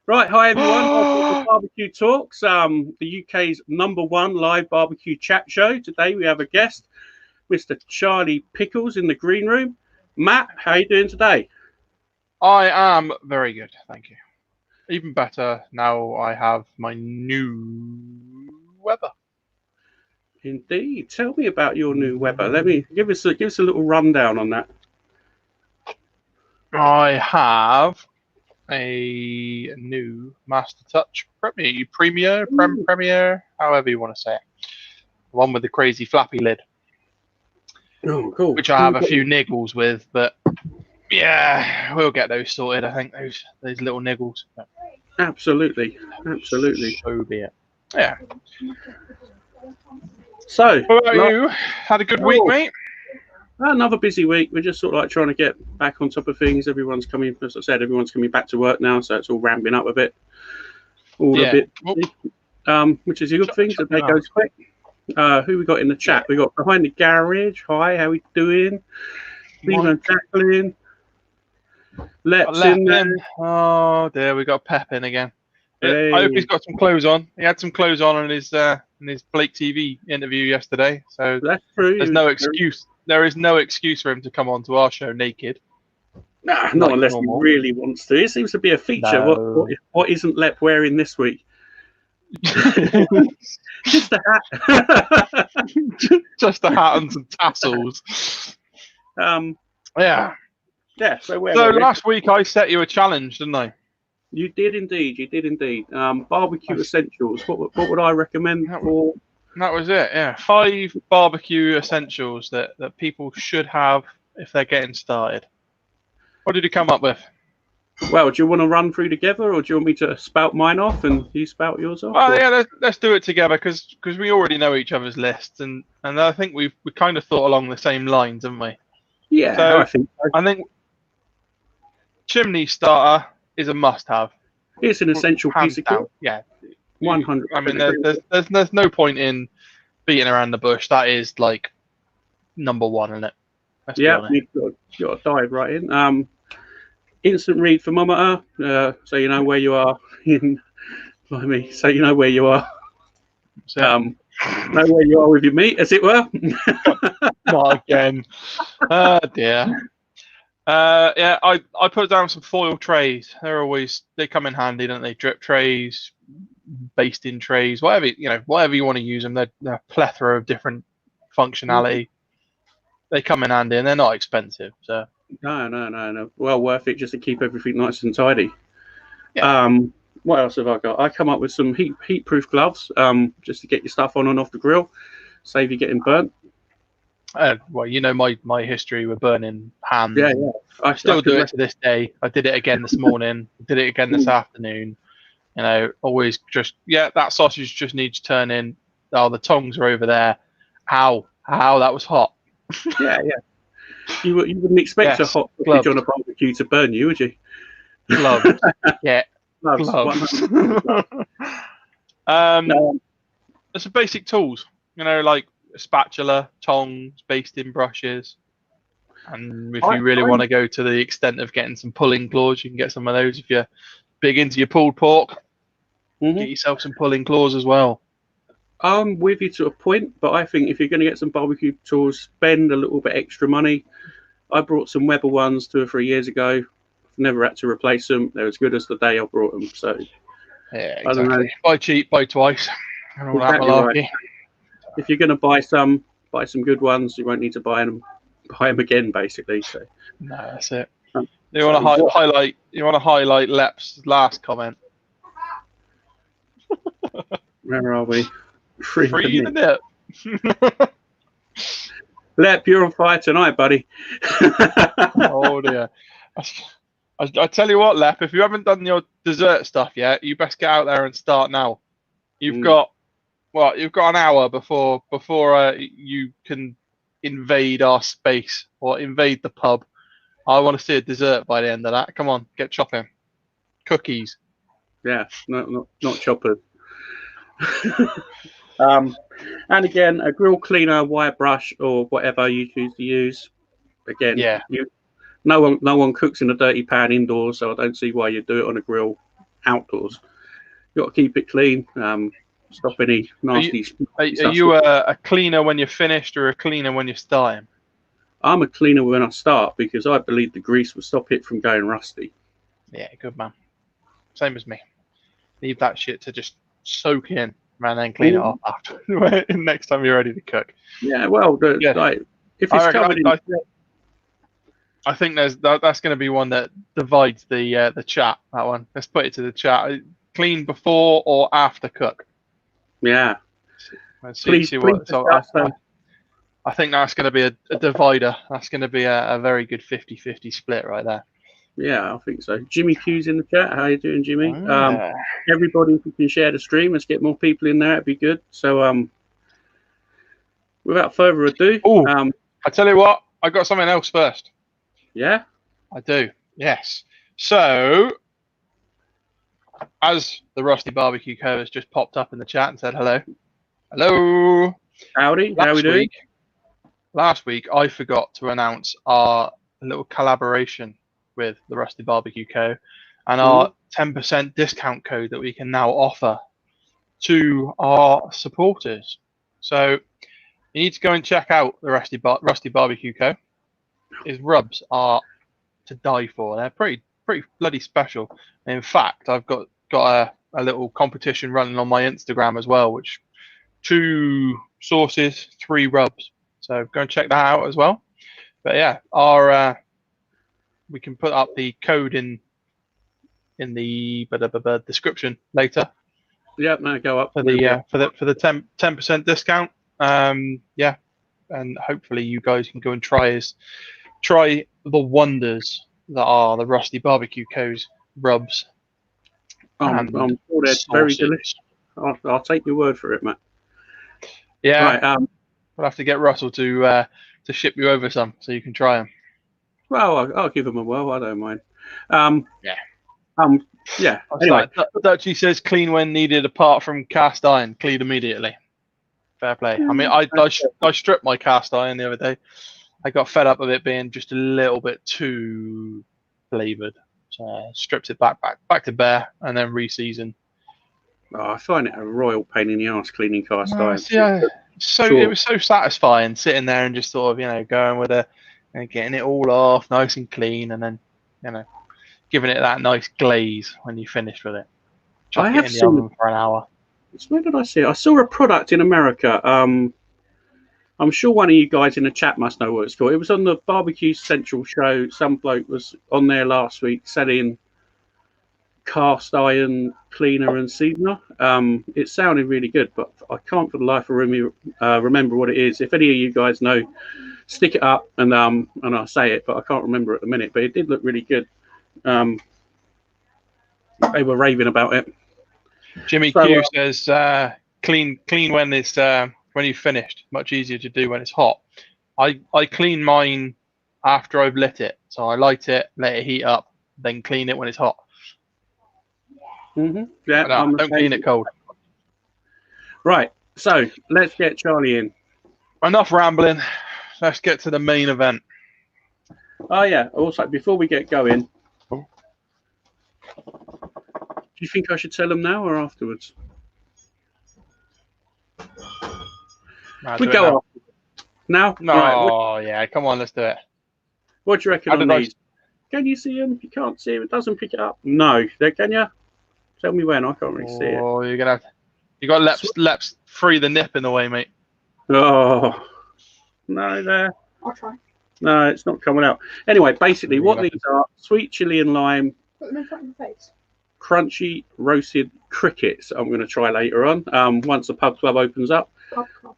Right, hi everyone. Welcome to Barbecue Talks, the UK's #1 live barbecue chat show. Today we have a guest, Mr. Charley Pickles in the green room. Matt, how you doing today? I am very good, thank you. Even better now I have my new weather. Indeed. Tell me about your new Weber. Let me give us a little rundown on that. I have a new Master Touch Premier, however you want to say it. The one with the crazy flappy lid, Oh, cool. which I have a few niggles with, but yeah, we'll get those sorted. I think those little niggles. Absolutely. So be it. Yeah. So, What about you? Had a good week, mate? Another busy week. We're just sort of like trying to get back on top of things. Everyone's coming, as I said, everyone's coming back to work now, so it's all ramping up a bit. Which is a good thing. The day goes quick. Who we got in the chat? We got Behind the Garage. Hi, how we doing? Stephen Jacqueline. Let's in there. Oh dear, we got Pep in again. Hey. I hope he's got some clothes on. He had some clothes on in his Blake TV interview yesterday. So that's true. There's no excuse. There is no excuse for him to come on to our show naked. Nah, not like unless normal. He really wants to. It seems to be a feature. No. What isn't Lep wearing this week? Just a hat. Just a hat and some tassels. Yeah. So last week I set you a challenge, didn't I? You did indeed. Barbecue essentials. What would I recommend for? That was it. Yeah, 5 barbecue essentials that people should have if they're getting started. What did you come up with? Well, do you want to run through together, or do you want me to spout mine off and you spout yours off? Oh yeah, let's do it together because we already know each other's lists, and I think we kind of thought along the same lines, haven't we? Yeah, so I think chimney starter is a must-have. It's an essential piece of kit. Yeah, 100. I mean, there's no point in beating around the bush. That is like #1, isn't it? You've got to dive right in. Instant read thermometer, so you know where you are so you know where you are. Know where you are with your meat, as it were. Not again. Oh dear. Yeah, I put down some foil trays. They come in handy, don't they? Drip trays, basting trays, whatever you want to use them. They're a plethora of different functionality. They come in handy and they're not expensive. So no. Well worth it just to keep everything nice and tidy. Yeah. What else have I got? I come up with some heat-proof gloves, just to get your stuff on and off the grill, save you getting burnt. Well, you know my history with burning hams. Yeah. I still do it to this day. I did it again this morning. Did it again this afternoon. Always just that sausage just needs turning. Oh, the tongs are over there. How that was hot. Yeah. You wouldn't expect a hot sausage on a barbecue to burn you, would you? Gloves. Yeah. Gloves. There's some basic tools. Like a spatula, tongs, basting brushes. And if you really want to go to the extent of getting some pulling claws, you can get some of those. If you're big into your pulled pork, get yourself some pulling claws as well. I'm with you to a point, but I think if you're going to get some barbecue tools, spend a little bit extra money. I brought some Weber ones 2 or 3 years ago. Never had to replace them. They're as good as the day I brought them. So yeah, exactly. I don't know. Buy cheap, buy twice. And all that malarkey. Right. If you're going to buy some good ones. You won't need to buy them again, basically. So no, that's it. You want to highlight? You want to highlight Lep's last comment? Where are we? Free the nip. Lep, you're on fire tonight, buddy. Oh dear. I tell you what, Lep, if you haven't done your dessert stuff yet, you best get out there and start now. You've got an hour before you can invade our space or invade the pub. I want to see a dessert by the end of that. Come on, get chopping. Cookies. Yeah, not choppers. And again, a grill cleaner, wire brush, or whatever you choose to use. Again, no one cooks in a dirty pan indoors, so I don't see why you do it on a grill. outdoors. You got to keep it clean. Stop any nasty. Are you a cleaner when you're finished or a cleaner when you're starting? I'm a cleaner when I start because I believe the grease will stop it from going rusty. Yeah, good man. Same as me. Leave that shit to just soak in, and then clean it off after. Next time you're ready to cook. Yeah, well, like if it's covered in. I think that's going to be one that divides the chat. That one. Let's put it to the chat. Clean before or after cook. Yeah. Let's see what. So I think that's going to be a divider. That's going to be a very good 50-50 split right there. Yeah, I think so. Jimmy Q's in the chat. How you doing, Jimmy? Everybody, if you can share the stream, let's get more people in there. It'd be good. So, without further ado, I tell you what, I got something else first. Yeah, I do. Yes. So, as the Rusty Barbecue Co has just popped up in the chat and said hello. Hello. Howdy. How we doing? Last week, I forgot to announce our little collaboration with the Rusty Barbecue Co. and our 10% discount code that we can now offer to our supporters. So you need to go and check out the Rusty Barbecue Co. His rubs are to die for. They're pretty bloody special. In fact, I've got a little competition running on my Instagram as well, which 2 sauces, 3 rubs. So go and check that out as well. But yeah, we can put up the code in the description later. Yeah, no, go up for the 10% discount. Yeah, and hopefully you guys can go and try the wonders that are the Rusty Barbecue Co.'s rubs. I'm sure they're very delicious. I'll take your word for it, Matt. Yeah. Right, we'll have to get Russell to ship you over some so you can try them. Well, I'll give them a whirl. I don't mind. Yeah. Yeah. Anyway, Dutchy says clean when needed, apart from cast iron. Clean immediately. Fair play. I mean, I stripped my cast iron the other day. I got fed up with it being just a little bit too flavoured, so I stripped it back to bare, and then re-seasoned. I find it a royal pain in the arse cleaning cast iron. Yeah. It was so satisfying sitting there and just sort of going with it and getting it all off nice and clean, and then giving it that nice glaze when you finished with it. Chuck it in the oven for an hour. Where did I see it? I saw a product in America. I'm sure one of you guys in the chat must know what it's called. It was on the Barbecue Central show. Some bloke was on there last week selling cast iron cleaner and seasoner. It sounded really good, but I can't for the life of me remember what it is. If any of you guys know, stick it up and I'll say it, but I can't remember at the minute. But it did look really good. They were raving about it. Jimmy Q says clean when it's when you've finished. Much easier to do when it's hot. I clean mine after I've lit it. So I light it, let it heat up, then clean it when it's hot. Yeah, don't clean it cold. Right, so let's get Charlie in. Enough rambling. Let's get to the main event. Oh yeah. Also, before we get going, do you think I should tell them now or afterwards? We go off now. No, right, yeah, come on, let's do it. What do you reckon on these? Can you see them? You can't see them. It doesn't pick it up. No, can you? Tell me when. I can't really see it. Oh, you're gonna have. You got Leps free the nip in the way, mate. Oh no, there. I'll try. No, it's not coming out. Anyway, basically, what these are: sweet chili and lime. Put them in front of your face. Crunchy roasted crickets. I'm going to try later on. Once the pub club opens up. Pub club.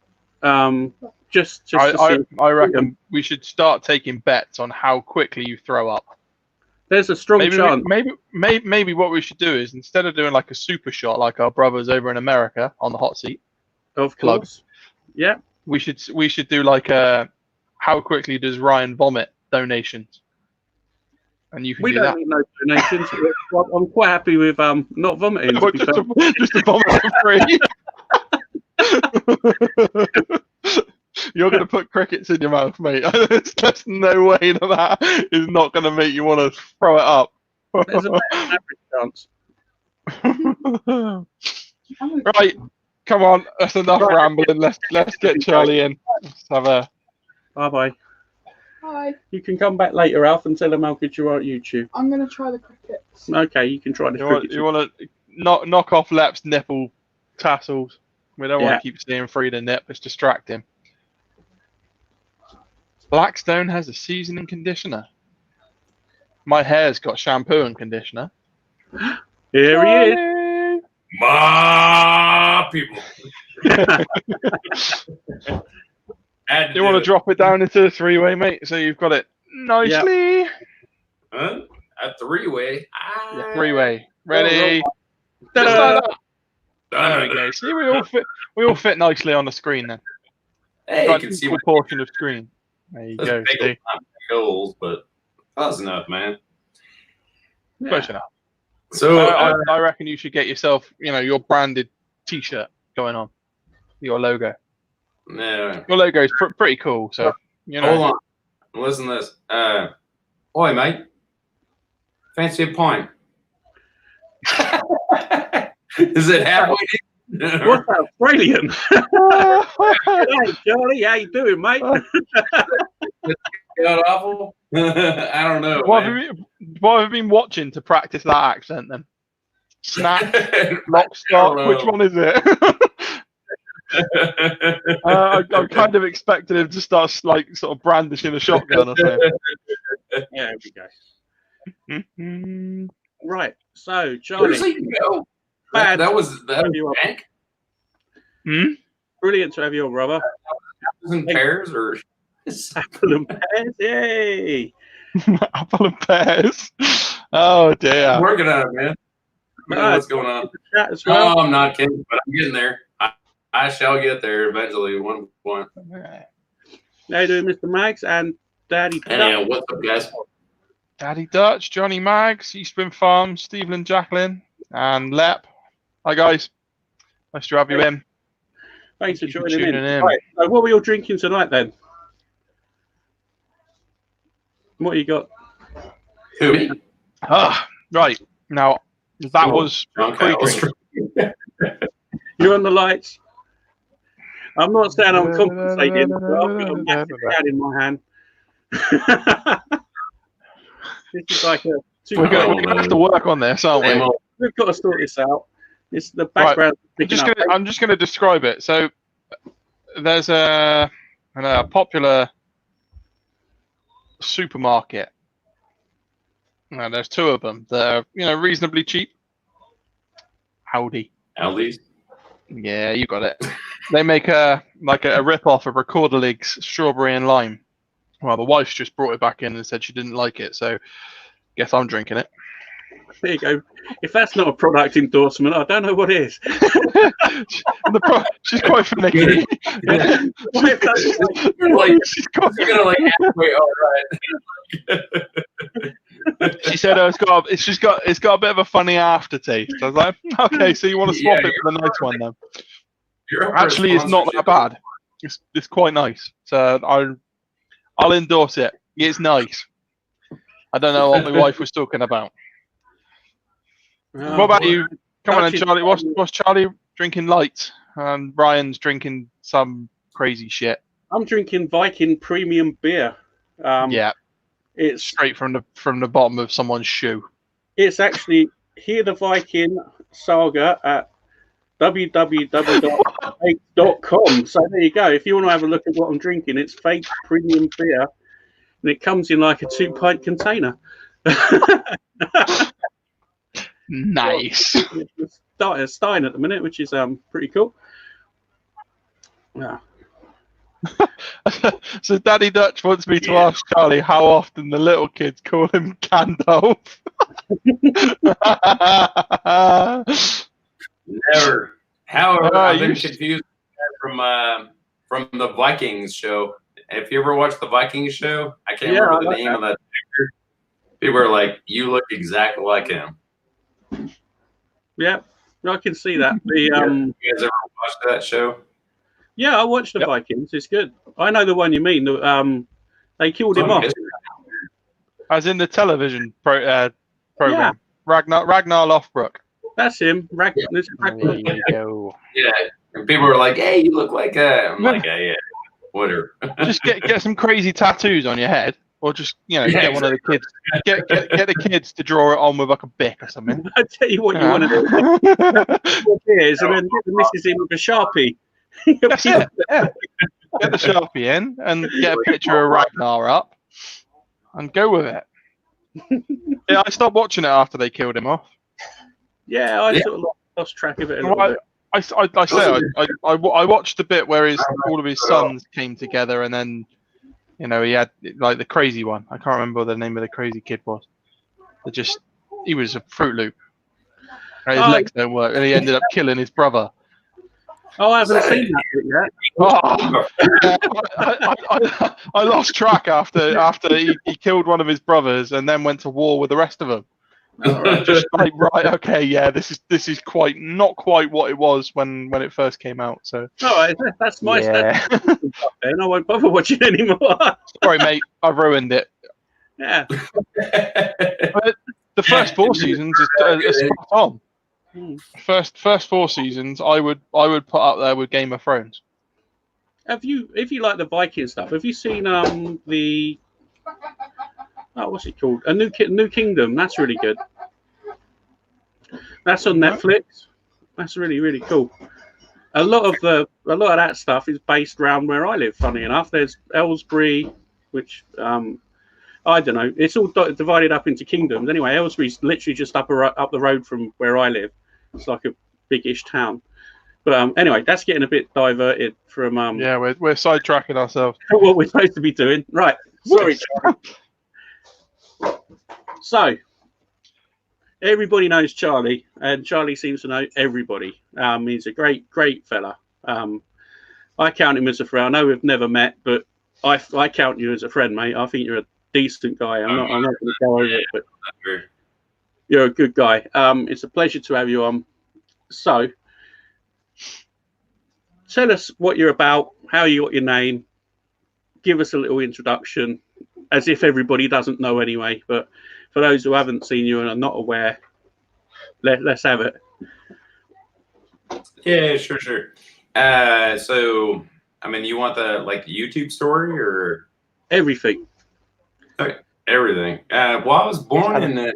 Just I reckon we should start taking bets on how quickly you throw up. There's a strong chance. Maybe what we should do is, instead of doing like a super shot like our brothers over in America on the hot seat, of course, yeah, we should do like a how quickly does Ryan vomit donations, and you can do that. We don't need no donations. I'm quite happy with not vomiting. Just a vomit for free. You're going to put crickets in your mouth, mate. There's no way that is not going to make you want to throw it up. There's an average chance. Right, come on. That's enough rambling. Let's get Charlie in. Let's have a. Bye. Hi. You can come back later, Alf, and tell them how good you are at YouTube. I'm going to try the crickets. Okay, you can try the crickets. You want to knock off Lep's nipple tassels. We don't want Yeah. to keep seeing Frida nip. It's distracting. Blackstone has a seasoning conditioner. My hair's got shampoo and conditioner. Here he is. Ma people. You want to drop it down into a three-way, mate? So you've got it nicely. Huh? A three-way. Yeah, three-way. Ready? Ta-da! Just like that. There we go. See, we all fit nicely on the screen then. Hey, you can see equal portion of screen. There you go. See? goals, but close enough, man. Close enough. So I reckon you should get yourself, your branded T-shirt going on. Your logo. Yeah. Your logo is pretty cool. So Hold on. Listen to this. Oi, mate. Fancy a pint? Is it halfway? What's that? Brilliant. Hey, Charlie, how you doing, mate? God awful? I don't know. What have you been watching to practice that accent then? Snap, lock, stock. Which one is it? I'm kind of expecting him to start sort of brandishing a shotgun or something. Yeah, there we go. Right, so Charlie. Where's he go? That was Bank? Brilliant to have you on, brother. Apples and pears or apple and pears? Yay! Apple and pears. Oh dear. I'm working on it, man. What's going on? Chat as well. No, I'm not kidding, but I'm getting there. I shall get there eventually, one point. How you doing, Mr. Mags and Daddy? Anyhow, what's up, guys? Daddy Dutch, Johnny Mags, Eastbourne Farms, Stephen and Jacqueline, and Lep. Hi guys. Nice to have you in. Thanks for Thank you joining tuning in. in. Right, so what were you all drinking tonight then? What you got? Who? Right. Now, that was drunk. pre-drink. You're on the lights. I'm not saying I'm compensating, but I've got a massive ad in my hand. This is like a We're going to have to work on this, aren't we? We've got to sort this out. It's the background. Right. I'm just going to describe it. So there's a popular supermarket. Now, there's two of them. They're reasonably cheap. Aldi's. Yeah, you got it. They make a rip-off of Recorder League's Strawberry and Lime. Well, the wife's just brought it back in and said she didn't like it, so guess I'm drinking it. There you go. If that's not a product endorsement, I don't know what is. She's quite finicky. She's gonna like halfway. All right. She said, it's got a bit of a funny aftertaste. I was like, okay, so you want to swap it for the nice one then? Actually, it's not that bad. It's quite nice. So I'll endorse it. It's nice. I don't know what my wife was talking about. What about you? Come on, then, Charlie. What's Charlie drinking light? And Ryan's drinking some crazy shit. I'm drinking Viking premium beer. Yeah, it's straight from the bottom of someone's shoe. It's actually Hear the Viking Saga at www.fake.com. So there you go. If you want to have a look at what I'm drinking, it's fake premium beer, and it comes in like a 2-pint container. Nice. It's Stein at the minute, which is pretty cool. Yeah. So Daddy Dutch wants me to ask Charlie how often the little kids call him Gandalf. Never. However, I've been confused from the Vikings show. If you ever watched the Vikings show, I can't remember the name of that actor. People are like, "You look exactly like him." Yeah, I can see that. You guys ever watched that show? Yeah, I watched the Vikings. It's good. I know the one you mean. They killed him off. As in the television program. Yeah. Ragnar Lothbrok. That's him. There you go. Yeah, and people were like, "Hey, you look like a." I'm like, "Yeah, whatever." Just get some crazy tattoos on your head, or just get one of the kids. Get the kids to draw it on with like a bic or something. I tell you what, you want to do is, and then get the missus in with a Sharpie. That's it. Yeah. Get the Sharpie in and get a picture of Ragnar up, and go with it. Yeah, I stopped watching it after they killed him off. Yeah, I sort of lost track of it a little bit. I watched the bit where all of his sons came together, and then he had like the crazy one. I can't remember what the name of the crazy kid was. He was a Fruit Loop. His legs don't work, and he ended up killing his brother. Oh, I haven't seen that bit yet. Oh, yeah, I lost track after he killed one of his brothers and then went to war with the rest of them. Just like, right, okay, yeah, this is not quite what it was when it first came out. So that's my stuff, and I won't bother watching anymore. Sorry, mate, I've ruined it. Yeah. But the first 4 seasons is spot on. First 4 seasons, I would put up there with Game of Thrones. If you like the Viking stuff, have you seen what's it called? A New Kingdom. That's really good. That's on Netflix. That's really, really cool. A lot of that stuff is based around where I live. Funny enough, there's Aylesbury, which I don't know. It's all divided up into kingdoms. Anyway, Aylesbury's literally just up the road from where I live. It's like a big-ish town. But anyway, that's getting a bit diverted from. Yeah, we're sidetracking ourselves. What we're supposed to be doing, right? Sorry, Charlie. So, everybody knows Charlie, and Charlie seems to know everybody. He's a great fella. I count him as a friend. I know we've never met, but I count you as a friend, mate. I think you're a decent guy. I'm not going to go over it, but you're a good guy. It's a pleasure to have you on. So, tell us what you're about, how you got your name. Give us a little introduction, as if everybody doesn't know anyway. But for those who haven't seen you and are not aware, let's have it. Yeah, sure. So, I mean, you want the YouTube story or everything? Okay, everything. Well, I was born in the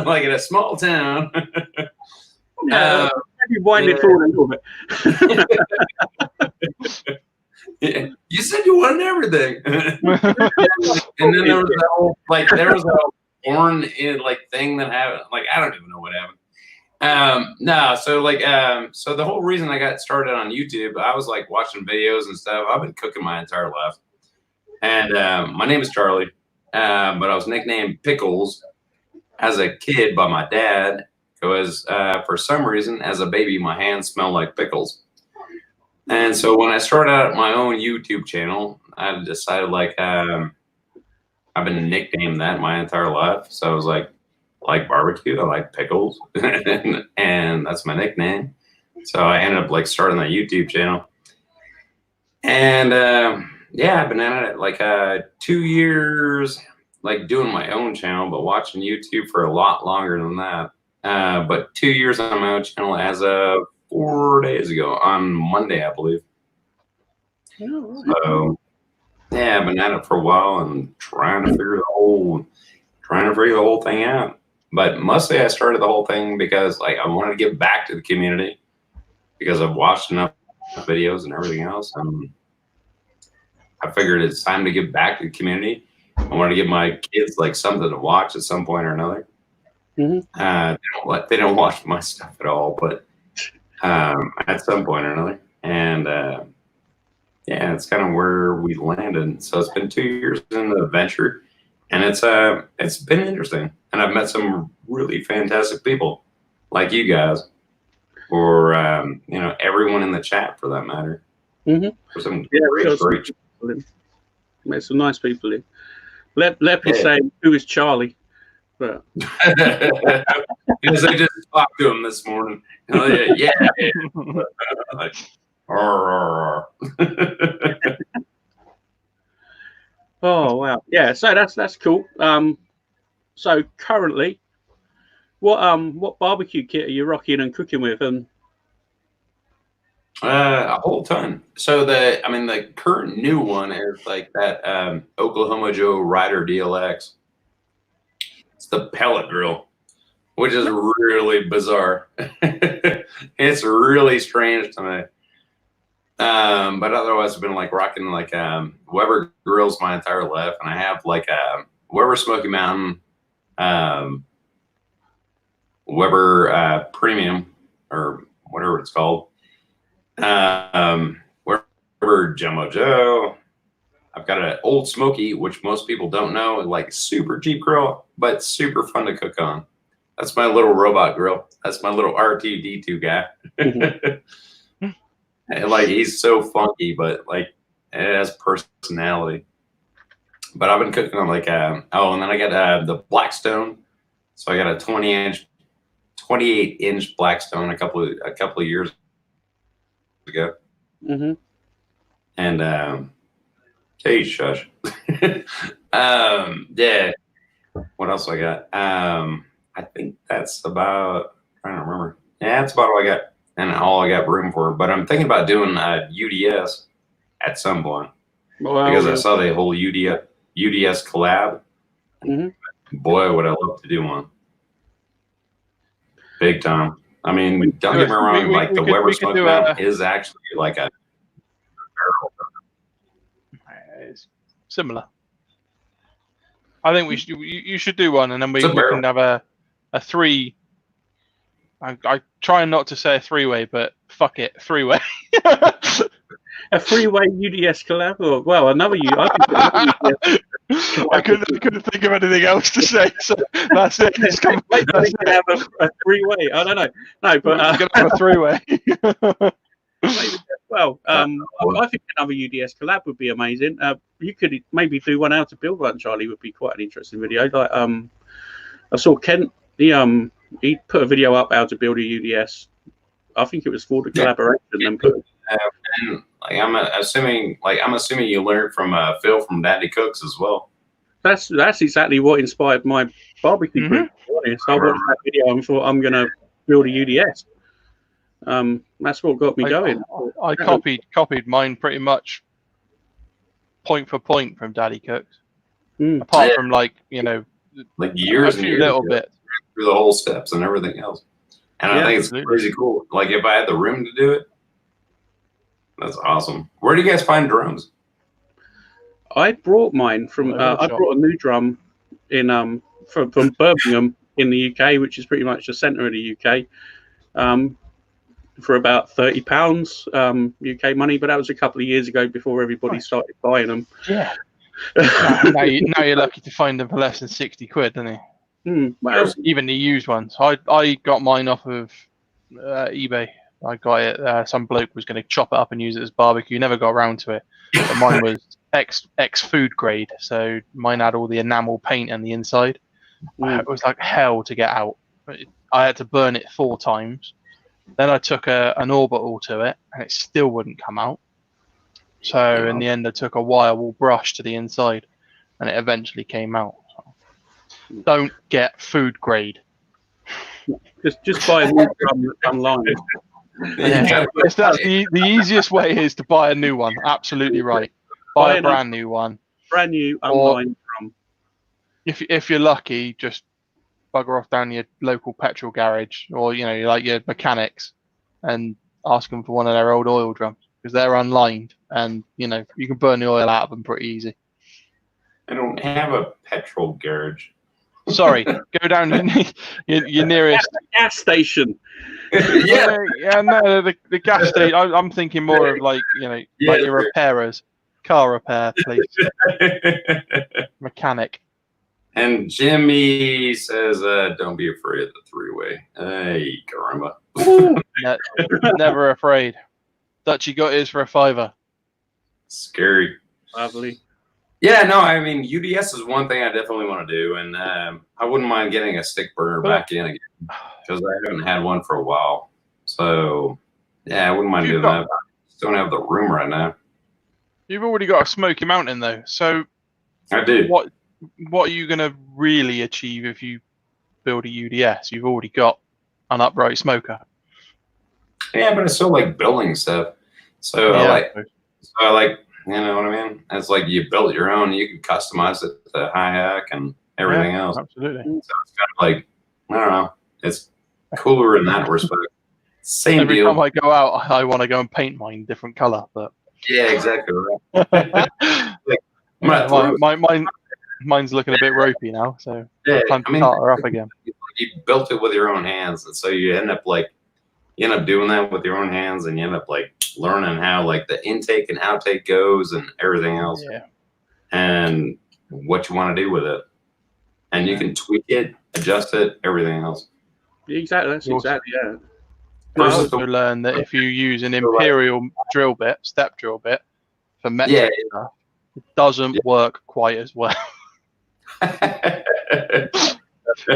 like in a small town. Maybe wind it forward a little bit. Yeah. You said you wanted everything, and then there was that whole born in thing that happened. I don't even know what happened. So the whole reason I got started on YouTube, I was watching videos and stuff. I've been cooking my entire life, and my name is Charlie, but I was nicknamed Pickles as a kid by my dad because for some reason, as a baby, my hands smelled like pickles. And so when I started out my own YouTube channel, I decided I've been nicknamed that my entire life. So I was like barbecue, I like pickles, and that's my nickname. So I ended up starting that YouTube channel, and I've been at it 2 years, doing my own channel, but watching YouTube for a lot longer than that. But 2 years on my own channel as of 4 days ago on Monday, I believe. So yeah, I've been at it for a while and trying to figure the whole thing out. But mostly I started the whole thing because I wanted to give back to the community because I've watched enough videos and everything else. And I figured it's time to give back to the community. I wanted to give my kids something to watch at some point or another. Mm-hmm. They don't watch my stuff at all, but at some point or another. And it's kind of where we landed. So it's been 2 years in the venture, and it's been interesting. And I've met some really fantastic people like you guys, or everyone in the chat for that matter. Mm-hmm. For some great met some nice people in. Let me say, who is Charlie? But because I just talked to him this morning. Yeah. Oh wow, yeah. So that's cool. So currently, what barbecue kit are you rocking and cooking with? And a whole ton. So the current new one is like that Oklahoma Joe Rider DLX. It's the pellet grill, which is really bizarre. It's really strange to me. But otherwise, I've been like rocking like Weber grills my entire life, and I have like Weber Smoky Mountain, Weber Premium, or whatever it's called. Weber Jumbo Joe. I've got an Old Smoky, which most people don't know, like super cheap grill, but super fun to cook on. That's my little robot grill. That's my little R2D2 guy. And, like, he's so funky, but like it has personality. But I've been cooking on like and then I got the Blackstone. So I got a 28-inch Blackstone a couple of years ago. Mm-hmm. And hey, shush. Yeah. What else I got? I think that's about. I'm trying to remember. Yeah, that's about all I got, and all I got room for. But I'm thinking about doing UDS at some point because I saw the whole UDS collab. Mm-hmm. Boy, would I love to do one. Big time. I mean, don't get me wrong. Like the Weber Smoke Mountain is actually like a barrel. It's similar. I think we should. You should do one, and then we can have a three. I try not to say a three-way, but fuck it, three-way. A three-way UDS collab, or well, another I couldn't think of anything else to say, so that's it. We can have a three-way. I don't know. No, but we're gonna have a three-way. Well, I think another UDS collab would be amazing. You could maybe do one out to build one, Charlie. Would be quite an interesting video. Like I saw Kent. He put a video up how to build a UDS. I think it was for the collaboration. And like I'm assuming you learned from Phil from Daddy Cooks as well. That's exactly what inspired my barbecue group. To be honest, I watched that video and thought I'm gonna build a UDS. That's what got me going. I copied mine pretty much point for point from Daddy Cooks. Apart from like years and years little bit through the whole steps and everything else. And I think it's crazy cool. Like if I had the room to do it, that's awesome. Where do you guys find drums? I brought mine from. I brought a new drum in from Birmingham in the UK, which is pretty much the centre of the UK. For about £30 UK money, but that was a couple of years ago before everybody started buying them. Yeah. now you're lucky to find them for less than 60 quid, don't you? Well, even the used ones. I got mine off of eBay. I got it. Some bloke was going to chop it up and use it as barbecue. Never got around to it. But mine was ex food grade, so mine had all the enamel paint on the inside. It was like hell to get out. I had to burn it 4 times. Then I took an orbital to it, and it still wouldn't come out. So in the end, I took a wire wool brush to the inside, and it eventually came out. So don't get food grade. Just buy a new drum online. Yeah. That's the easiest way is to buy a new one. Absolutely right. Buy a brand new one. Brand new online drum. If you're lucky, just bugger off down your local petrol garage or like your mechanics and ask them for one of their old oil drums because they're unlined and you can burn the oil out of them pretty easy. I don't have a petrol garage. Sorry, go down your nearest gas station. No, the gas station. I'm thinking more of like like your repairers, car repair place, mechanic. And Jimmy says, don't be afraid of the 3-way. Hey, caramba. Never afraid. Dutchy got his for a $5. Scary. Lovely. Yeah, no, I mean, UDS is one thing I definitely want to do. And I wouldn't mind getting a stick burner back in again because I haven't had one for a while. So, yeah, I wouldn't mind doing that. I just don't have the room right now. You've already got a Smoky Mountain, though. So I do. what are you going to really achieve if you build a UDS? You've already got an upright smoker. Yeah, but it's still like building stuff. So like, you know what I mean? It's like you built your own. You can customize it to high and everything else. Absolutely. So it's kind of like, I don't know. It's cooler in that respect. Same Every deal. time I go out, I want to go and paint mine different color. But yeah, exactly right. Like, mine's looking a bit ropey now. So yeah, time to start her up again. You built it with your own hands, and so you end up doing that with your own hands, and you end up like learning how like the intake and outtake goes and everything else, and what you want to do with it, and you can tweak it, adjust it, everything else. Exactly. That's exactly I also learned that if you use an imperial drill bit, step drill bit for metric stuff, it doesn't work quite as well.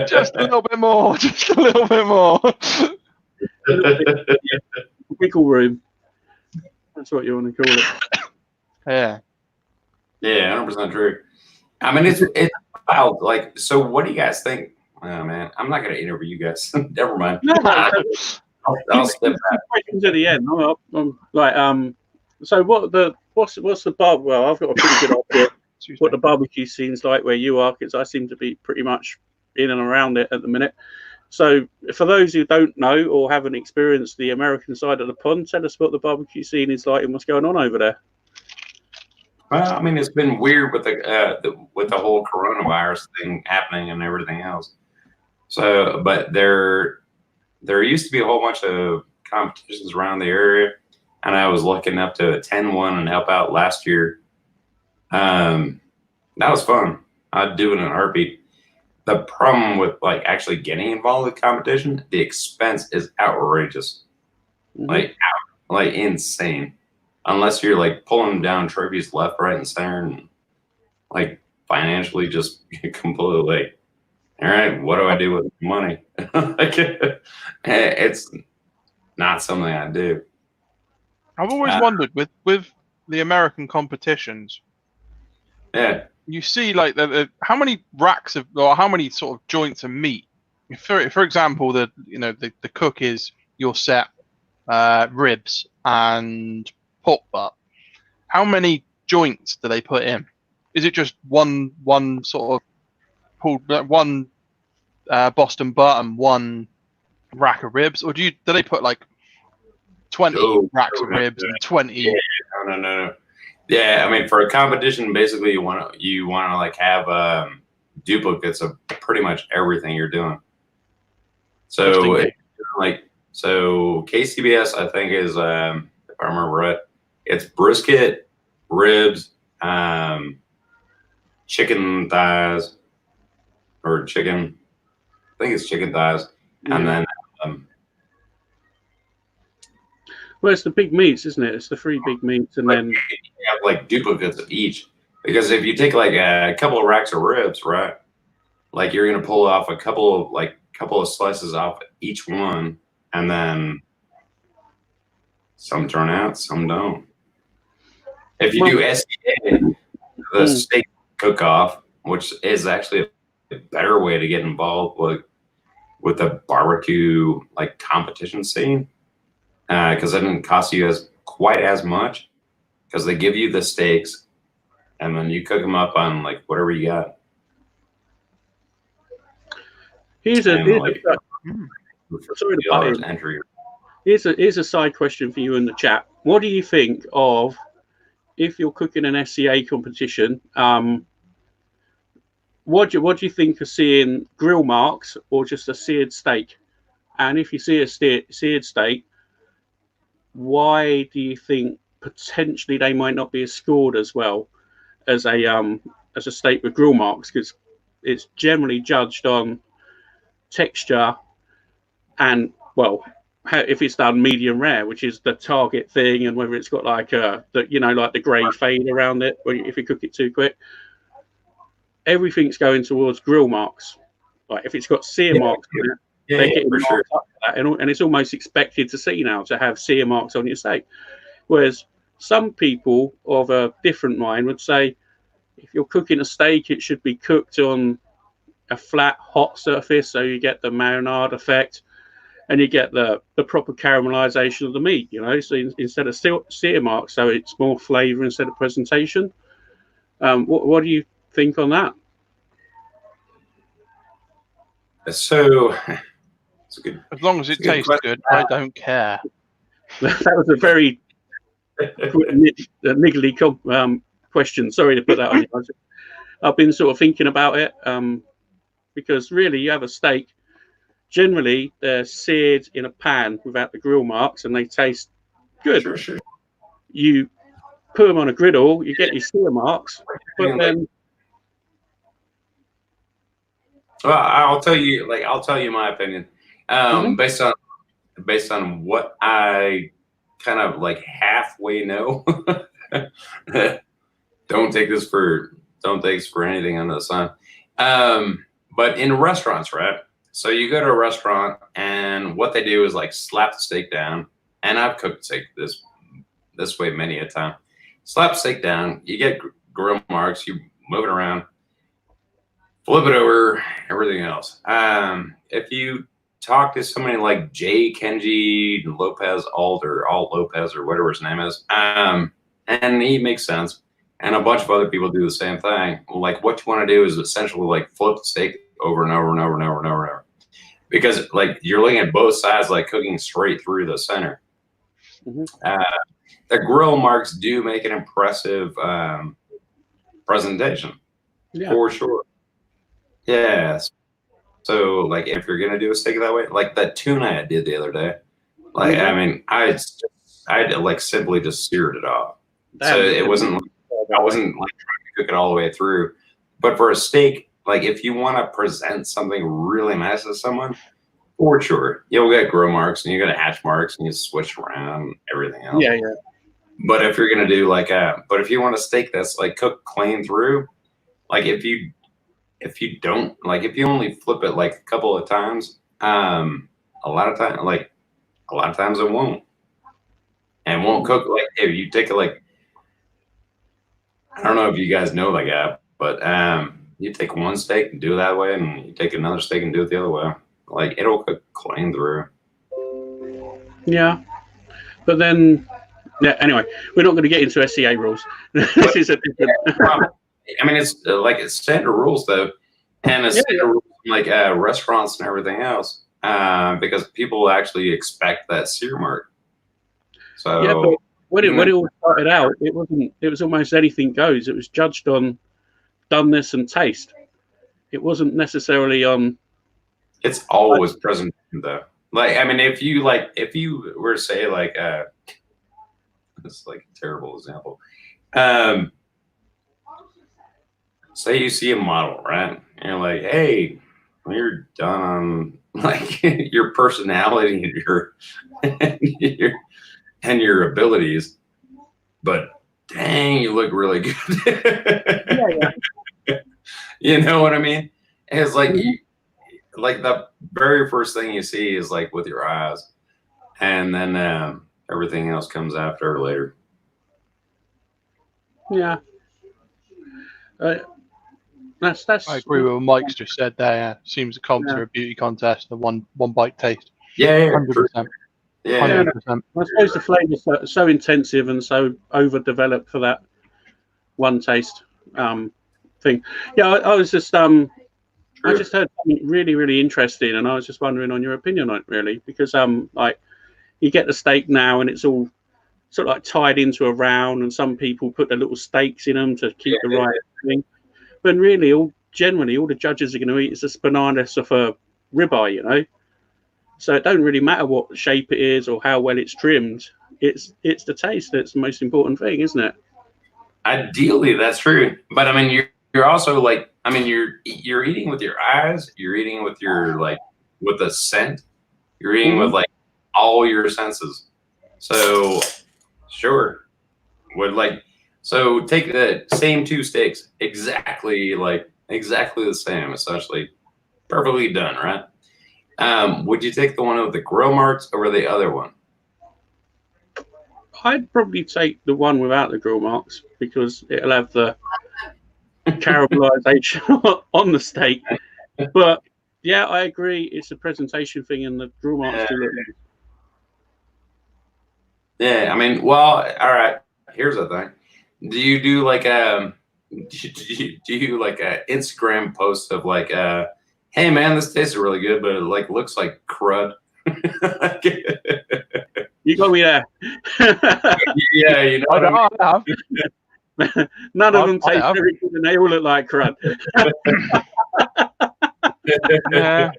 Just a little bit more. Just a little bit more. Wiggle room. That's what you want to call it. Yeah. Yeah, 100% true. I mean, it's wild. Like, so what do you guys think? Oh man, I'm not gonna interview you guys. Never mind. No, I'll step back. Questions at the end. So what's the bar? Well, I've got a pretty good idea what the barbecue scene's like where you are, because I seem to be pretty much in and around it at the minute. So for those who don't know or haven't experienced the American side of the pond, tell us what the barbecue scene is like and what's going on over there. Well, I mean, it's been weird with the whole coronavirus thing happening and everything else. So, but there used to be a whole bunch of competitions around the area, and I was lucky enough to attend one and help out last year. That was fun. I'd do it in a heartbeat. The problem with like actually getting involved with competition, the expense is outrageous, like insane. Unless you're like pulling down trophies left, right, and center, and like financially just completely like, all right, what do I do with money? Like, it's not something I do. I've always wondered with the American competitions. Yeah. You see, like, how many racks of, or how many sort of joints of meat? For example, the cook is your set ribs and pork butt. How many joints do they put in? Is it just one sort of one Boston butt and one rack of ribs, or do they put like 20 racks of ribs and 20? Yeah, no. Yeah, I mean, for a competition, basically you want to like have duplicates of pretty much everything you're doing. So KCBS, I think is if I remember right, it's brisket, ribs, chicken thighs, or chicken. I think it's chicken thighs, and then. Well, it's the big meats, isn't it? It's the 3 big meats, and then you have like duplicates of each. Because if you take like a couple of racks of ribs, right? Like you're gonna pull off a couple of slices off each one, and then some turn out, some don't. If you do SCA, the steak cook-off, which is actually a better way to get involved with the barbecue like competition scene. Because it didn't cost you quite as much, because they give you the steaks and then you cook them up on like whatever you got. Here's a side question for you in the chat. What do you think of, if you're cooking an SCA competition, what do you think of seeing grill marks or just a seared steak? And if you see a seared steak, why do you think potentially they might not be as scored as well as a steak with grill marks? Because it's generally judged on texture and, well, if it's done medium rare, which is the target thing, and whether it's got like like the grey fade around it if you cook it too quick. Everything's going towards grill marks. Like if it's got sear marks on it, they get for sure. And it's almost expected to see now to have sear marks on your steak. Whereas some people of a different mind would say, if you're cooking a steak, it should be cooked on a flat, hot surface, so you get the marinade effect, and you get the proper caramelization of the meat. You know, so instead of sear marks, so it's more flavor instead of presentation. What do you think on that? So, it's a good. As long as it tastes good, I don't care. That was a very niggly question. Sorry to put that on you. I've been sort of thinking about it because really, you have a steak. Generally, they're seared in a pan without the grill marks, and they taste good. Sure. You put them on a griddle, you get your sear marks, but then. Well, I'll tell you my opinion. Based on what I kind of like halfway know. Don't take this for anything under the sun. But in restaurants, right? So you go to a restaurant, and what they do is like slap the steak down. And I've cooked steak this way many a time. Slap the steak down, you get grill marks, you move it around, flip it over, everything else. If you talk to somebody like Jay Kenji Lopez Alt Lopez or whatever his name is, and he makes sense, and a bunch of other people do the same thing. Like, what you want to do is essentially like flip the steak over and over and over and over and over and over, because like you're looking at both sides, like cooking straight through the center. The grill marks do make an impressive presentation, for sure. Yes. So like if you're gonna do a steak that way, like that tuna I did the other day, like I mean I like simply just seared it off. So it wasn't I wasn't like trying to cook it all the way through. But for a steak, like if you want to present something really nice to someone, for sure you'll get grill marks and you get hatch marks and you switch around and everything else. Yeah. But if you're gonna do like if you want a steak that's like cooked clean through, like if you don't, like if you only flip it like a couple of times, a lot of times it won't cook. Like if you take it, like I don't know if you guys know like that, but you take one steak and do it that way, and you take another steak and do it the other way, like it'll cook clean through. Yeah, but then anyway, we're not going to get into SCA rules. This is a different. I mean, it's like it's standard rules though, and it's standard rules in, like restaurants and everything else, because people actually expect that sear mark. So yeah, but when it all started out, it was almost anything goes. It was judged on doneness and taste. It wasn't necessarily on. It's always present though. Like I mean, if you were to say like this is like a terrible example. Say you see a model, right? And you're like, hey, when you're done on like your personality and your abilities, but dang, you look really good. You know what I mean? And it's like like the very first thing you see is like with your eyes, and then everything else comes after or later. Yeah. That's. I agree with what Mike's just said there. Yeah. Seems a comps are a beauty contest, the one bite taste. Yeah, 100%. Yeah, 100%. I suppose the flavour's so intensive and so overdeveloped for that one taste thing. Yeah, I was just I just heard something really, really interesting, and I was just wondering on your opinion on it, really, because like you get the steak now, and it's all sort of like tied into a round, and some people put their little stakes in them to keep the right thing. But really, generally, all the judges are going to eat is just bananas off a ribeye, you know. So it don't really matter what shape it is or how well it's trimmed. It's the taste that's the most important thing, isn't it? Ideally, that's true. But I mean, you're also like, I mean, you're eating with your eyes. You're eating with your like with a scent. You're eating with like all your senses. So sure, so take the same two steaks, exactly the same, essentially, perfectly done, right? Would you take the one with the grill marks over the other one? I'd probably take the one without the grill marks because it'll have the caramelization on the steak. But yeah, I agree. It's a presentation thing, and the grill marks do look nice. Yeah, I mean, well, all right. Here's the thing: do you do like do you like a Instagram post of like, hey man, this tastes really good, but it like looks like crud? You got me there. Yeah, you know. I have. None of them taste very good, and they all look like crud. Yeah,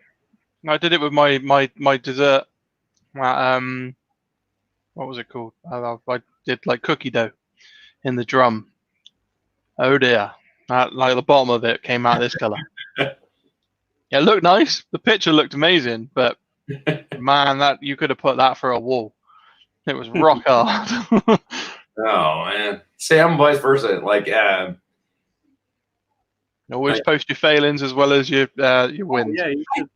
I did it with my dessert. What was it called? I did like cookie dough in the drum. Oh dear, like the bottom of it came out this color. Yeah, it looked nice. The picture looked amazing, but man, that you could have put that for a wall. It was rock hard. Oh man, see, I'm vice versa. Like, always post your failings as well as your wins. Yeah, you should.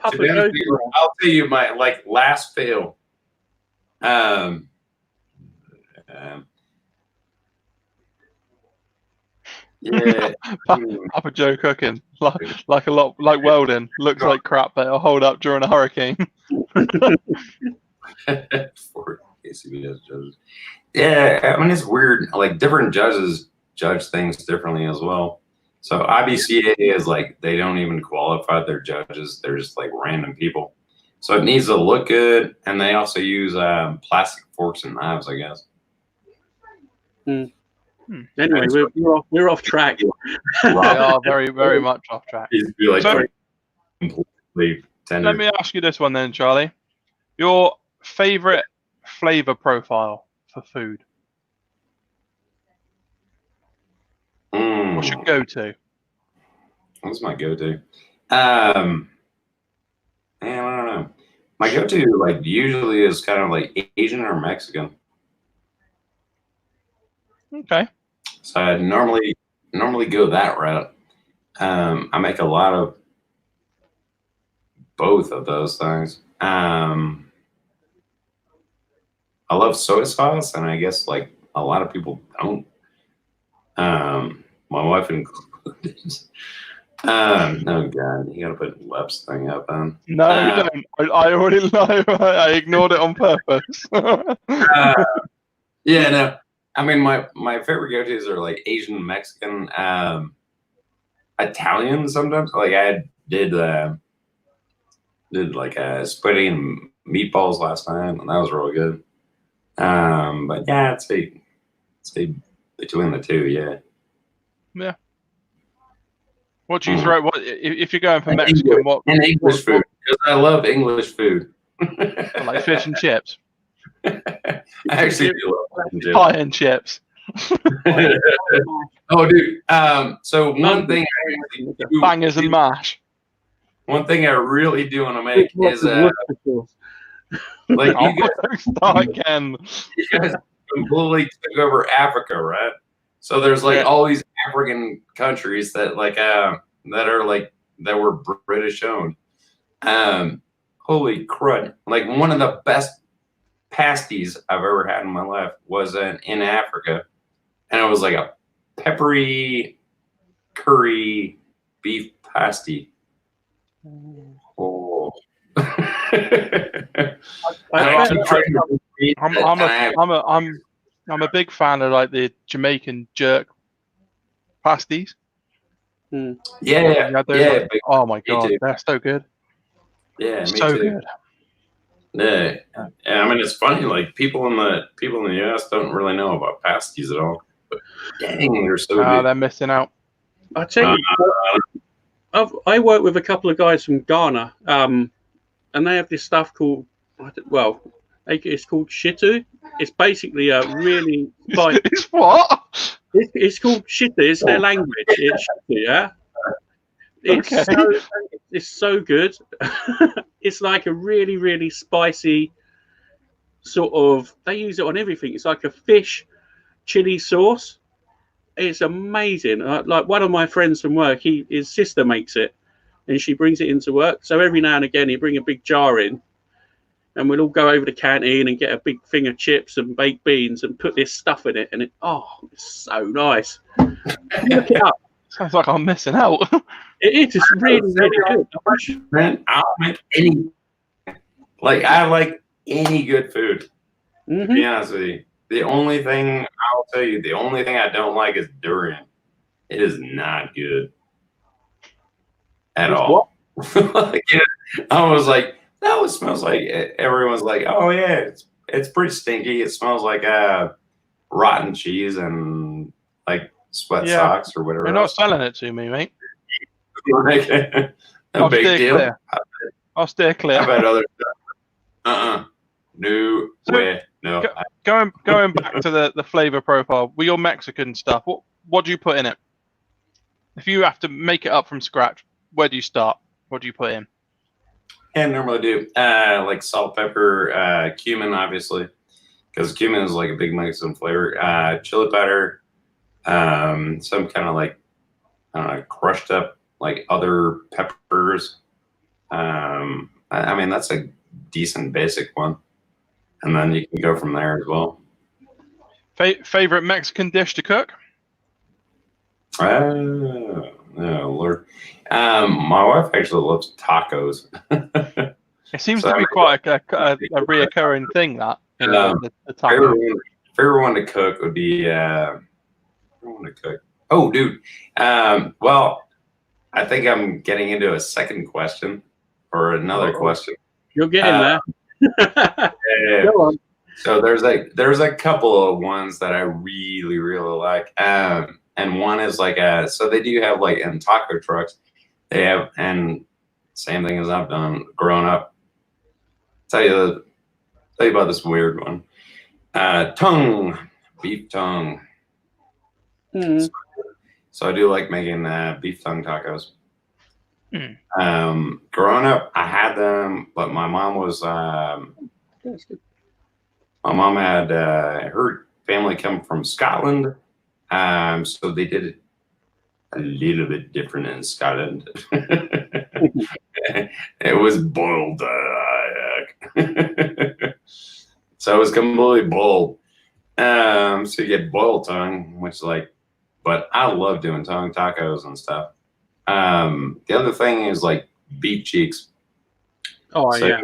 I'll tell you my like last fail. Yeah, Papa Joe cooking like a lot like welding. Looks like crap, but it'll hold up during a hurricane. For ACBS judges. Yeah, I mean it's weird. Like different judges judge things differently as well. So IBCA is like they don't even qualify their judges; they're just like random people. So it needs to look good, and they also use plastic forks and knives, I guess. Anyway, we're off track. We are very, very much off track. Like So, completely tender. let me ask you this one then, Charlie. Your favorite flavor profile for food? What's your go-to? What's my go-to? Man, I don't know. My go-to, like, usually is kind of like Asian or Mexican. Okay. So I normally go that route. I make a lot of both of those things. I love soy sauce, and I guess like a lot of people don't. My wife included. Oh God, you gotta put Lep's thing up on. No, you don't. I already know. I ignored it on purpose. Yeah, no. I mean, my favorite go-tos are like Asian, Mexican, Italian sometimes. Like I did like spaghetti and meatballs last night, and that was really good. But yeah, I'd say between the two, yeah. Yeah. What do you throw? What if you're going for Mexican? What and English food? Because I love English food. Like fish and chips. I actually do love fish and chips. Pie and chips. Oh, dude. So one thing Bangers and mash. One thing I really do want to make is like you guys start again. You guys completely took over Africa, right? So there's like all these African countries that like that are like that were British owned. Holy crud! Like one of the best pasties I've ever had in my life was in Africa, and it was like a peppery curry beef pasty. Oh. I'm a big fan of like the Jamaican jerk pasties. Yeah. Oh my god, they're so good. Yeah, so me too. Good. Yeah, and I mean it's funny. Like people in the US don't really know about pasties at all. But dang, they're so good. They're missing out. I tell you, I work with a couple of guys from Ghana, and they have this stuff called it's called shitu. It's basically a really like it's what? It's called shitu. It's their language. It's shitu, yeah. It's so good. It's like a really, really spicy sort of. They use it on everything. It's like a fish chili sauce. It's amazing. Like one of my friends from work, his sister makes it, and she brings it into work. So every now and again, he bring a big jar in, and we'd all go over the canteen and get a big thing of chips and baked beans and put this stuff in it, and it's so nice. Look it up. Sounds like I'm missing out. It is. It's really, really good. Man, I'll make any. Like, I like any good food. To be honest with you, the only thing I don't like is durian. It is not good at all. Like, I was like, that one smells like. Everyone's like, oh yeah, it's pretty stinky. It smells like rotten cheese and like sweat socks or whatever. You're not selling it to me, mate. Like, no big deal. Clear. I'll steer clear. How about other stuff? No way. No. Going back to the flavor profile, with your Mexican stuff, what do you put in it? If you have to make it up from scratch, where do you start? What do you put in? I normally do like salt, pepper, cumin, obviously, because cumin is like a big Mexican flavor. Chili powder, some kind of like crushed up like other peppers. I mean, that's a decent basic one, and then you can go from there as well. Favorite Mexican dish to cook? Oh Lord. My wife actually loves tacos. It seems to be quite a reoccurring thing, that the taco. Favorite one to cook would be Oh, dude. Well, I think I'm getting into a second question or another question. You're getting there. Yeah. Go on. So there's a couple of ones that I really, really like. And one is like so they do have like in taco trucks, they have, and same thing as I've done growing up. Tell you about this weird one. Beef tongue. So I do like making beef tongue tacos. Growing up, I had them, but my mom was had her family come from Scotland. So they did it a little bit different in Scotland. It was boiled. So it was completely boiled. So you get boiled tongue, which but I love doing tongue tacos and stuff. The other thing is like beef cheeks. Oh, so yeah.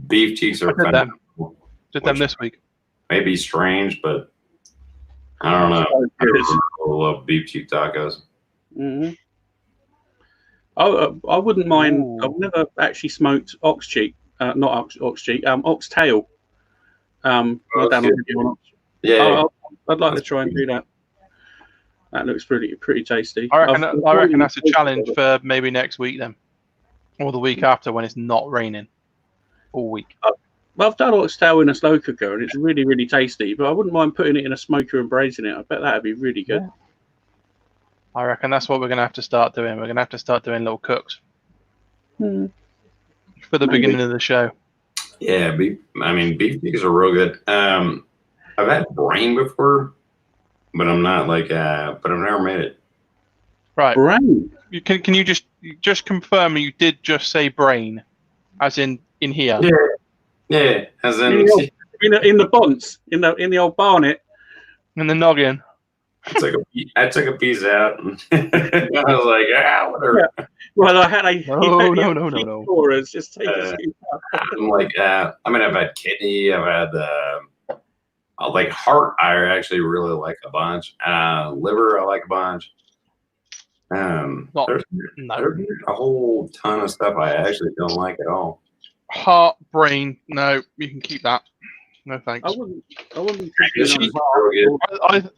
Beef cheeks are phenomenal. Did them this week. Maybe strange, but I don't know. I love beef cheek tacos. I wouldn't mind. Ooh. I've never actually smoked ox cheek, not ox cheek, ox tail. I'd like to try and do that. That looks pretty tasty. I reckon that's a challenge for maybe next week then, or the week after when it's not raining all week. I've done oxtail in a slow cooker and it's really, really tasty, but I wouldn't mind putting it in a smoker and braising it. I bet that'd be really good. Yeah. I reckon that's what we're going to have to start doing. We're going to have to start doing little cooks for the beginning of the show. Yeah, beef cheeks are real good. I've had brain before, but I'm not but I've never made it. Right. Brain. Can you just confirm you did just say brain, as in here? Yeah. Yeah, as in in the bonds, in the old barnet, in the noggin. I took a piece out, and I was like, whatever. Yeah. Well, I had a no. Just take a scoop out. I'm like, I've had kidney, I've had like heart. I actually really like a bunch. Liver, I like a bunch. There's a whole ton of stuff I actually don't like at all. Heart, brain, no, you can keep that. No thanks. I wouldn't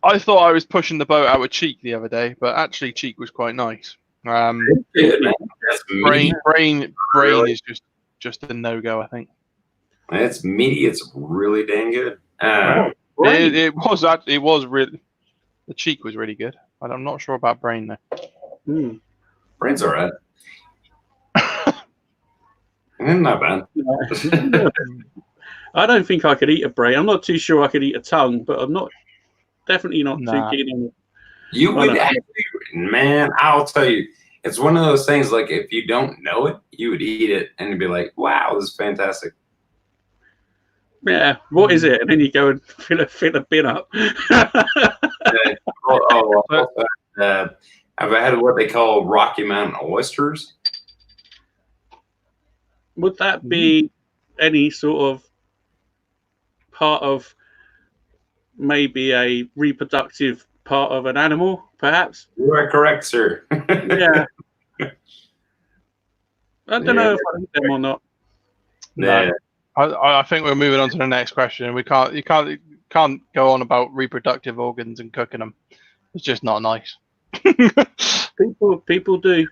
I thought I was pushing the boat out with cheek the other day, but actually cheek was quite nice. Brain is just a no-go, I think. It's meaty. It's really dang good. It was really, the cheek was really good. I'm not sure about brain though. Brain's all right. Not bad. I don't think I could eat a brain. I'm not too sure I could eat a tongue, but I'm definitely not too keen on it. You would actually, man, I'll tell you, it's one of those things, like if you don't know it, you would eat it and you'd be like, wow, this is fantastic. Yeah, what is it? And then you go and fill a bin up. I've had what they call Rocky Mountain oysters. Would that be any sort of part of maybe a reproductive part of an animal, perhaps? You are correct, sir. Yeah. I don't know if I eat them or not. Yeah. I think we're moving on to the next question. You can't go on about reproductive organs and cooking them. It's just not nice. People do.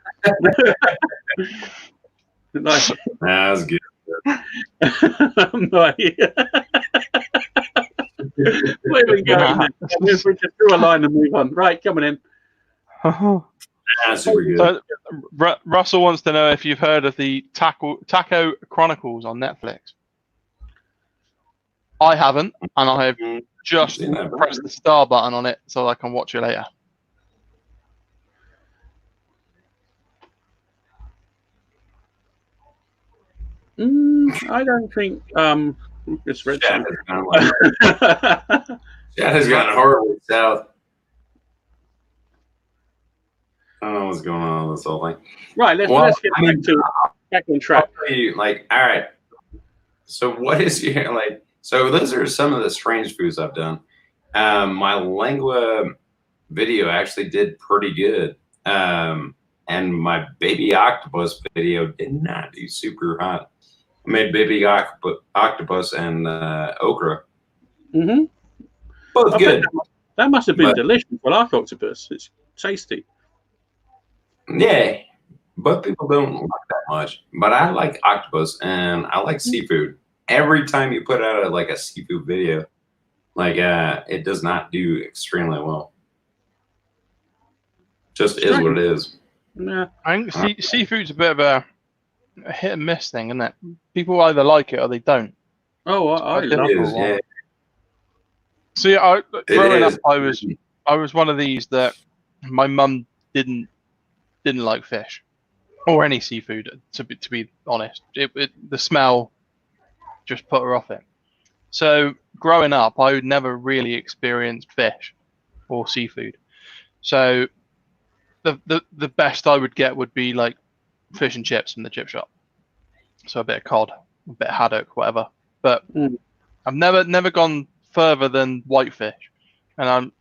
Like, That's good. Where we go? We just draw a line and move on. Right, coming in. That's super good. So, Russell wants to know if you've heard of the Taco Chronicles on Netflix. I haven't, and I have just pressed the star button on it so I can watch it later. I don't think just read Chat something. has gone horribly south. I don't know what's going on with this whole thing. Right, let's get back on track. I'll tell you, like, all right. So what is your like? So those are some of the strange foods I've done. My lengua video actually did pretty good. And my baby octopus video did not do super hot. I made baby octopus and okra. Mm-hmm. Both good. That must have been delicious. Well, like octopus, it's tasty. Yeah, but people don't like that much. But I like octopus and I like seafood. Every time you put out a seafood video, it does not do extremely well. Just is what it is. Yeah, I think seafood's a bit of a hit and miss thing, isn't it? People either like it or they don't. Oh, I love it. Yeah. See, growing up, I was one of these that my mum didn't like fish or any seafood. To be honest, the smell just put her off it. So growing up, I would never really experienced fish or seafood. So the best I would get would be like fish and chips from the chip shop. So a bit of cod, a bit of haddock, whatever. But I've never gone further than whitefish, and I'm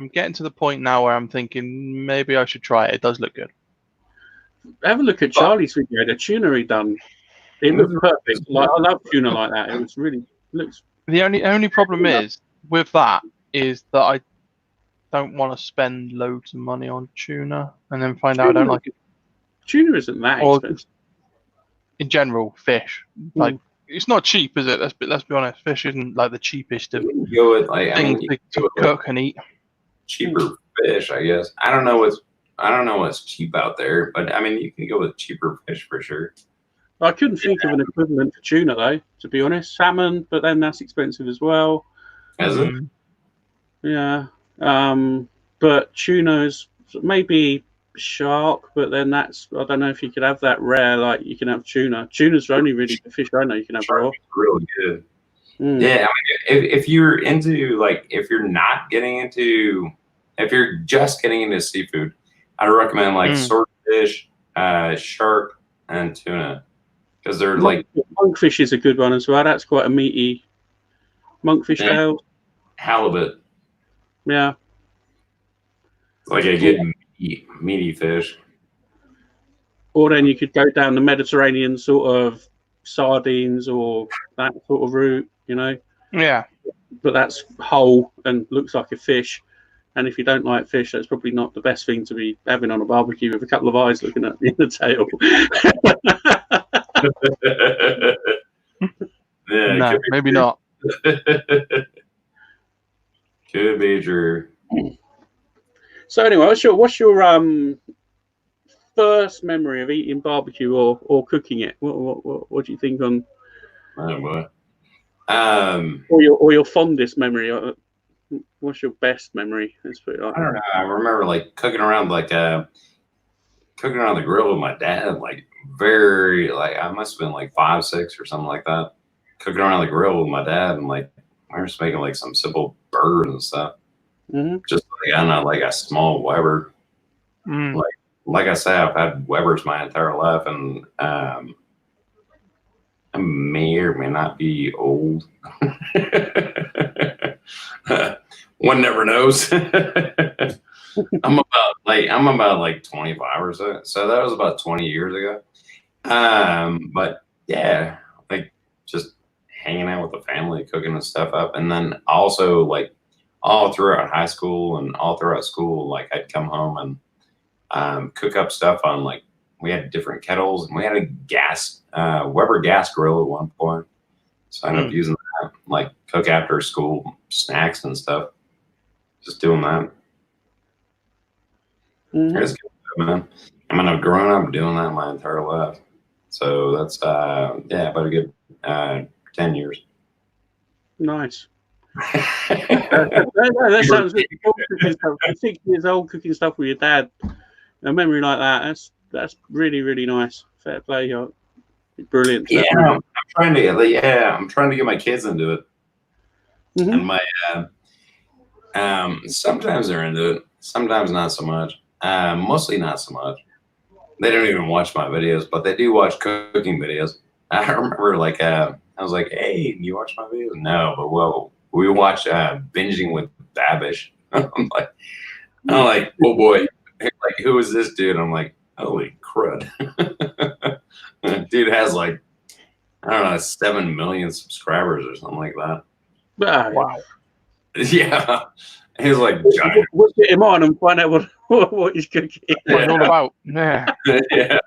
getting to the point now where I'm thinking maybe I should try it. It does look good. Have a look at Charlie's video. The tuna he done. It looks perfect. Like, I love tuna like that. It was really looks. The only problem is with that is that I don't want to spend loads of money on tuna and then find out I don't like it. Tuna isn't that expensive. In general, fish it's not cheap, is it? Let's be honest. Fish isn't like the cheapest of things to cook and eat. Cheaper fish, I guess. I don't know what's cheap out there, but I mean you can go with cheaper fish for sure. I couldn't think of an equivalent for tuna though, to be honest. Salmon, but then that's expensive as well. Is it? Yeah. But tuna's maybe shark, but then I don't know if you could have that rare, like you can have tuna. Tuna's the only really fish I know you can have raw. Really good. Yeah, I mean, if you're into if you're just getting into seafood, I'd recommend swordfish, shark, and tuna because they're monkfish is a good one as well. That's quite a meaty monkfish tail. Halibut. Yeah. Like a good meaty fish. Or then you could go down the Mediterranean sort of sardines or that sort of route, you know? Yeah. But that's whole and looks like a fish. And if you don't like fish, that's probably not the best thing to be having on a barbecue with a couple of eyes looking at the tail. Yeah, no, maybe not. Could be true. So anyway, what's your first memory of eating barbecue or cooking it? What do you think on? Oh boy. Or your fondest memory? What's your best memory? Let's put it like I don't know. I remember cooking around the grill with my dad. I must have been 5, 6 or something like that. cooking around the grill with my dad, and like we were just making like some simple burgers and stuff. Just like, I don't know, like a small Weber. Like I say, I've had Webers my entire life, and I may or may not be old. One never knows. I'm about like 25 or so. So that was about 20 years ago. But yeah, like just hanging out with the family, cooking and stuff up. And then also like all throughout high school and all throughout school, like I'd come home and cook up stuff on, like, we had different kettles, and we had a gas, Weber gas grill at one point. So I ended up using that, like cook after school snacks and stuff. Just doing that. It's good, man. I mean, I've grown up doing that my entire life. So that's, yeah, about a good 10 years. Nice. That sounds really cool. 6 years old cooking stuff with your dad. A memory like that, that's really, really nice. Fair play. You're brilliant. Yeah, I'm trying to get my kids into it. And my sometimes they're into it, sometimes not so much. Mostly not so much. They don't even watch my videos, but they do watch cooking videos. I remember, like, I was like, "Hey, you watch my videos?" No, but well, we watch Binging with Babish. I'm like, oh boy, like, who is this dude? I'm like, holy crud. Dude has like, I don't know, 7 million subscribers or something like that. Wow. Yeah. He was like, giant. We'll get him on and find out what he's cooking. What it's all about. Yeah. Yeah.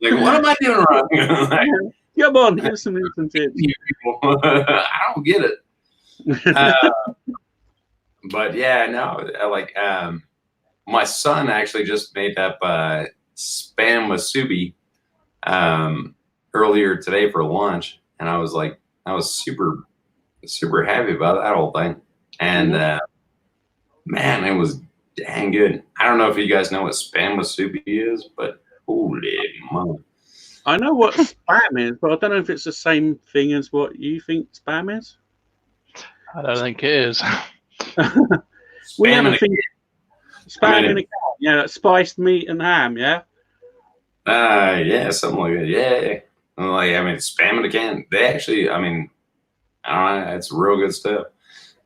Like, what am I doing wrong? Like, come on, give us some instant tips. I don't get it. But yeah, no, like, my son actually just made up spam musubi earlier today for lunch, and I was super happy about that whole thing. And man, it was dang good. I don't know if you guys know what spam musubi is, but holy mother. I know what spam is, but I don't know if it's the same thing as what you think spam is. I don't think it is. We have a thing. Spam in a can, yeah, like spiced meat and ham, yeah. Yeah, something like that. Yeah, like, I mean, spam in a can. They actually, I mean, I don't know, it's real good stuff.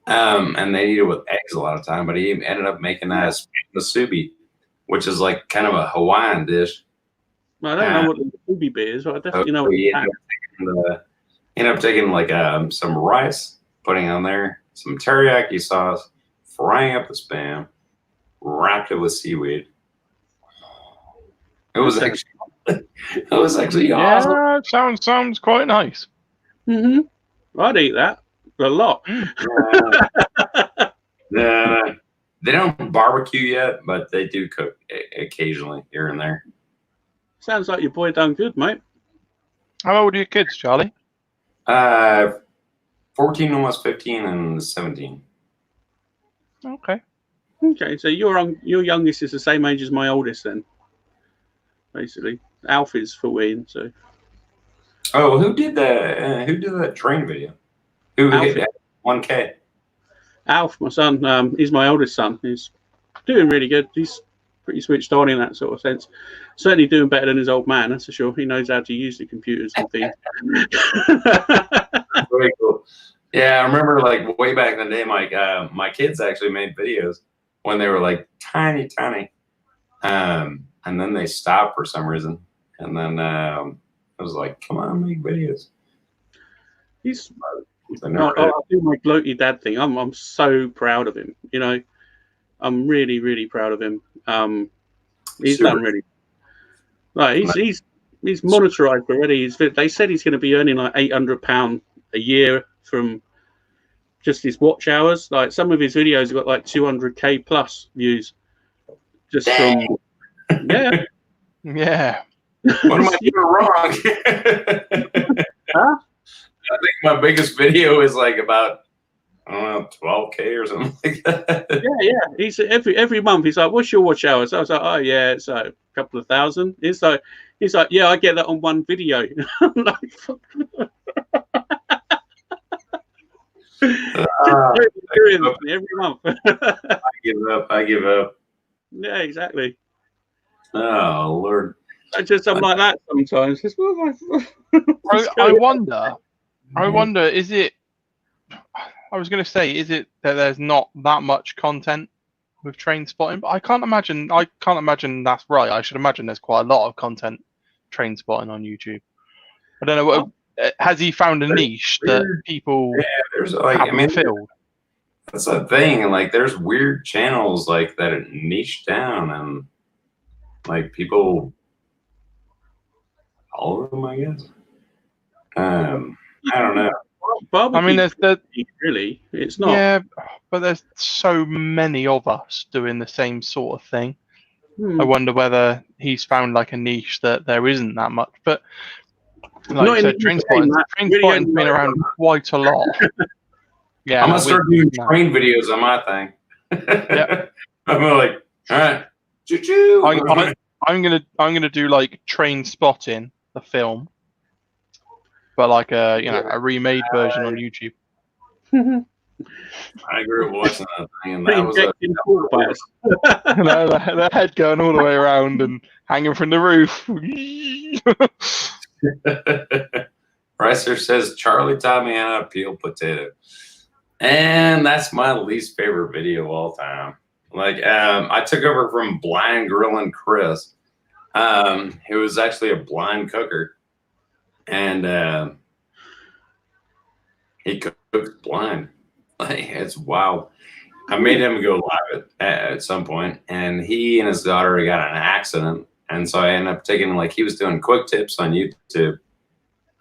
And they eat it with eggs a lot of time. But he ended up making that spam musubi, which is like kind of a Hawaiian dish. Well, I don't know what the musubi bit is, but I definitely know what he ended up taking like some rice, putting on there some teriyaki sauce, frying up the spam, wrapped it with seaweed. It was actually awesome. Yeah, sounds quite nice. I'd eat that a lot. Yeah. They don't barbecue yet, but they do cook occasionally here and there. Sounds like your boy done good, mate. How old are your kids, Charlie? 14, almost 15, and 17. Okay. Okay, so your youngest is the same age as my oldest, then. Basically, Alf is 14. So. Oh, who did that train video? Who hit 1K? Alf, my son. He's my oldest son. He's doing really good. He's pretty switched on in that sort of sense. Certainly doing better than his old man, that's for sure. He knows how to use the computers and things. Very cool. Yeah, I remember, like, way back in the day, my kids actually made videos when they were like tiny, and then they stopped for some reason. And then I was like, "Come on, make videos." I'll do my gloaty dad thing. I'm so proud of him. You know, I'm really, really proud of him. He's done really. Like he's monetized already. They said he's going to be earning like £800 a year from just his watch hours. Like, some of his videos have got like 200k plus views. Just from Yeah. What am I doing wrong? Huh? I think my biggest video is like about, I don't know, 12k or something like that. Yeah. He's every month. He's like, "What's your watch hours?" I was like, "Oh yeah, it's like a couple of thousand." He's like, "Yeah, I get that on one video." I'm like, Doing every month. I give up. Yeah, exactly. Oh Lord. I'm like that sometimes. Just, I wonder, is it? I was going to say, is it that there's not that much content with train spotting? But I can't imagine that's right. I should imagine there's quite a lot of content train spotting on YouTube. I don't know. Has he found a niche that people there's like haven't filled? That's the thing. Like, there's weird channels like that are niche down, and like people, all of them, I guess. I don't know. Barbecue, I mean, there's really, it's not. Yeah, but there's so many of us doing the same sort of thing. I wonder whether he's found like a niche that there isn't that much. But like you said, train spotting's been around quite a lot. Yeah, I'm gonna start doing train videos on my thing. Yeah, I'm like, all right, choo choo. I'm gonna do like Train Spotting, the film, but like a remade version on YouTube. I grew up watching that thing, and that was the head going all the way around and hanging from the roof. Ricer says Charlie taught me how to peel potato, and that's my least favorite video of all time. Like, I took over from Blind Grilling Chris, who was actually a blind cooker, and he cooks blind. Like, it's wild. I made him go live at some point, and he and his daughter got in an accident, and so I ended up taking, like, he was doing quick tips on YouTube,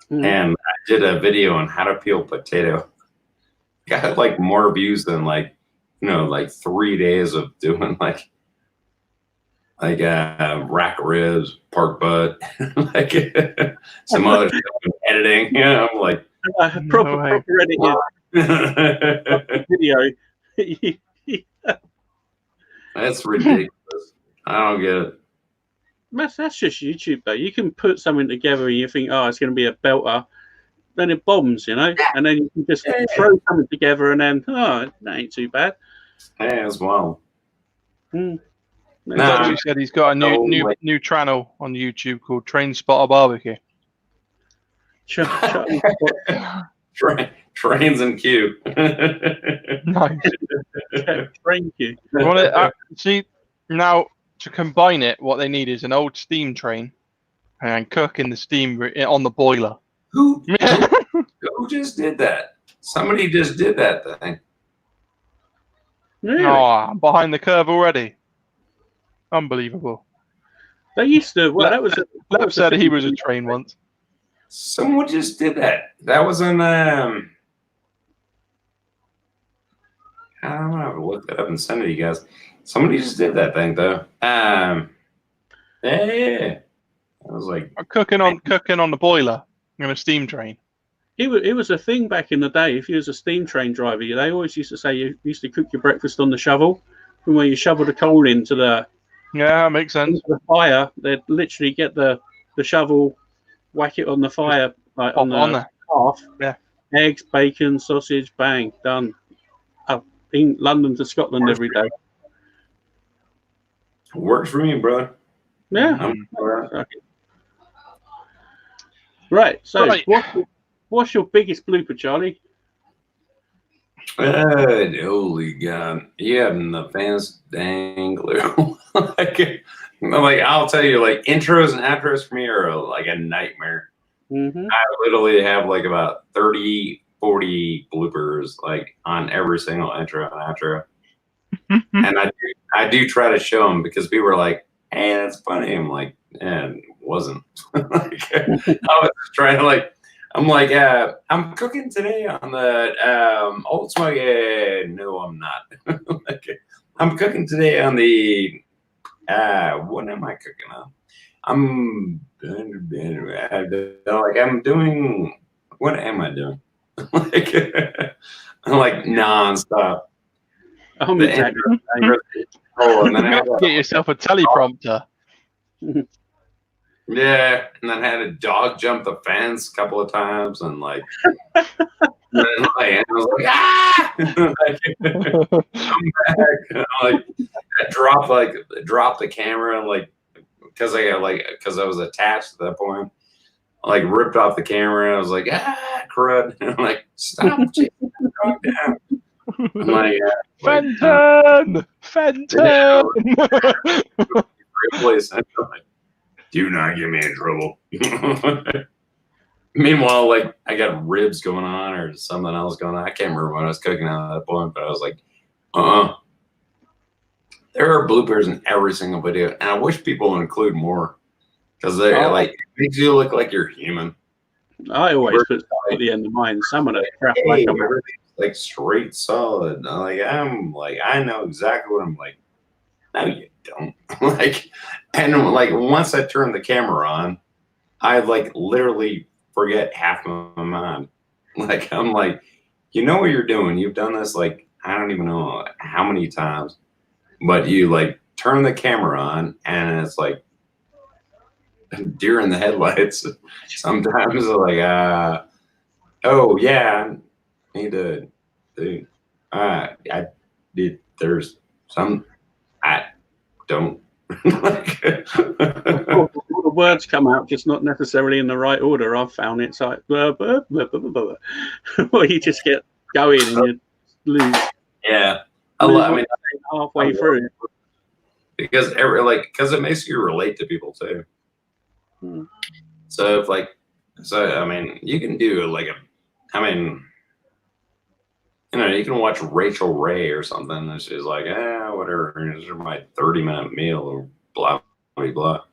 and I did a video on how to peel potato. Got like more views than like 3 days of doing like rack ribs, pork butt, like some other stuff in editing. Yeah, I'm like proper editing video. That's ridiculous. I don't get it. That's just YouTube though. You can put something together and you think, oh, it's going to be a belter. Then it bombs, and then you can just throw something together, and then that ain't too bad. Yeah, as well. He said he's got a new channel on YouTube called Train Spotter Barbecue. Trains and queue. Nice. Train queue. See, now to combine it, what they need is an old steam train and cook in the steam on the boiler. Who just did that? Somebody just did that thing. Really? Oh, I'm behind the curve already. Unbelievable. They used to. Well, that was. Lev said he was a train once. Someone just did that. That was in. I don't know. I have to look that up and send it to you guys. Somebody just did that thing though. Yeah. I was like cooking on the boiler in a steam train. It was a thing back in the day. If you was a steam train driver, they always used to say you used to cook your breakfast on the shovel, from where you shovel the coal into the makes sense. The fire. They'd literally get the shovel, whack it on the fire, like on the hearth. Yeah. Eggs, bacon, sausage, bang, done. Up in London to Scotland every day. Works for me, bro. Yeah. Right. So, what's your biggest blooper, Charlie? Holy God. You haven't the faintest dang clue. I'll tell you, like, intros and outros for me are like a nightmare. I literally have like about 30, 40 bloopers like on every single intro and outro. And I do try to show them because people are like, hey, that's funny. I'm like, it wasn't. I was just trying to I'm like, I'm cooking today on the old smoke. No, I'm not. I'm cooking today on the what am I cooking on? I'm doing. What am I doing? I'm like nonstop. Oh, exactly. And then get yourself a teleprompter. Yeah, and then had a dog jump the fence a couple of times, and like I was like, ah! Like, come back. Like, I dropped the camera, like, because I was attached at that point. I, like, ripped off the camera. I was like, ah, crud. And I'm like, stop, Jason, calm down. I'm like, Fenton! Fenton! Place. I'm like, do not get me in trouble. Meanwhile, like, I got ribs going on or something else going on. I can't remember what I was cooking at that point, but I was like, there are bloopers in every single video, and I wish people would include more because they're like, it makes you look like you're human. I always put stuff at the end of mine. Some of the crap like everything's like straight solid. I'm like, I know exactly what I'm like. No, you don't. Like, and like once I turn the camera on, I like literally forget half my mind. Like, I'm like, you know what you're doing. You've done this like I don't even know how many times, but you like turn the camera on and it's like deer in the headlights. Sometimes like, oh yeah, I need to do. I did. There's some. I don't. Like, all the words come out, just not necessarily in the right order. I've found it's like, blah, blah, blah, blah, blah, blah. Well, you just get going and you lose. Yeah, I mean, halfway through because it makes you relate to people too. So if I mean, you can do like you can watch Rachel Ray or something, and she's like, whatever, this is my 30-minute meal, or blah, blah, blah.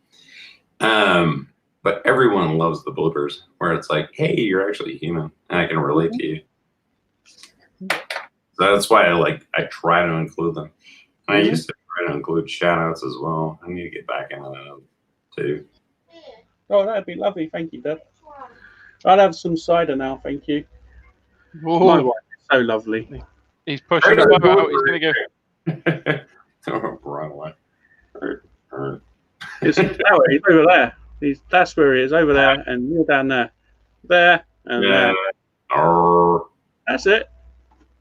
But everyone loves the bloopers, where it's like, hey, you're actually human, and I can relate to you. So that's why I try to include them. And I used to try to include shout-outs as well. I need to get back into that too. Oh, that'd be lovely. Thank you, Dad. I'll have some cider now, thank you. Ooh. My wife is so lovely. He's pushing his boat out. He's going to go. Wrong way. He's over there. That's where he is, over there, and you're down there. There, and there. That's it.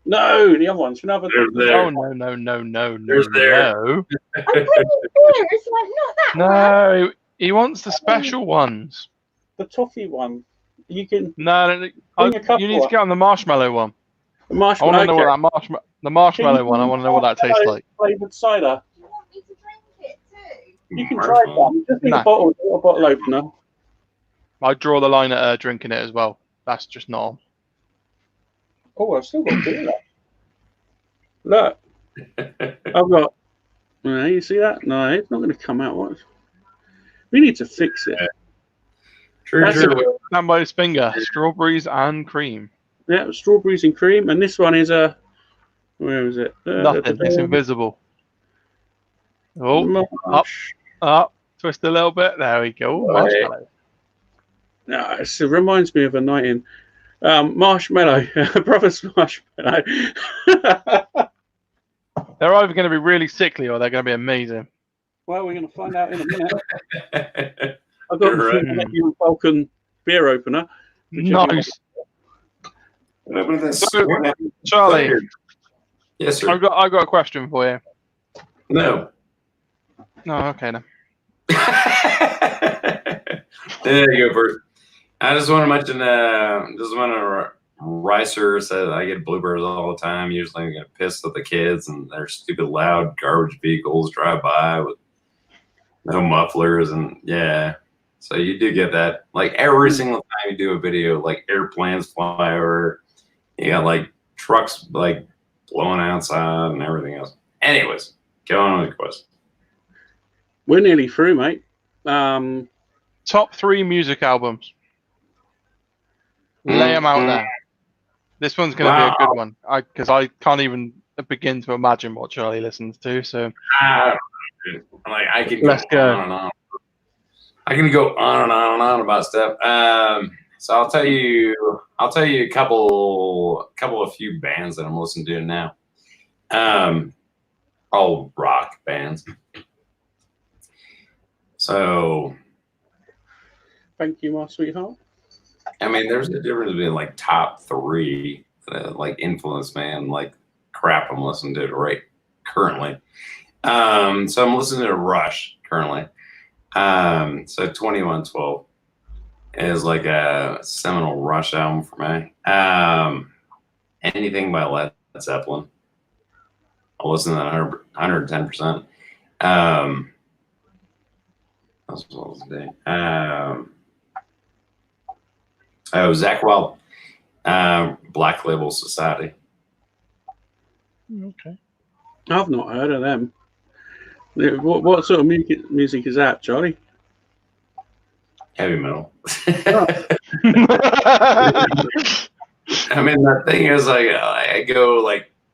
No, the other one's another. Oh, no. There's there. It's like not that one. No, he wants the special ones. The toffee one. You can. No, you need to get on the marshmallow one. The marshmallow. I want to know what the marshmallow one. I want to know what that tastes like. Flavored cider. You want me to drink it too? You can try one. Just need a bottle opener. I draw the line at drinking it as well. That's just not on. Oh, I've still got to do that. Look, I've got. You see that? No, it's not going to come out. What? We need to fix it. True. Stand by his finger. Strawberries and cream. Yeah, strawberries and cream, and this one is a. Where is it? Nothing. It's invisible. Oh, up. Twist a little bit. There we go. Marshmallow. No, it reminds me of a night in marshmallow. Brothers marshmallow. They're either going to be really sickly or they're going to be amazing. Well, we're going to find out in a minute. I've got the you Falcon beer opener. Nice. So, Charlie. Yes, sir. I've got a question for you. No. No, okay then. There you go first. I just want to mention, Ricer said I get bloopers all the time. Usually I get pissed at the kids and their stupid loud garbage vehicles drive by with no mufflers, and yeah. So you do get that. Like every single time you do a video, like airplanes fly over, you got like trucks like blowing outside and everything else. Anyways, go on with the question. We're nearly through, mate. Top 3 music albums. Lay them out there. This one's going to be a good one because I can't even begin to imagine what Charlie listens to. So, I can go on and on. I can go on and on and on about stuff. So I'll tell you a couple of few bands that I'm listening to now. All rock bands. So, thank you, my sweetheart. I mean, there's a difference between like top 3 like influenced me and like crap I'm listening to right currently. So I'm listening to Rush currently. So 2112 is like a seminal Rush album for me. Anything by Led Zeppelin, I'll listen to that 110%. What was the day? Zach Wild, Black Label Society. Okay. I've not heard of them. What sort of music is that, Charlie? Heavy metal. I mean, the thing is, like,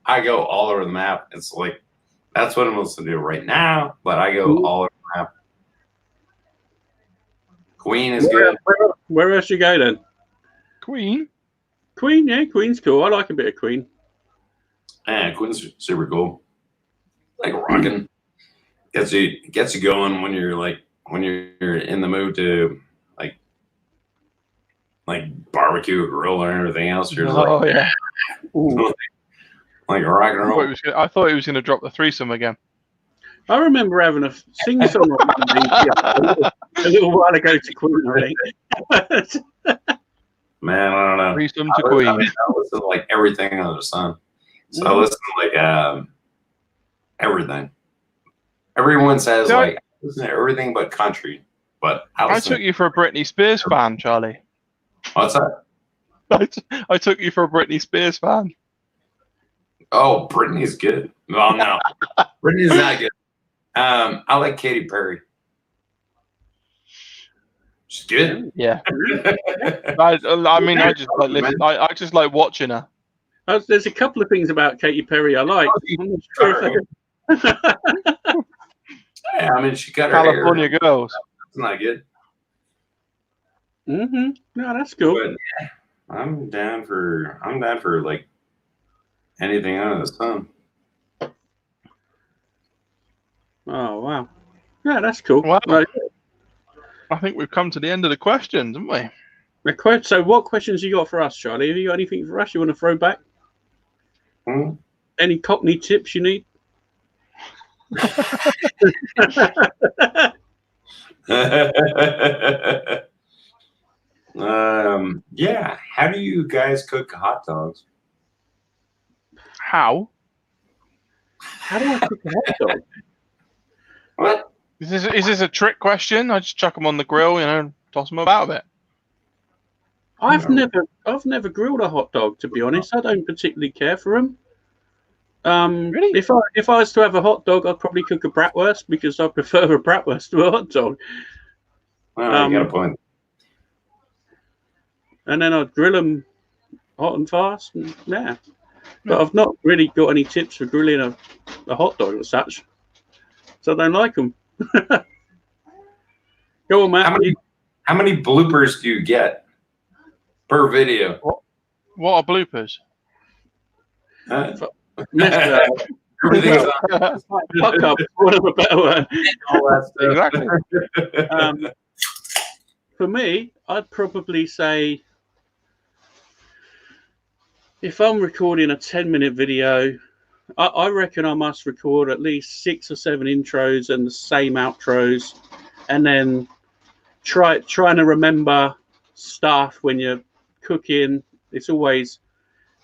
I go all over the map. It's like that's what I'm listening to right now, but I go all over the map. Queen is good. Where else you go then? Queen, yeah, Queen's cool. I like a bit of Queen. Yeah, Queen's super cool. Like rocking, gets you going when you're in the mood to like barbecue, grill, or everything else. You're just like rock and roll. I thought he was going to drop the threesome again. I remember having a sing-song a little while ago to Queen, I think. Man, I don't know. Threesome to Queen. I listen to like everything under the sun. So I listen to like everything. Everyone says like listen to everything but country. But I took you for a Britney Spears fan, Charlie. What's that? I took you for a Britney Spears fan. Oh, Britney's good. Well, no, Britney's not good. I like Katy Perry. She's good. Yeah. I mean, I just like listen. I just like watching her. There's a couple of things about Katy Perry I like. Yeah, I mean, she cut her California hair. Girls. It's not good. No, that's cool. But, yeah, I'm down for like anything under the sun. Oh wow, yeah, that's cool. Wow. Right. I think we've come to the end of the questions, haven't we? So, what questions you got for us, Charlie? Have you got anything for us you want to throw back? Any Cockney tips you need? Yeah. How do you guys cook hot dogs? How? How do I cook a hot dog? What? Is this a trick question? I just chuck them on the grill, toss them about a bit. I've never grilled a hot dog, to be honest. I don't particularly care for them. Really? If I was to have a hot dog, I'd probably cook a bratwurst because I prefer a bratwurst to a hot dog. Well, you got a point. And then I'd grill them hot and fast. And, yeah. But I've not really got any tips for grilling a hot dog as such. So I don't like them. Go on, Matt. How many bloopers do you get per video? What are bloopers? Everything's fuck up, whatever a better word. Exactly. For me, I'd probably say if I'm recording a 10-minute video, I reckon I must record at least 6 or 7 intros and the same outros, and then trying to remember stuff when you're cooking.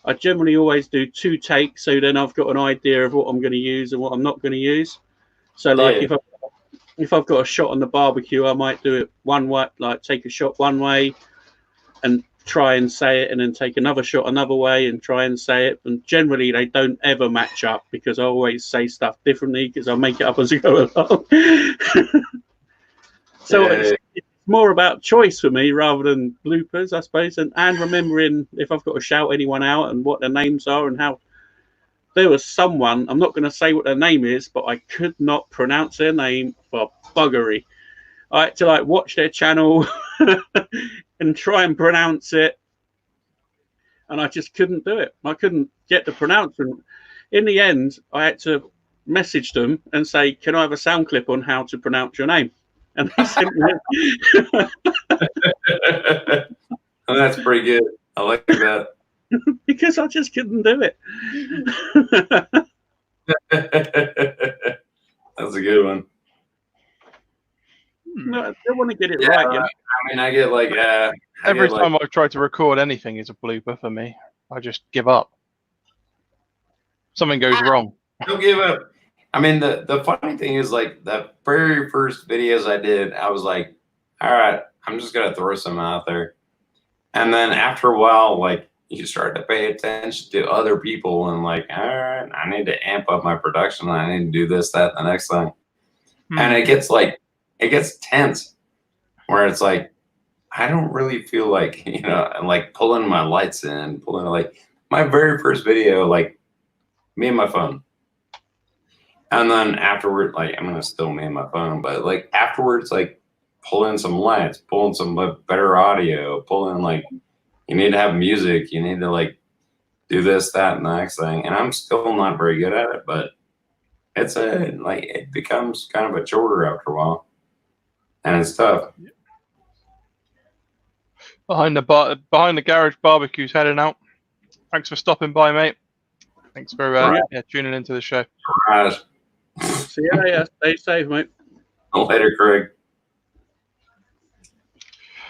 I generally always do 2 takes, so then I've got an idea of what I'm going to use and what I'm not going to use. So like if I've got a shot on the barbecue, I might do it one way, like take a shot one way and try and say it, and then take another shot another way and try and say it. And generally they don't ever match up because I always say stuff differently because I make it up as I go along. So it's more about choice for me rather than bloopers, I suppose, and remembering if I've got to shout anyone out and what their names are and how. There was someone, I'm not going to say what their name is, but I could not pronounce their name for buggery. I had to watch their channel and try and pronounce it, and I just couldn't do it. I couldn't get the pronouncement. In the end, I had to message them and say, "Can I have a sound clip on how to pronounce your name?" And they sent me That's pretty good. I like that. Because I just couldn't do it. That's a good one. No, I don't want to get it Yeah, right. You know? I mean, I get like every time I try to record anything is a blooper for me. I just give up. Something goes wrong. Don't give up. I mean, the funny thing is, like, the very first videos I did, I was like, all right, I'm just gonna throw some out there. And then after a while, like, you start to pay attention to other people and like, all right, I need to amp up my production. I need to do this, that, the next thing. And it gets tense where it's like, I don't really feel like, you know, like pulling my lights in, pulling like my very first video, like me and my phone. And then afterward, like, I'm gonna still me and my phone, but like afterwards, like pulling some lights, pulling some better audio, pulling like, you need to have music, you need to like do this, that, and the next thing. And I'm still not very good at it, but it's it becomes kind of a chore after a while. And it's tough. Behind the garage barbecue's heading out. Thanks for stopping by, mate. Thanks for tuning into the show. Right. See you later. Stay safe, mate. Later, Craig.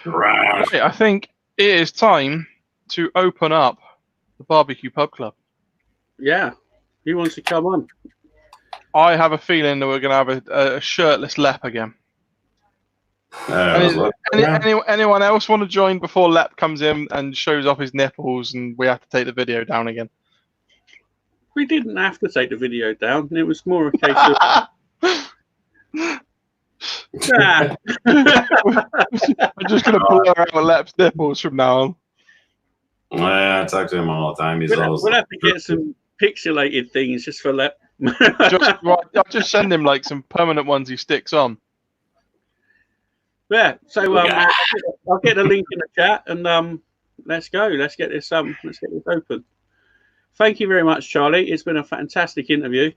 Right. Okay, I think it is time to open up the Barbecue Pub Club. Yeah. Who wants to come on? I have a feeling that we're going to have a shirtless Lep again. Anyone else want to join before Lep comes in and shows off his nipples and we have to take the video down again? We didn't have to take the video down. It was more a case of... I'm just going to blur out Lep's nipples from now on. I talk to him all the time. We'll have to get some pixelated things just for Lep. I'll just send him like some permanent ones he sticks on. Yeah, so I'll get the link in the chat and let's go. Let's get this open. Thank you very much, Charlie. It's been a fantastic interview.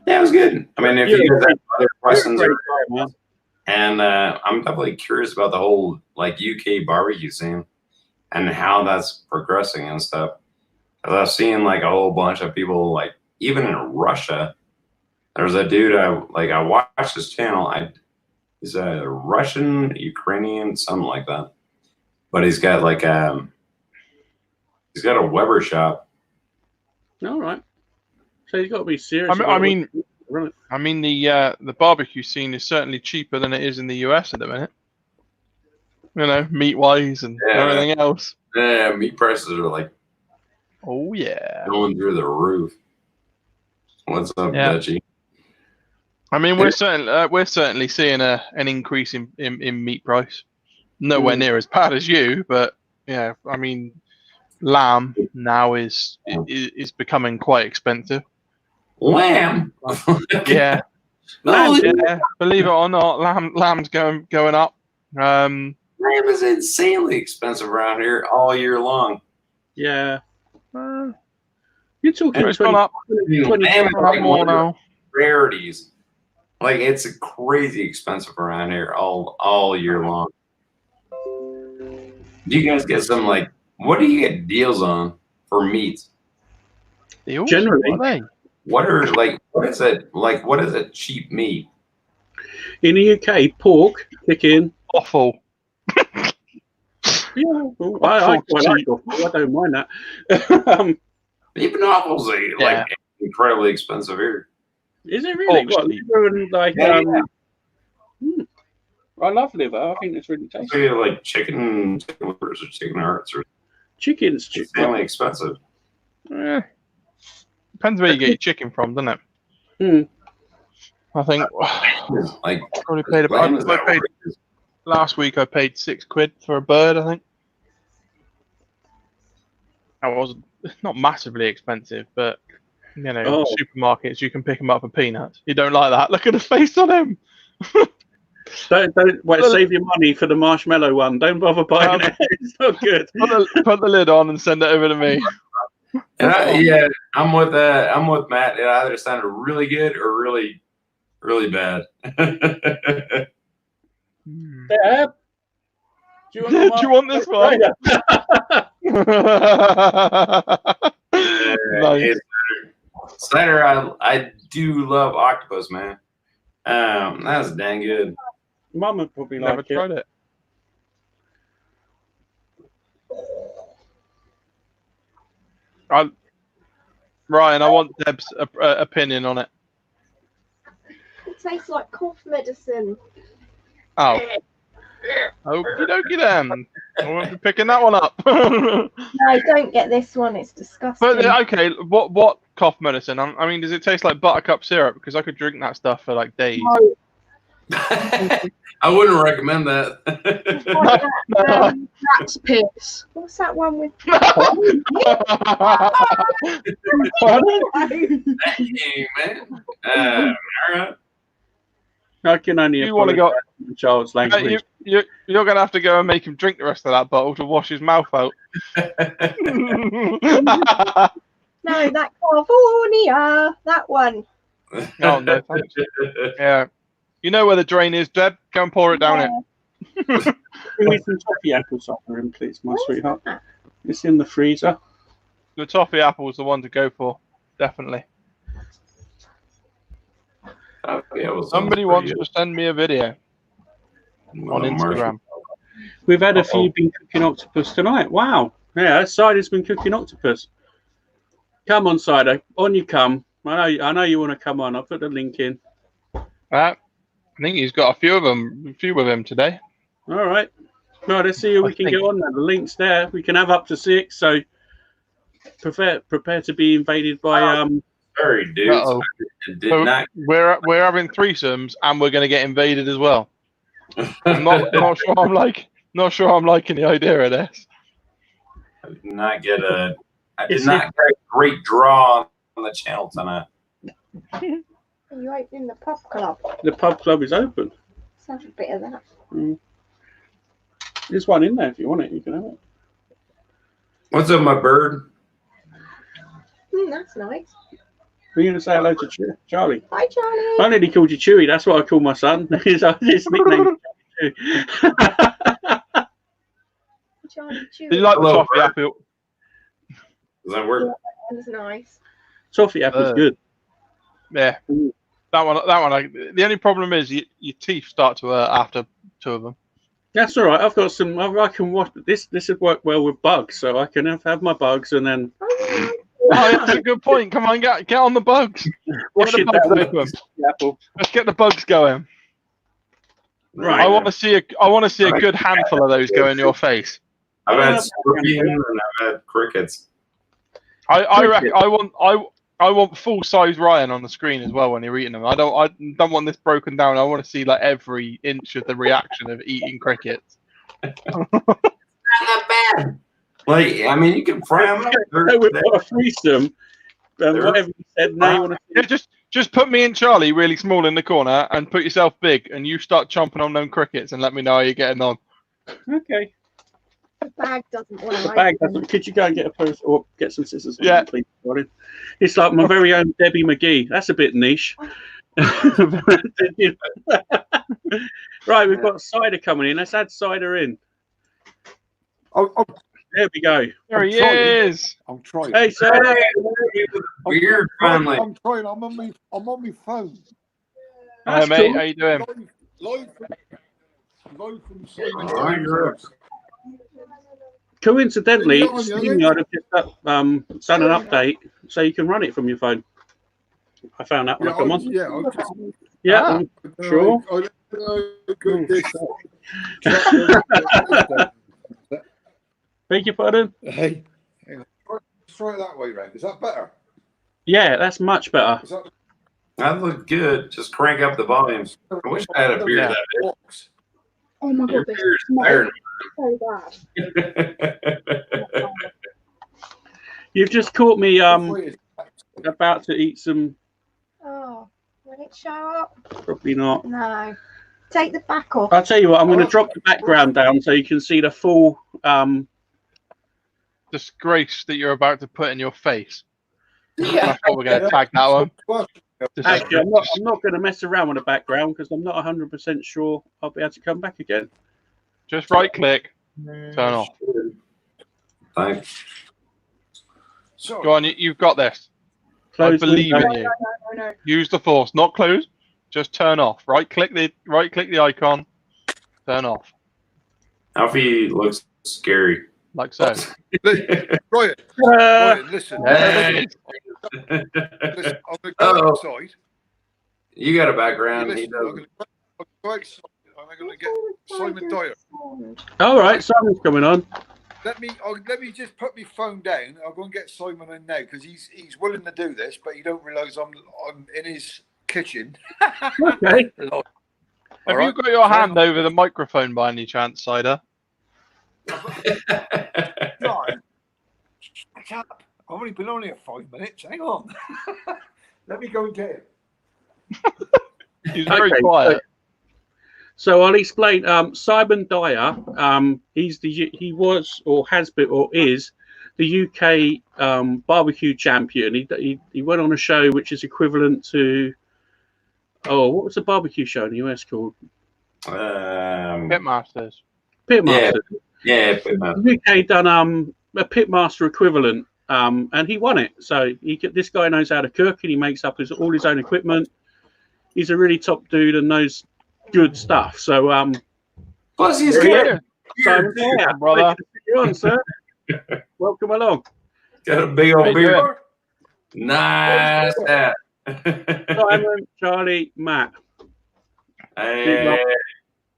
Yeah, it was good. I mean, if you guys have other questions, and I'm definitely curious about the whole like UK barbecue scene and how that's progressing and stuff. Because I've seen like a whole bunch of people, like even in Russia. There's a dude I watched his channel. He's a Russian, Ukrainian, something like that. But he's got like he's got a Weber shop. All right. So you've got to be serious. I mean, the barbecue scene is certainly cheaper than it is in the US at the minute. You know, meat wise and everything else. Yeah, meat prices are like, oh yeah, going through the roof. What's up, Dutchie? I mean, we're certainly seeing an increase in meat price. Nowhere near as bad as you, but yeah, I mean, lamb now is becoming quite expensive. Lamb, yeah. Yeah, believe it or not, lamb's going up. Lamb is insanely expensive around here all year long. Yeah, you're talking. It's gone up. More now. Rarities. Like, it's crazy expensive around here all year long. Do you guys get some, like, what do you get deals on for meats? Deals? Generally. What is a cheap meat? In the UK, pork, chicken. Offal. Yeah, I quite like offal. I don't mind that. Even offal's like incredibly expensive here. Is it really? What, liver and like I love liver. I think it's really tasty. Like chicken livers or chicken hearts or chicken's extremely expensive. Depends where you get your chicken from, doesn't it? I think like probably paid last week. I paid £6 for a bird. I think that was not massively expensive, but you know, supermarkets you can pick them up for peanuts. You don't like that? Look at the face on him. Don't save your money for the marshmallow one. Don't bother buying it. It's not good. Put the lid on and send it over to me. And I'm with Matt. It either sounded really good or really, really bad. Dad, do you want this one? Nice. Cider, I do love octopus, man. That's dang good. Mum would probably Never like tried it. Ryan, I want Deb's opinion on it. It tastes like cough medicine. Oh. Okie dokie then. I won't be picking that one up. No, don't get this one. It's disgusting. But okay, what cough medicine? I mean, does it taste like buttercup syrup? Because I could drink that stuff for like days. No, I wouldn't recommend that. Rat's piss. What's that one with? Hey, man. All right. I can only You wanna go- in child's language. You're gonna have to go and make him drink the rest of that bottle to wash his mouth out. No, that California. That one. Oh no, thanks. Yeah. You know where the drain is, Deb? Go and pour it down it. Bring me some toffee apple cider in, please, my sweetheart. That? It's in the freezer. The toffee apple is the one to go for, definitely. Somebody wants to send me a video on Instagram. We've had a few been cooking octopus tonight. Wow. Yeah, Cider's been cooking octopus. Come on, Cider. On you come. I know you want to come on. I'll put the link in. I think he's got a few with him today. All right. Right, let's see who we can get on there. The link's there. We can have up to 6, so prepare to be invaded by Sorry, dude. Uh-oh. So we're having threesomes and we're going to get invaded as well. I'm not sure I'm liking the idea of this. I did not get a great draw on the channel tonight. Are you opening the pub club? the pub club is open. Let's have a bit of that. There's one in there if you want it. You can have it. What's up, my bird? That's nice. Are you going to say hello to Charlie? Hi, Charlie. I nearly called you Chewy. That's what I call my son. His nickname is Chewy. Charlie, Do you like the Hello, toffee bird. apple? Does that work? That's nice. Toffee apple's good. Yeah. That one. The only problem is your teeth start to hurt after 2 of them. That's all right. I've got some. I can wash this. This would work well with bugs, so I can have my bugs and then Oh, Oh, that's a good point. Come on, get on the bugs. wash Get it the bugs down open. with the apple. Let's get the bugs going. Right. I want to see a good handful of those go in your face. I've had scorpion and I've had crickets. I reckon I want full size Ryan on the screen as well when you're eating them. I don't want this broken down. I want to see like every inch of the reaction of eating crickets. Not that bad. Like, I mean, you can fry them up. We've got a threesome. Whatever you said, now you want Yeah, just put me and Charlie really small in the corner and put yourself big, and you start chomping on them crickets and let me know how you're getting on. to. Okay. the bag doesn't want to The bag doesn't. Could you go and get a post or get some scissors? Yeah. Please, Robin? It's like my very own Debbie McGee. That's a bit niche. Right, we've got cider coming in. Let's add cider in. There we go. There he is. I'm trying. Hey, cider. Weird, finally. I'm trying. I'm on my phone. Hi, That's mate. cool. How you doing? Live from You're up. Coincidentally, Yeah, yeah. StreamYard have just done an update so you can run it from your phone. I found that when I come on. Yeah, I'm sure. Beg your pardon? Hey, let's try it that way round. Is that better? Yeah, that's much better. Is that That looked good. Just crank up the volumes. I wish I had a beard that big. box? Oh my Your god, this beard's smells better so bad. You've just caught me Halfway is- about to eat some. Oh, will it show up? Probably not. No. Take the back off. I'll tell you what. I'm going to drop the background down so you can see the full. Disgrace that you're about to put in your face. Yeah. That's what we're going to tag that one. Actually, I'm not going to mess around with the background because I'm not 100% sure I'll be able to come back again. Just right click, turn off. Thanks. So, Go on, you've got this. Close I believe window. in you. No. Use the force, not close. Just turn off. Right click the icon. Turn off. Alfie looks scary. Like so. Brian, listen. There it is. Listen, I'm going to go Uh-oh. outside. You got a You background. He listen, I'm doesn't. going to go outside. I'm going to get Simon Dyer. All right, Simon's coming on. Let me just put my phone down. I'll go and get Simon in now because he's willing to do this, but you don't realise I'm in his kitchen. Okay. Have you got your hand over the microphone by any chance, Cider? John, shut up. I've only been on here 5 minutes. Hang on. Let me go and get him. He's very Okay, quiet. So I'll explain. Simon Dyer, he was or has been or is the UK barbecue champion. He went on a show which is equivalent to what was the barbecue show in the US called? Pitmasters. Pitmasters. Yeah, Pitmasters. The UK done a Pitmaster equivalent, and he won it. So this guy knows how to cook, and he makes up all his own equipment. He's a really top dude and knows good stuff. So Plus, he's Yeah. got Simon Dyer, brother. nice to see you on, sir. Welcome along. a big old Hey, beard. Nice hat. Simon, Charlie, Matt. Hey.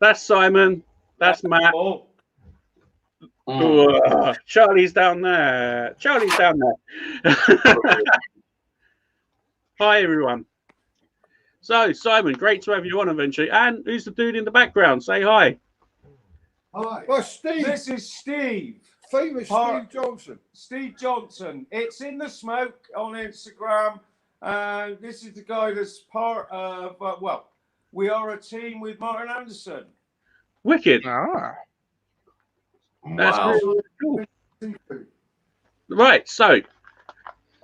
That's Simon. That's Matt. Mm. Charlie's down there. Hi, everyone. So, Simon, great to have you on eventually. And who's the dude in the background? Say hi. Hi. Oh, Steve. This is Steve. Famous Part- Steve Johnson. Steve Johnson. It's in the smoke on Instagram. And this is the guy that's part of, we are a team with Martin Anderson. Wicked. Ah. That's Wow. really cool. Right, so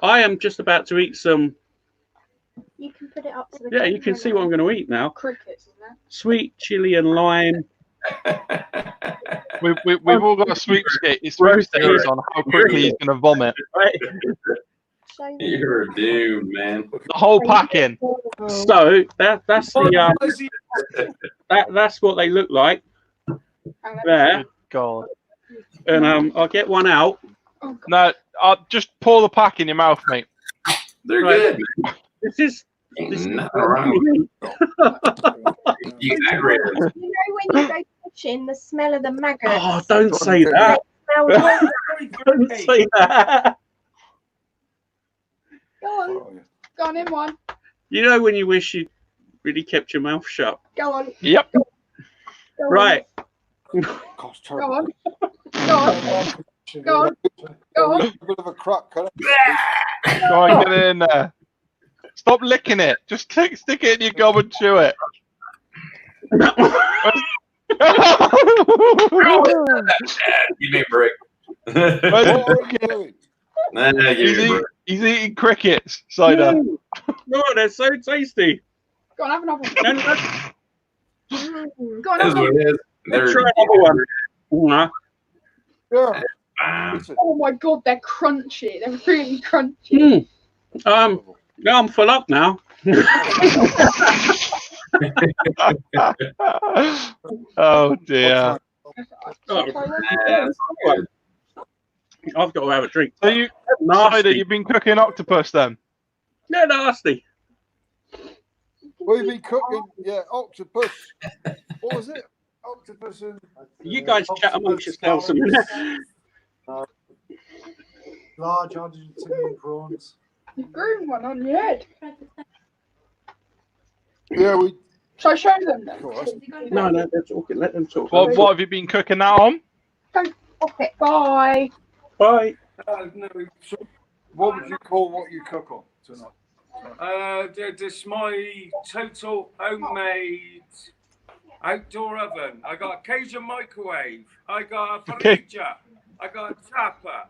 I am just about to eat some. You can put it up to the Yeah, you can see what I'm going to eat now. Crickets, isn't it? Sweet chili and lime. We've all got a sweepstakes on how quickly he's going to vomit. Right. You're doomed, man. The whole packing. So that's the that's what they look like there. God. And I'll get one out. No, just pour the pack in your mouth, mate. They're Right. good. This is Ain't nothing wrong with it. You aggravated. You know when you go fishing, the smell of the maggots. Oh, don't say that. Don't say that. Go on in one. You know when you wish you really kept your mouth shut. Go on. Yep. Go on. Right. Cost Go terrible. on. Go on. Go on. Go on. A bit of a crack, can Go on, get it in there. Stop licking it. Just stick it in your gob and chew it. Give me a break. Where's What the are you cricket? doing? Nah, give me a break. He's eating crickets, Cider. Oh, they're so tasty. Go on, have another No, no, one. Go on, That's have what another it is. let's try another one. Yeah. Bam. Listen. Oh my god, they're crunchy. They're really crunchy. No, I'm full up now. Oh dear. I've got to have a drink. So you, Nasty. Cider, you've been cooking octopus then? They're nasty. We've been cooking, octopus. What was it? Octopus and You guys chat amongst yourselves a minute. Large Argentinian prawns. You've grown one on your head. we. Shall I show them then? No, they're talking. Let them talk. What have you been cooking that on? Stop it. Bye. Bye. What would you call what you cook on tonight? This is my total homemade outdoor oven. I got a Cajun microwave. I got a Okay. fajita. I got a tapper.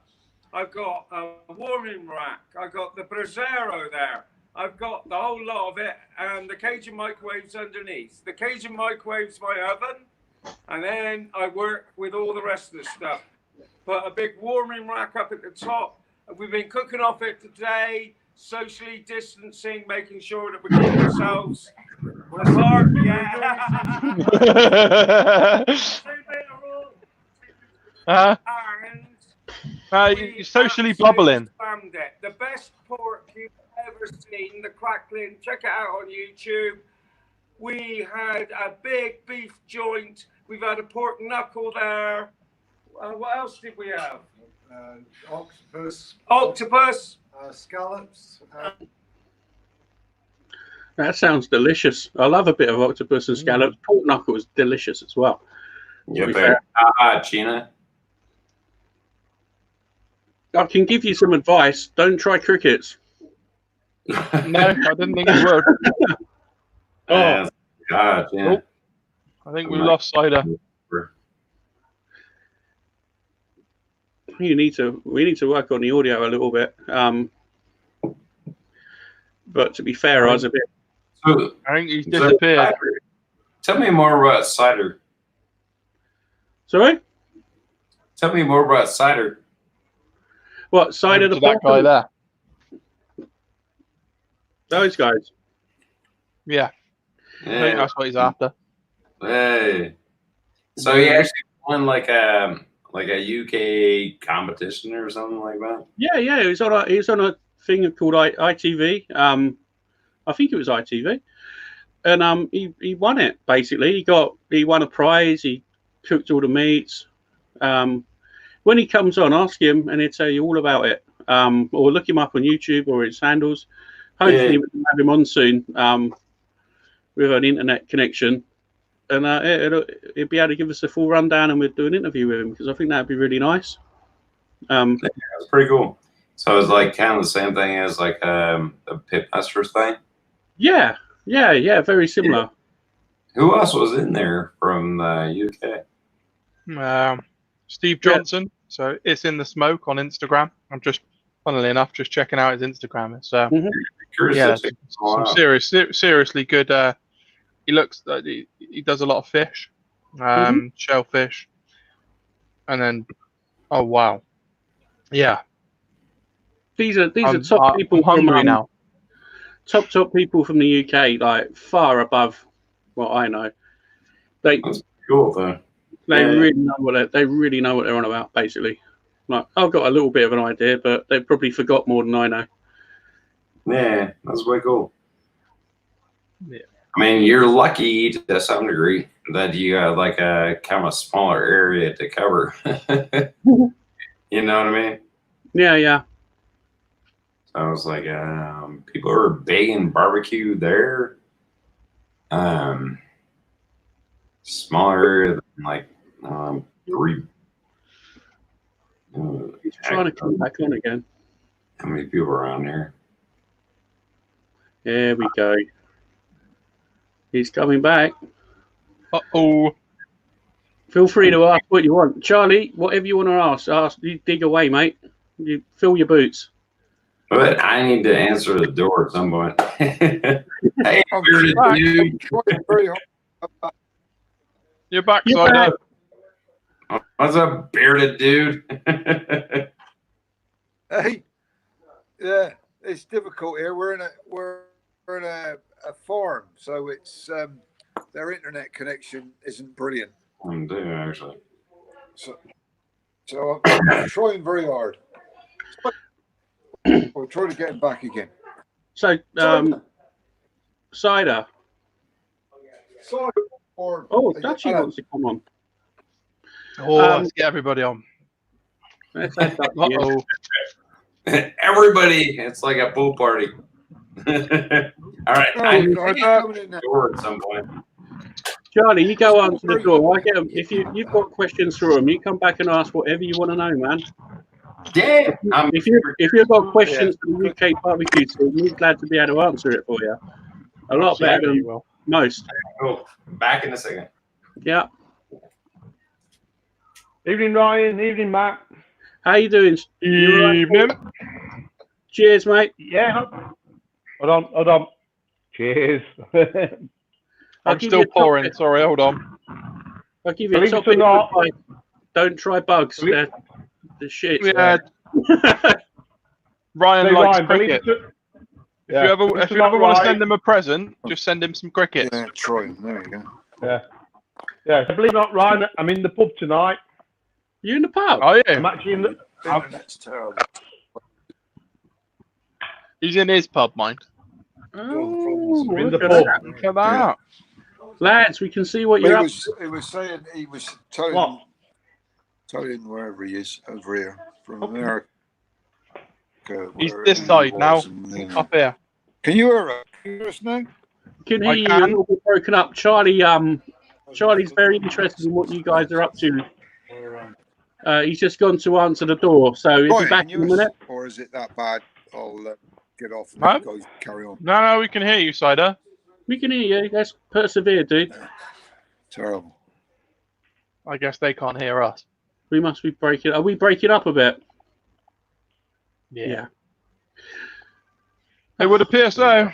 I've got a warming rack. I got the braziero there. I've got the whole lot of it, and the Cajun microwave's underneath. The Cajun microwave's my oven, and then I work with all the rest of the stuff. put a big warming rack up at the top. We've been cooking off it today, socially distancing, making sure that we keep ourselves apart. You're socially bubbling. It. The best pork you've ever seen, the crackling. Check it out on YouTube. We had a big beef joint. We've had a pork knuckle there. What else did we have? Octopus. Scallops. That sounds delicious. I love a bit of octopus and scallops. Pork knuckle is delicious as well. Gina. I can give you some advice. Don't try crickets. No, I didn't think you would. God, yeah. Oh, I think we lost Cider. We need to work on the audio a little bit. But to be fair, I was a bit. So, I think he's disappeared. Tell me more about cider. Sorry? Tell me more about cider. What side of the that guy there? Those guys. Yeah. I think that's what he's after. Hey. So he actually won like a UK competition or something like that? Yeah. He was on a thing called ITV. I think it was ITV. And he won it basically. He won a prize, he cooked all the meats. When he comes on, ask him and he'll tell you all about it. Or look him up on YouTube or his handles. Hopefully we can have him on soon with an internet connection. And he'll be able to give us a full rundown and we'll do an interview with him because I think that'd be really nice. It's pretty cool. So it's like kind of the same thing as like a Pitmasters thing? Yeah, very similar. Yeah. Who else was in there from the UK? Steve Johnson. So it's in the smoke on Instagram. I'm just, funnily enough, just checking out his Instagram. It's some seriously good. He looks. He does a lot of fish, shellfish, and then, oh wow, yeah. These are top people from now. Top people from the UK, like far above what I know. That's cool though. They really know what they're on about. Basically, like I've got a little bit of an idea, but they probably forgot more than I know. Yeah, that's way cool. Yeah. I mean, you're lucky to some degree that you got like a kind of a smaller area to cover. You know what I mean? Yeah. So I was like, people are baking barbecue there. Smaller area than like 3. He's trying to come back on again. How many people are around here? There we go. He's coming back. Uh-oh. Feel free to ask what you want. Charlie, whatever you want to ask. You dig away, mate. You fill your boots. But I need to answer the door at some point. Hey, bearded dude. You're back, Cider. What's up, bearded dude? Hey, yeah, it's difficult here. We're in a farm, so it's their internet connection isn't brilliant. Actually. So I'm trying very hard. We'll try to get him back again. So, Cider. Dutchie wants to come on. Let's get everybody on. Uh-oh. Everybody, it's like a pool party. All right, I need to get the door at some point. Charlie, you go answer the door. I get them. If you've got questions for them, you come back and ask whatever you want to know, man. Yeah. If you've got questions for the UK barbecue team, we're glad to be able to answer it for you. A lot better than most. Oh, back in a second. Yeah. Evening, Ryan. Evening, Matt. How you doing? Evening. Cheers, mate. Yeah. Hold on. Cheers. I'm still pouring. Sorry, hold on. I'll give you a topic of advice. Don't try bugs. The shit. Yeah. Ryan likes cricket. If you ever want to send him a present, just send him some cricket. Yeah, Troy. There you go. Yeah. Yeah. So believe it or not, Ryan, I'm in the pub tonight. You in the pub? Oh yeah. I'm actually in the. That's terrible. He's in his pub, mind. Oh, We're in the look pub. at Look at that. Lads, we can see what you're up to. He was saying he was telling wherever he is over here from America. He's this side now, up here. Can you hear us now? Can hear you a little bit broken up. Charley, Charley's very interested in what you guys are up to. He's just gone to answer the door, so he'll be back in a minute. Or is it that bad? I'll get off and go carry on. No, we can hear you, Cider. We can hear you. Let's persevere, dude. Terrible. I guess they can't hear us. We must be breaking. Are we breaking up a bit? Yeah. It would appear so.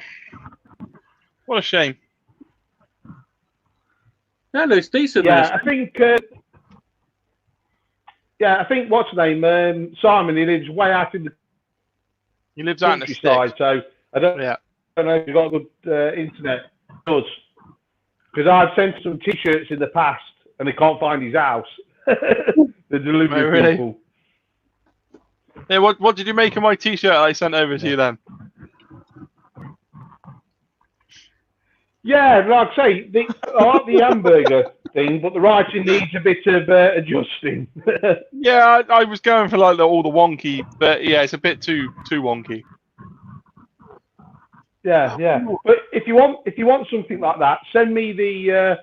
What a shame. That looks decent. Yeah, I think. I think what's his name? Simon. He lives way out in the. He lives out in the countryside, sticks. so I don't know if you've got good internet. Because I've sent some T-shirts in the past, and he can't find his house. The delivery people. Yeah, what did you make of my T-shirt I sent over to you then? Yeah, like I say, I like the hamburger thing, but the writing needs a bit of adjusting. Yeah, I was going for like all the wonky, but yeah, it's a bit too wonky. Yeah. But if you want something like that, send me the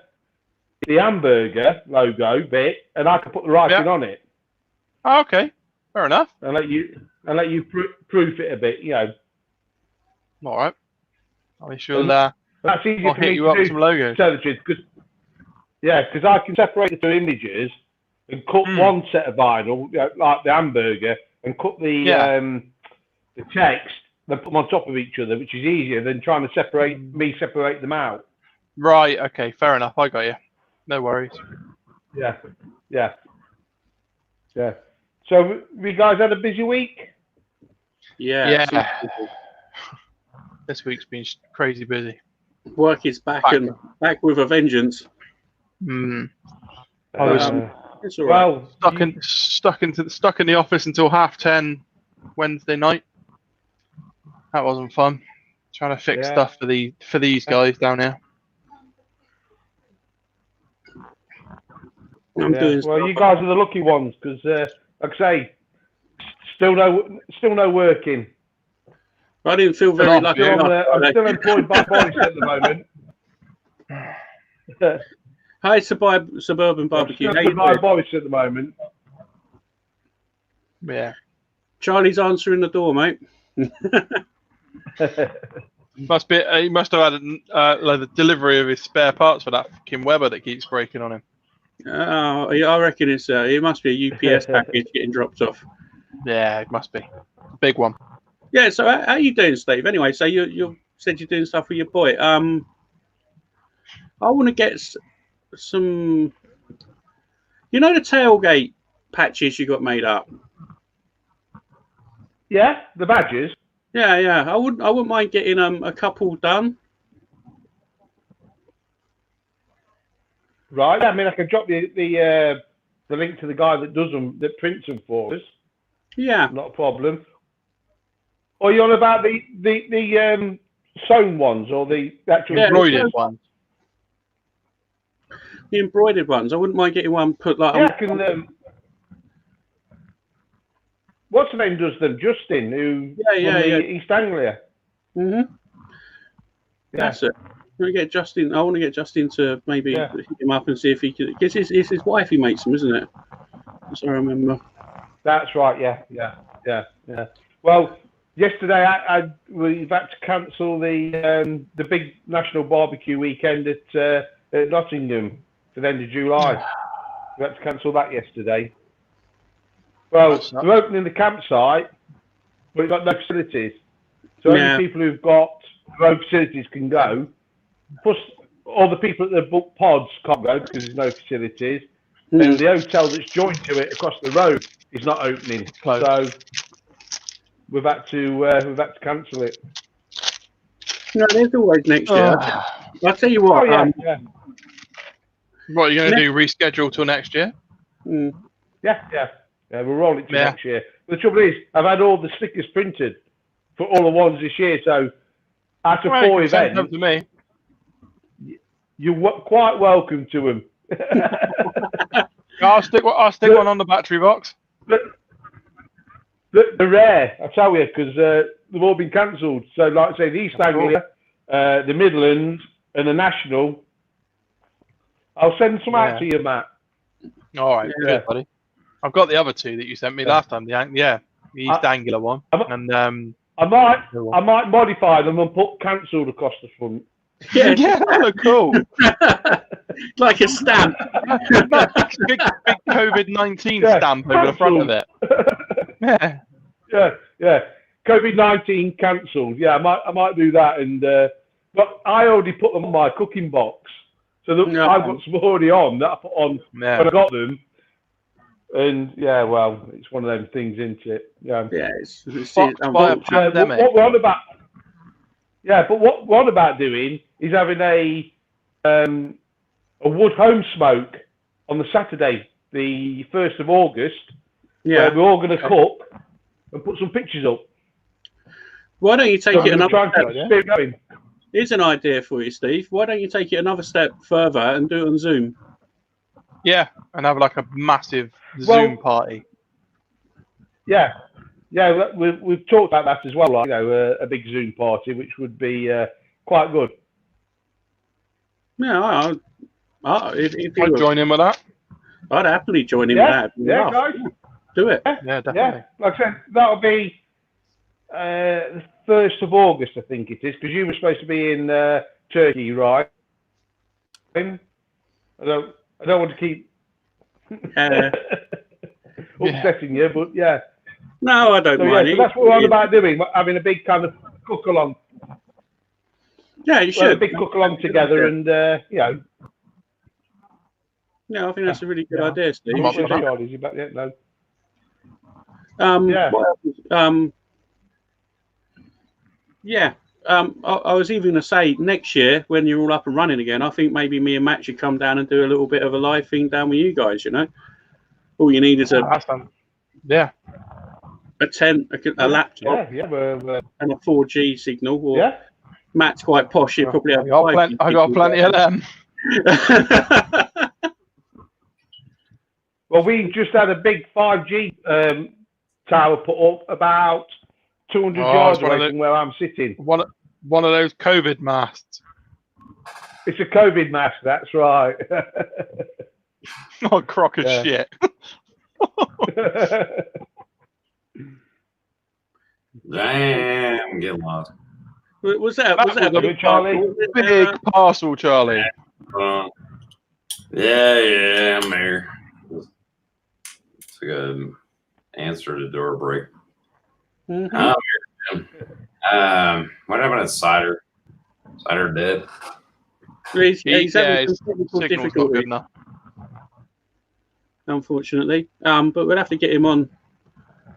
hamburger logo bit, and I can put the writing on it. Oh, okay, fair enough. And let you proof it a bit, you know. All right. I shall. That's easy I'll for hit me you to up do, with some logos. Because I can separate the two images and cut one set of vinyl, you know, like the hamburger, and cut the text, then put them on top of each other, which is easier than trying to separate them out. Right. Okay. Fair enough. I got you. No worries. Yeah. So, you guys had a busy week? Yeah. This week's been crazy busy. Work is back with a vengeance. I was it's all right. stuck in the office until 10:30 Wednesday night. That wasn't fun. Trying to fix stuff for these guys down here. Well, you guys are the lucky ones because, like I say, still no working. I didn't feel very lucky. I'm still employed by Boris at the moment. Hi, Suburban Barbecue. I'm still by Boris at the moment. Yeah. Charlie's answering the door, mate. He must have had the delivery of his spare parts for that fucking Weber that keeps breaking on him. Oh, I reckon it must be a UPS package getting dropped off. Yeah, it must be a big one. Yeah. So how are you doing, Steve? Anyway, so you said you're doing stuff with your boy. I want to get some. You know the tailgate patches you got made up. Yeah, the badges. Yeah. I wouldn't mind getting a couple done. Right. I mean, I can drop the link to the guy that does them, that prints them for us. Yeah. Not a problem. Or you on about the sewn ones or the actual embroidered ones? The embroidered ones. I wouldn't mind getting one put like. Yeah, I can. What's the name does them? Justin, who East Anglia. Yeah. That's it. I want to get Justin to maybe hit him up and see if he can. Because it's his wife who makes them, isn't it? As I remember. That's right. Yeah. Well, yesterday we've had to cancel the big national barbecue weekend at Nottingham for the end of July. We had to cancel that yesterday. Well, we're opening the campsite, but we've got no facilities. So only people who've got their own facilities can go. Plus, all the people that have booked pods can't go because there's no facilities. And the hotel that's joined to it across the road is not opening. Close. So we've had to cancel it. No, there's always next year. I'll tell you what. Oh, yeah. What are you going to do? Reschedule till next year? Yeah, we'll roll it to next year. But the trouble is, I've had all the stickers printed for all the ones this year. So after 4 events, to me. You're quite welcome to them. I'll stick one on the battery box. They're rare, I tell you, because they've all been cancelled. So, like I say, the East Anglia, the Midlands, and the National. I'll send some out to you, Matt. All right, good, buddy. I've got the other two that you sent me last time. The East Anglia one, and I might modify them and put cancelled across the front. Yeah, that look cool. Like a stamp. big COVID-19 stamp over the front of it. Yeah. COVID-19 cancelled. Yeah, I might do that. And but I already put them on my cooking box, so I've got some already on that I put on when I got them. And well, it's one of them things, isn't it? Yeah. Yeah, it's by a pandemic. What we're on about. Yeah, but what we're on about doing is having a wood home smoke on the Saturday, the 1st of August. Yeah, where we're all going to cook and put some pictures up. Why don't you take it another step? Here's an idea for you, Steve. Why don't you take it another step further and do it on Zoom? Yeah, and have like a massive Zoom party. Yeah, we've talked about that as well. Like, a big Zoom party, which would be quite good. Yeah, if I'd join in with that. I'd happily join in with that. Yeah, guys. Do it. Yeah, definitely. Yeah, like I said, that'll be the 1st of August, I think it is, because you were supposed to be in Turkey, right? I don't want to keep upsetting you, but yeah. No, I don't mind. So that's what we're on about doing, having a big kind of cook along. Yeah, you should. A big cook along together, and Yeah, I think that's a really good idea, Steve. Is he back yet? No. I was even going to say next year when you're all up and running again, I think maybe me and Matt should come down and do a little bit of a live thing down with you guys. All you need is a tent, a laptop, and a 4G signal. Or Matt's quite posh. He'll probably have. I got plenty of them. Well, we just had a big 5G tower put up about 200 yards away from where I'm sitting. One of those COVID masts. It's a COVID mast, that's right. Oh, crock of shit. Damn, get lost. Was that a big Charlie? Big parcel, Charlie. Yeah, I'm here. It's like an answer to door break. Mm-hmm. What happened to Cider? Cider dead? He's having his technical signal's not difficulty, good enough. unfortunately. But we'll have to get him on.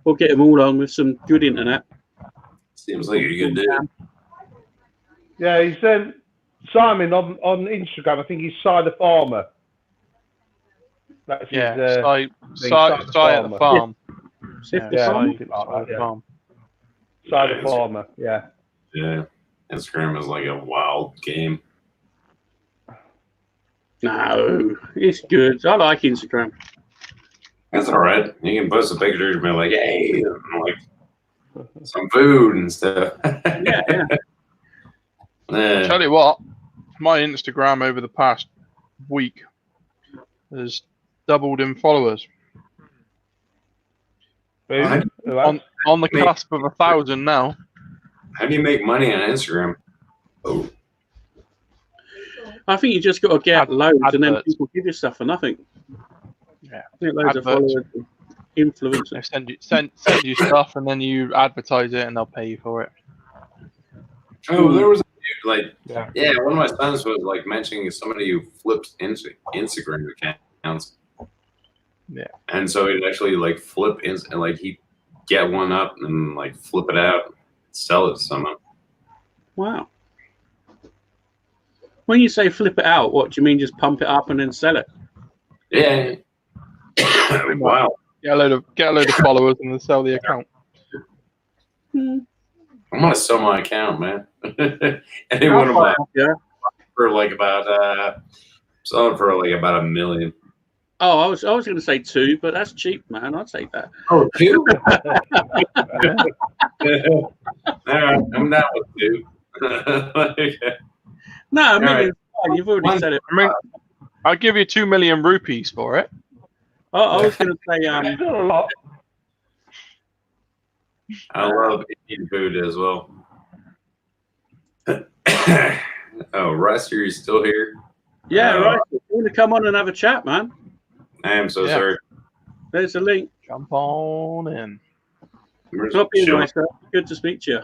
We'll get him all on with some good internet. Seems like a good dude. Yeah, he's Simon on Instagram. I think he's Cider Farmer. That's his, Side at the farm. Farm. Cider Farmer, yeah. Yeah, Instagram is like a wild game. No, it's good. I like Instagram. That's all right. You can post a picture and be like, hey, like some food and stuff. Yeah. Tell you what, my Instagram over the past week has doubled in followers. On the cusp of 1,000 now. How do you make money on Instagram? Oh, I think you just got to get loads, and then people give you stuff for nothing. Yeah, loads of followers, influencers. They send you stuff, and then you advertise it, and they'll pay you for it. Oh, there was a dude, one of my sons was like mentioning somebody who flips Instagram accounts. Yeah. And so he'd actually like flip and like he'd get one up and like flip it out, sell it to someone. Wow. When you say flip it out, what do you mean? Just pump it up and then sell it? Yeah. Wow. Get a load of followers and then sell the account. I'm gonna sell my account, man. Anyone of my for like about selling for like about $1 million. Oh, I was going to say 2, but that's cheap, man. I'd take that. Oh, 2? All right, I'm down with 2. No, $1 million. Right. You've already said it. I mean, I'll give you 2 million rupees for it. Oh, I was going to say Still a lot. I love eating food as well. Oh, Russ, are you still here? Yeah, right. You want to come on and have a chat, man? I am so sorry. There's a link. Jump on in. Drop in, nice, sir. Good to speak to you.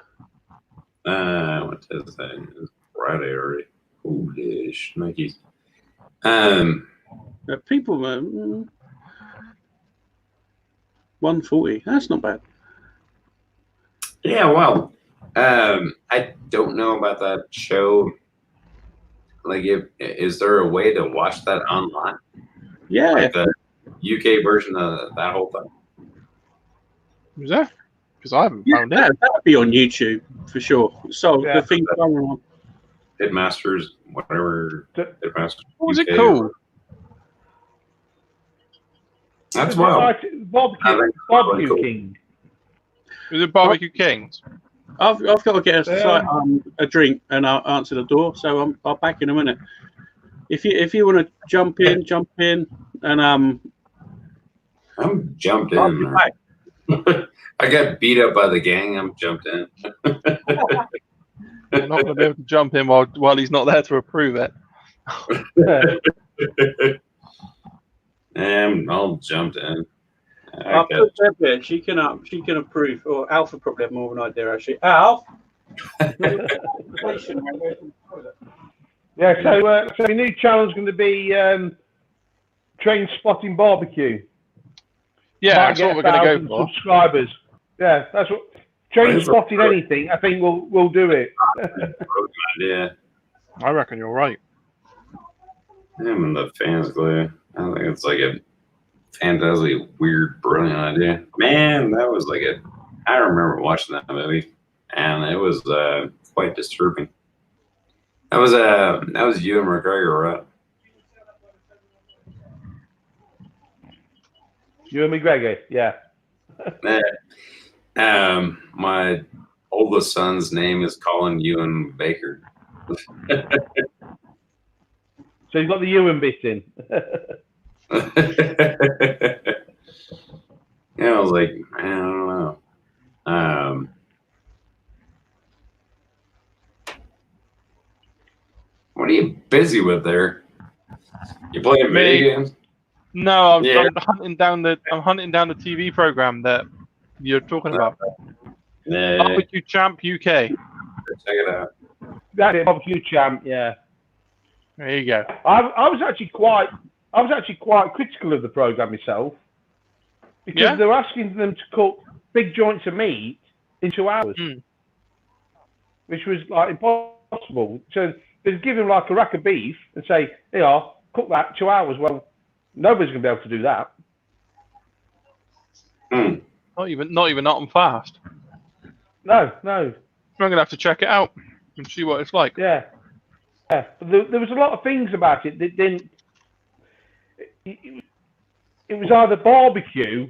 What is that? It's Friday already. Holy shnikes. People, 140. That's not bad. Yeah, well, I don't know about that show. Like, is there a way to watch that online? Yeah. Like the UK version of that whole thing? Was that? Because I haven't found it. That'd be on YouTube for sure. So Yeah. the thing going on. Pitmasters, whatever. Pitmasters. What was it UK. called? That's wild. Barbecue Cool. King. Was it Barbecue Kings? I've got to get a drink and I'll answer the door. So I'll back in a minute. If you want to jump in, and I'm jumped in. Man. I got beat up by the gang. I'm jumped in. You're not going to be able to jump in while he's not there to approve it. I'll jumped in. I'll put Deb here. She can approve. Or Alpha probably have more of an idea actually. Alf. Yeah, so the new challenge is going to be train spotting barbecue. Yeah, that's what we're going to go for. Subscribers. Yeah, that's what. Train spotting anything, I think we'll do it. Yeah. I reckon you're right. I'm in the fans glare. I think it's like a fantastically weird, brilliant idea. Man, that was like I remember watching that movie, and it was quite disturbing. That was Ewan McGregor, right? Ewan McGregor, yeah. My oldest son's name is Colin Ewan Baker. So he's got the Ewan bit in. Yeah, I was like, I don't know. What are you busy with there? You playing video games? No, I'm hunting down the TV program that you're talking about. Yeah. Barbecue Champ UK. Check it out. That's it, Barbecue Champ, yeah. There you go. I was actually quite critical of the program myself because they're asking them to cook big joints of meat in 2 hours, which was like impossible. So they give them like a rack of beef and say, "Here, cook that 2 hours." Well, nobody's going to be able to do that. Not even hot and fast. No. I'm going to have to check it out and see what it's like. Yeah. But there was a lot of things about it that didn't. It was either barbecue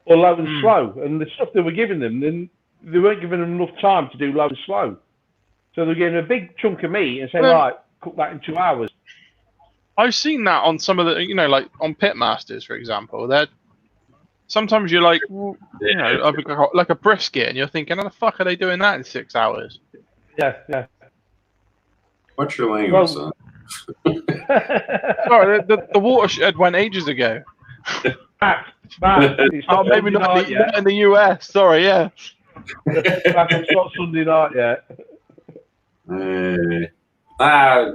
or low and slow, and the stuff they were giving them, then they weren't giving them enough time to do low and slow. So they're getting a big chunk of meat and saying, "Right, cook that in 2 hours." I've seen that on some of the, like on Pitmasters, for example. That sometimes you're like, like a brisket, and you're thinking, "How the fuck are they doing that in 6 hours?" Yeah. What's your language, son? Sorry, the watershed went ages ago. Maybe not in the US. Sorry, yeah. It's not Sunday night yet. I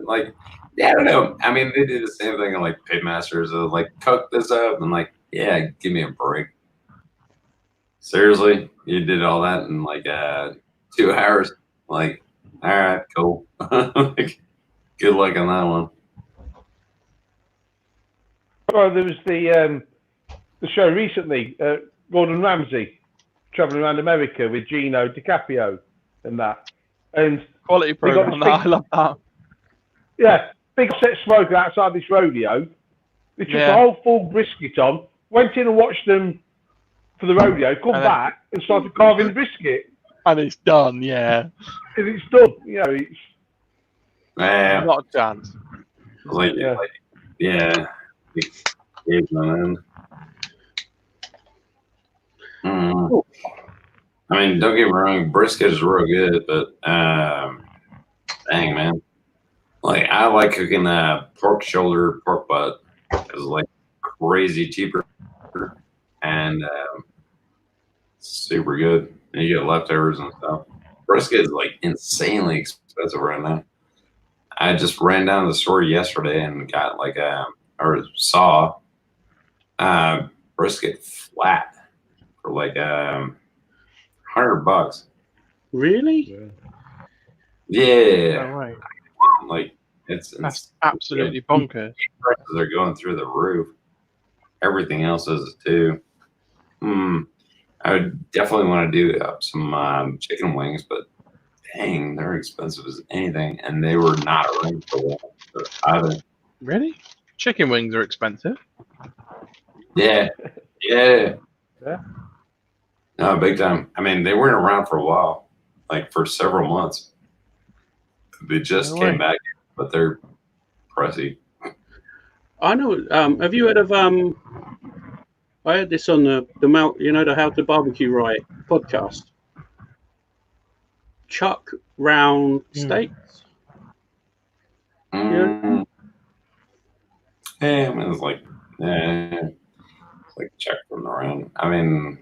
don't know. I mean, they did the same thing in like Pitmasters. Like, cook this up, and like, yeah, give me a break. Seriously, you did all that in like 2 hours. Like, all right, cool. Like, good luck on that one. Well, there was the show recently, Gordon Ramsay traveling around America with Gino DiCaprio and that. And quality program. I love that. Yeah, big set smoker outside this rodeo. They took a whole full brisket on, went in and watched them for the rodeo, come back and started carving the brisket. And it's done, yeah. And it's done, you know. It's not a chance. Like, yeah. Man. I mean, don't get me wrong, brisket is real good, but dang, man. Like, I like cooking pork shoulder, pork butt. It's like crazy cheaper and super good. And you get leftovers and stuff. Brisket is like insanely expensive right now. I just ran down to the store yesterday and got like or saw brisket flat for like $100. Really? Yeah. Oh, right. Like that's absolutely bonkers. Prices are going through the roof. Everything else is too. I would definitely want to do some chicken wings, but dang, they're expensive as anything, and they were not around for that either. Really? Chicken wings are expensive. Yeah. No, big time. I mean, they weren't around for a while, like for several months. They just came back, but they're pricey. I know. Have you heard of I heard this on the Mount, you know, the How to Barbecue Right podcast. Chuck round steaks. Yeah, I mean, it's like Chuck from around. I mean,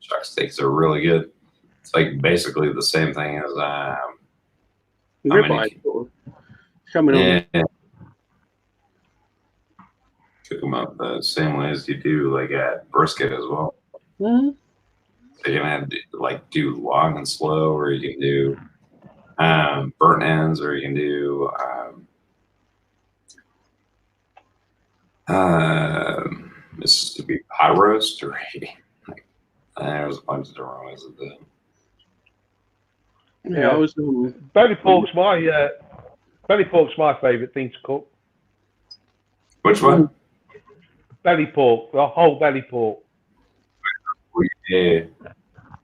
Chuck steaks are really good. It's like basically the same thing as ribeye coming on. Cook them up the same way as you do like at brisket as well. Mm-hmm. So you can have do long and slow, or you can do burnt ends, or you can do Mississippi pot roast, or there's a bunch of different ways of doing. Yeah, I was belly pork's my favourite thing to cook. Which one? Belly pork, the whole belly pork. Yeah,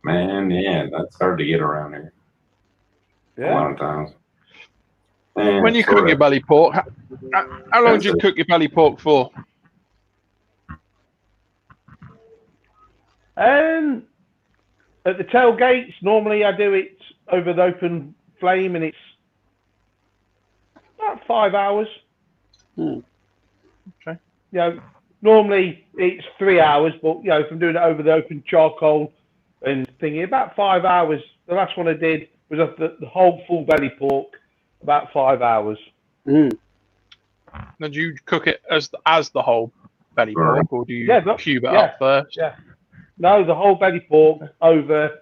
man, that's hard to get around here. Yeah. A lot of times. When you cook your belly pork, how long do you cook your belly pork for? At the tailgates, normally I do it over the open flame, and it's about 5 hours. Okay. You know, normally it's 3 hours, but you know, if I'm doing it over the open charcoal and thingy, about 5 hours. The last one I did was the whole full belly pork, about 5 hours. Now, do you cook it as the whole belly pork, or do you cube it up first? Yeah. No, the whole belly pork over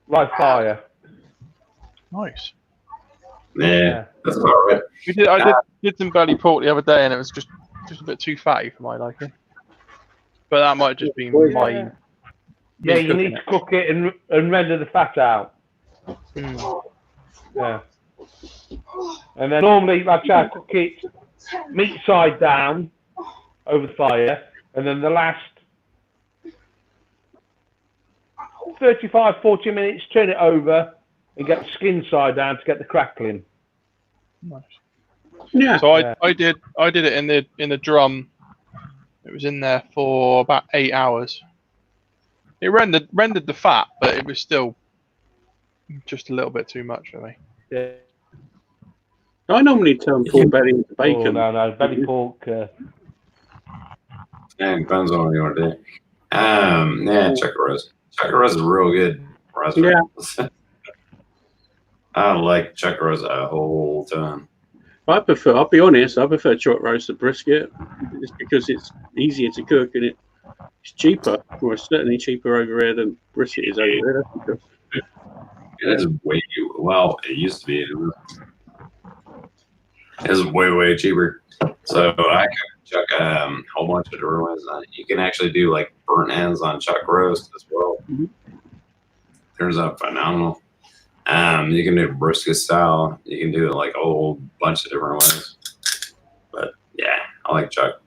live fire. Nice. Yeah, that's about right. I did some belly pork the other day, and it was just a bit too fatty for my liking. But that might just be my. Yeah, you need to cook it and render the fat out. Yeah. And then normally, like I cook it meat side down over the fire, and then the last 35-40 minutes, turn it over and get the skin side down to get the crackling. Nice. Yeah. So I did it in the drum. It was in there for about 8 hours. It rendered the fat, but it was still just a little bit too much for me. Yeah. I normally turn full belly into bacon. Oh, no, belly pork. Yeah, it depends on what you want to do. Chucker roast. Chucker roast is real good. Yeah. I like chucker roast a whole ton. I'll be honest, I prefer chuck roast to brisket. It's because it's easier to cook and it It's cheaper. Well, it's certainly cheaper over here than brisket is over here. That's for sure. It is way well. It used to be. It was way cheaper. So I could chuck a whole bunch of different ones on it. You can actually do like burnt ends on chuck roast as well. Mm-hmm. Turns out phenomenal. You can do brisket style. You can do it like a whole bunch of different ways. But yeah, I like chuck.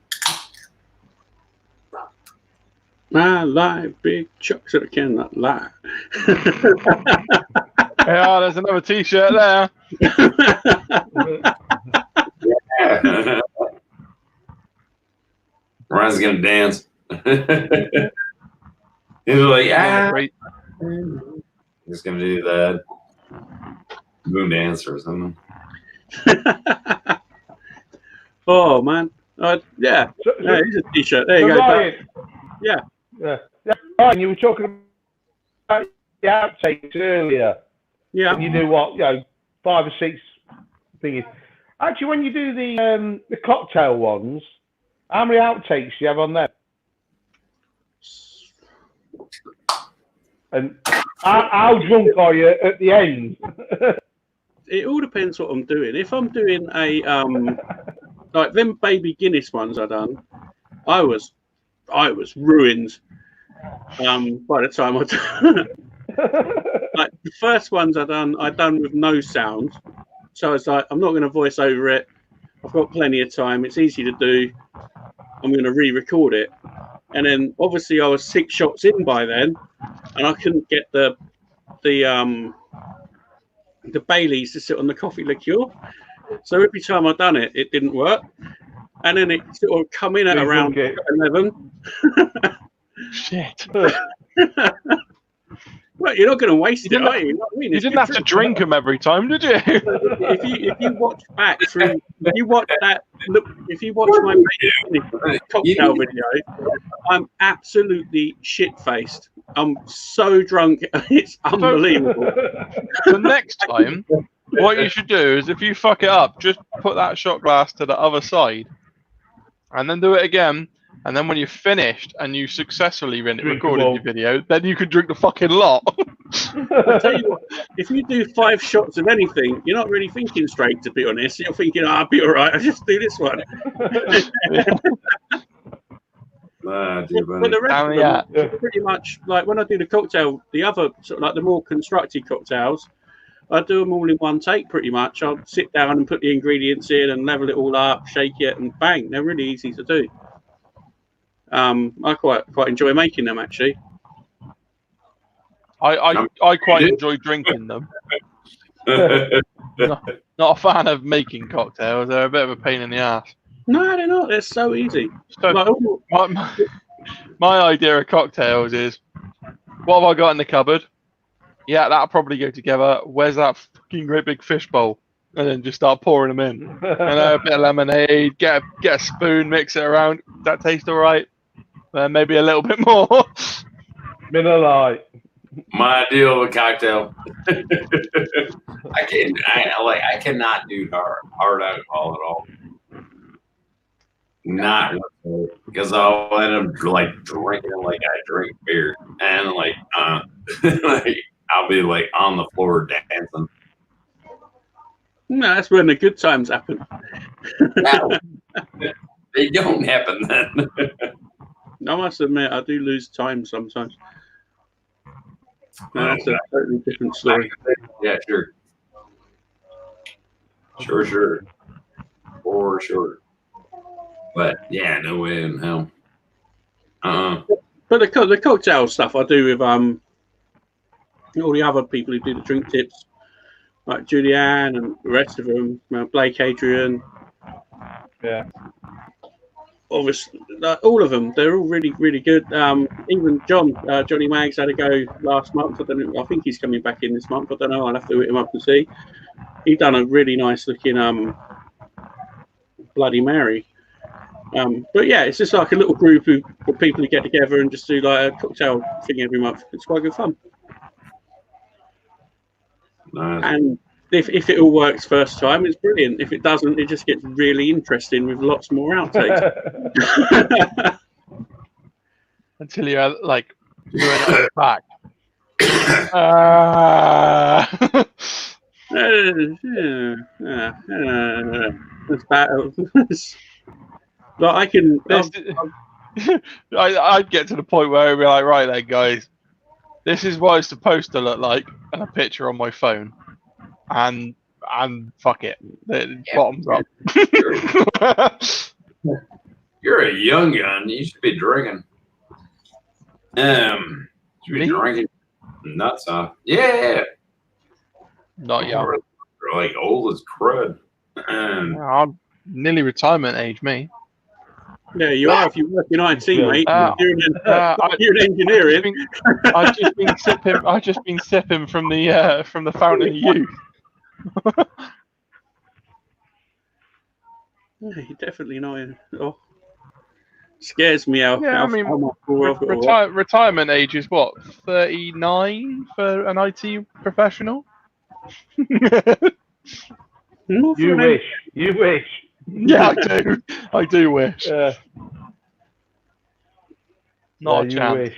I like big chucks that I cannot lie. Yeah, there's another T-shirt there. Yeah. Ryan's gonna dance. He's like, Great. He's gonna do that moon dance or something. Oh man, yeah, it's a T-shirt. There you go. Ryan, Yeah. Ryan, you were talking about the outtakes earlier. Yeah. And you do what? 5 or 6 things. Actually, when you do the cocktail ones, how many outtakes do you have on there? And how drunk are you at the end? It all depends what I'm doing. If I'm doing a like them baby Guinness ones I done, I was ruined by the time I done. Like the first ones I done with no sound. So it's like I'm not going to voice over it. I've got plenty of time. It's easy to do. I'm going to re-record it. And then obviously I was 6 shots in by then, and I couldn't get the Baileys to sit on the coffee liqueur. So every time I'd done it, it didn't work. And then it sort of come in at around 11. Shit. Well, you're not going to waste it, are you? You know what I mean? You didn't have to drink them every time, did you? If you watch back through, if you watch my cocktail video, I'm absolutely shit-faced. I'm so drunk, it's unbelievable. The next time, what you should do is if you fuck it up, just put that shot glass to the other side, and then do it again. And then when you're finished and you successfully recorded your video, then you can drink the fucking lot. I tell you what, if you do 5 shots of anything, you're not really thinking straight, to be honest. You're thinking, I'll be all right. I'll just do this one. But the rest of them, pretty much, like when I do the cocktail, the other, sort of like the more constructed cocktails, I do them all in one take, pretty much. I'll sit down and put the ingredients in and level it all up, shake it, and bang. They're really easy to do. I quite enjoy making them, actually. I quite enjoy drinking them. Not a fan of making cocktails. They're a bit of a pain in the ass. No, they're not. They're so easy. So like, my idea of cocktails is, what have I got in the cupboard? Yeah, that'll probably go together. Where's that fucking great big fish bowl? And then just start pouring them in. And a bit of lemonade, get a spoon, mix it around. Does that taste all right? Maybe a little bit more. Miller Lite. My ideal of a cocktail. I cannot do hard alcohol at all. Not because I'll end up like drinking like I drink beer, and like I'll be like on the floor dancing. No, that's when the good times happen. No, they don't happen then. I must admit, I do lose time sometimes. No, that's a totally different story. Yeah, sure. Sure. For sure. But yeah, no way in hell. But the cocktail stuff I do with all the other people who do the drink tips, like Julianne and the rest of them, Blake, Adrian. Yeah. Obviously, all of them, they're all really, really good. Even Johnny Mags had a go last month. I think he's coming back in this month. I don't know. I'll have to hit him up and see. He done a really nice looking Bloody Mary. But yeah, it's just like a little group of people who get together and just do like a cocktail thing every month. It's quite good fun. Nice. And if it all works first time, it's brilliant. If it doesn't, it just gets really interesting with lots more outtakes. until you're like doing it on your back. That's bad. But I can. I'd get to the point where I'd be like, right then, guys, this is what it's supposed to look like, and a picture on my phone, and fuck it, bottoms up. You're a young gun. You should be drinking. Should be drinking nuts off. Yeah. Not young. You're like old as crud. I'm nearly retirement age, me. Yeah, you are if you work in IT, mate. You're in engineering. I've just been sipping from the fountain of youth. You're definitely not in. Oh, scares me how. Yeah, how I mean, how retirement age is what, 39 for an IT professional. You wish. You wish. Yeah, I do. I do wish. Not a chance. Wish.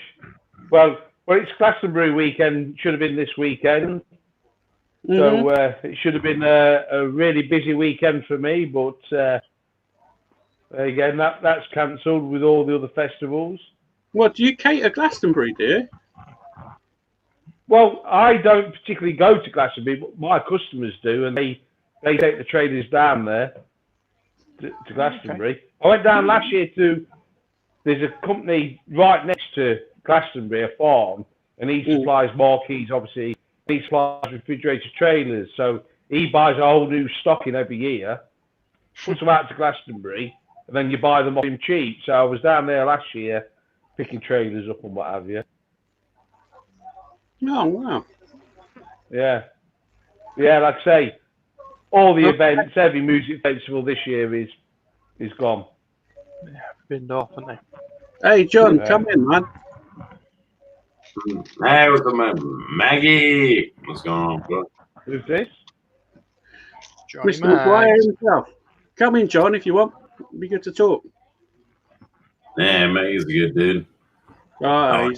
Well, it's Glastonbury weekend. Should have been this weekend. So it should have been a really busy weekend for me. But again, that's cancelled with all the other festivals. What, do you cater Glastonbury, do you? Well, I don't particularly go to Glastonbury, but my customers do, and they take the traders down there to Glastonbury. Okay. I went down last year there's a company right next to Glastonbury, a farm, and he supplies marquees, obviously. He supplies refrigerated trailers, so he buys a whole new stock in every year, puts them out to Glastonbury, and then you buy them off him cheap. So I was down there last year picking trailers up and what have you. Oh, wow. Yeah. Yeah, like I say, all the events, every music festival this year is gone. Yeah, binned off, haven't they? Hey, John, come in, man. Hey, what's up, man? Maggie. What's going on, bro? Who's this? Johnny Mr. McGuire himself. Come in, John, if you want. It'd be good to talk. Yeah, Maggie's a good dude. Oh,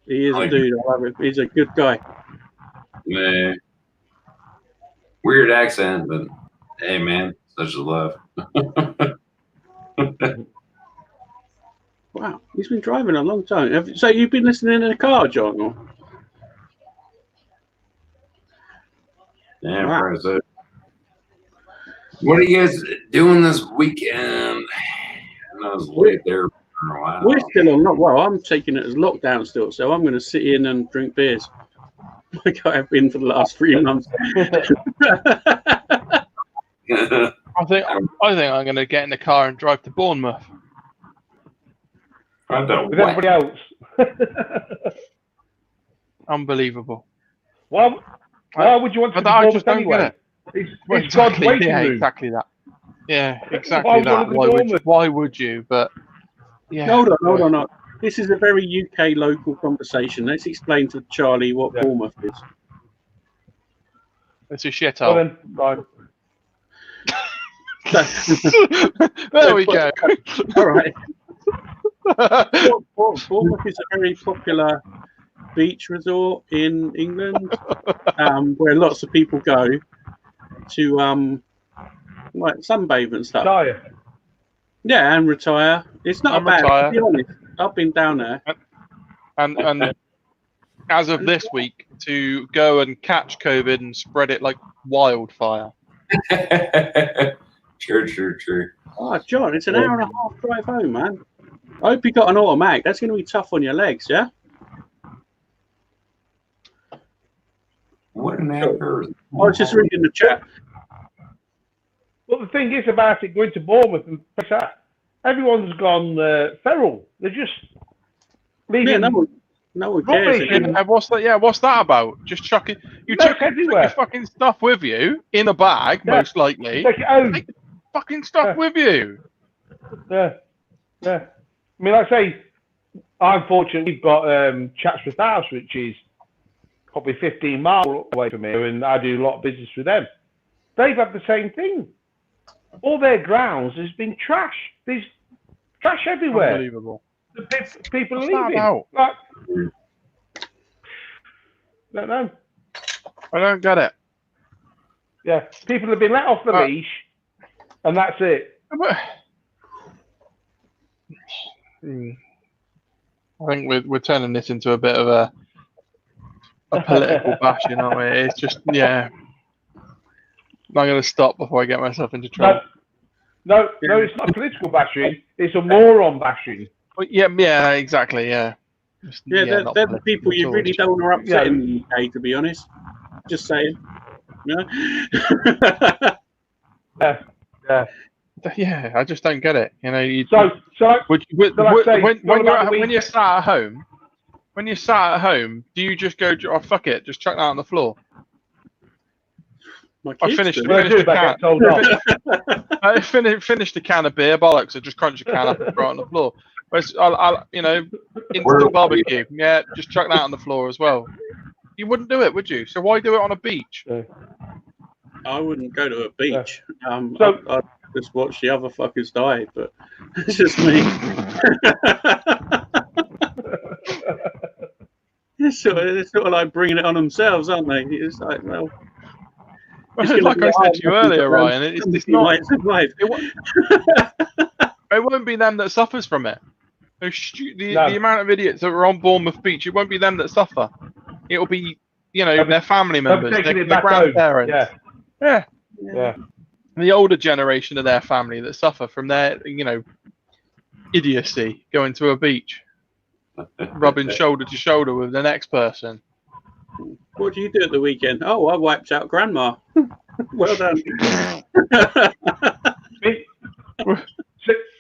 he is a dude. I love it. He's a good guy. Yeah. Weird accent, but hey, man, such a love. Wow, he's been driving a long time. So you've been listening in the car, John? Or? Yeah, wow. So. What are you guys doing this weekend? I know it's late there for a while. We're still on lockdown. Well, I'm taking it as lockdown still, so I'm going to sit in and drink beers like I have been for the last 3 months. I think I'm going to get in the car and drive to Bournemouth. With everybody else. Unbelievable. Why would you want to? I just don't anyway? get it. It's God's waiting room. Exactly that. Yeah, exactly that. Why would you? But yeah. Hold on. This is a very UK local conversation. Let's explain to Charlie what Bournemouth is. It's a shithole. Right. There we go. All right. Bournemouth is a very popular beach resort in England, where lots of people go to like sunbathe and stuff. Retire. Yeah, and retire. It's not bad, to be honest. I've been down there. And as of this week, to go and catch COVID and spread it like wildfire. True. Oh, John, it's an hour and a half drive home, man. I hope you got an automatic. That's going to be tough on your legs, yeah? What an hour. I was just reading the chat. Well, the thing is about it going to Bournemouth and everyone's gone feral. They're just leaving. Yeah, no one cares. What's that? Yeah, what's that about? Just chucking. You took your fucking stuff with you in a bag, most likely. Take it home. Take the fucking stuff with you. Yeah. I mean, like I say, I'm fortunate we've got Chatsworth House, which is probably 15 miles away from here, and I do a lot of business with them. They've had the same thing. All their grounds has been trash. There's trash everywhere. Unbelievable. people are What's that leaving. about? Like, don't know. I don't get it. Yeah, people have been let off the leash, and that's it. I think we're turning this into a bit of a political bashing, aren't we? It's just, yeah. I'm going to stop before I get myself into trouble. No, it's not political bashing. It's a moron bashing. Well, yeah, exactly, yeah. Just, they're the people you really don't want to upset in the UK, to be honest. Just saying. Yeah, I just don't get it. You know, when you're sat at home, do you just go, oh fuck it, just chuck that on the floor? I finished a can of beer, bollocks. I just crunch a can up and throw it on the floor. Whereas instant barbecue, yeah, just chuck that on the floor as well. You wouldn't do it, would you? So why do it on a beach? I wouldn't go to a beach. I'd just watch the other fuckers die, but it's just me. It's sort of like bringing it on themselves, aren't they? It's like, well... like I said to you earlier, Ryan, it's not... It won't be them that suffers from it. The amount of idiots that are on Bournemouth Beach, it won't be them that suffer. It'll be, their family members, their grandparents. Yeah. The older generation of their family that suffer from their, idiocy going to a beach, rubbing shoulder to shoulder with the next person. What do you do at the weekend? Oh, I wiped out Grandma. Well done.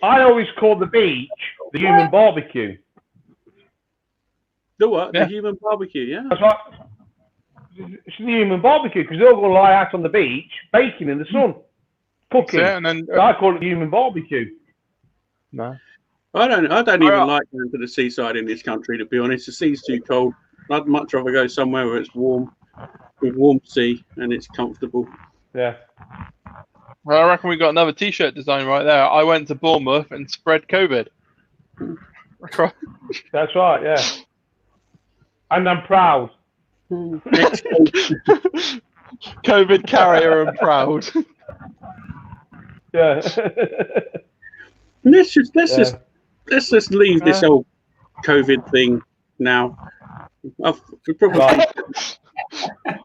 I always call the beach the human barbecue. The what? Yeah. The human barbecue, yeah. That's right. It's the human barbecue because they're all going to lie out on the beach, baking in the sun, cooking. Yeah, and then, so I call it human barbecue. No, I don't even like going to the seaside in this country. To be honest, the sea's too cold. I'd much rather go somewhere where it's warm, with warm sea, and it's comfortable. Yeah. Well, I reckon we got another T-shirt design right there. I went to Bournemouth and spread COVID. That's right. Yeah. And I'm proud. COVID carrier and proud. Yeah. Let's just leave this whole COVID thing now.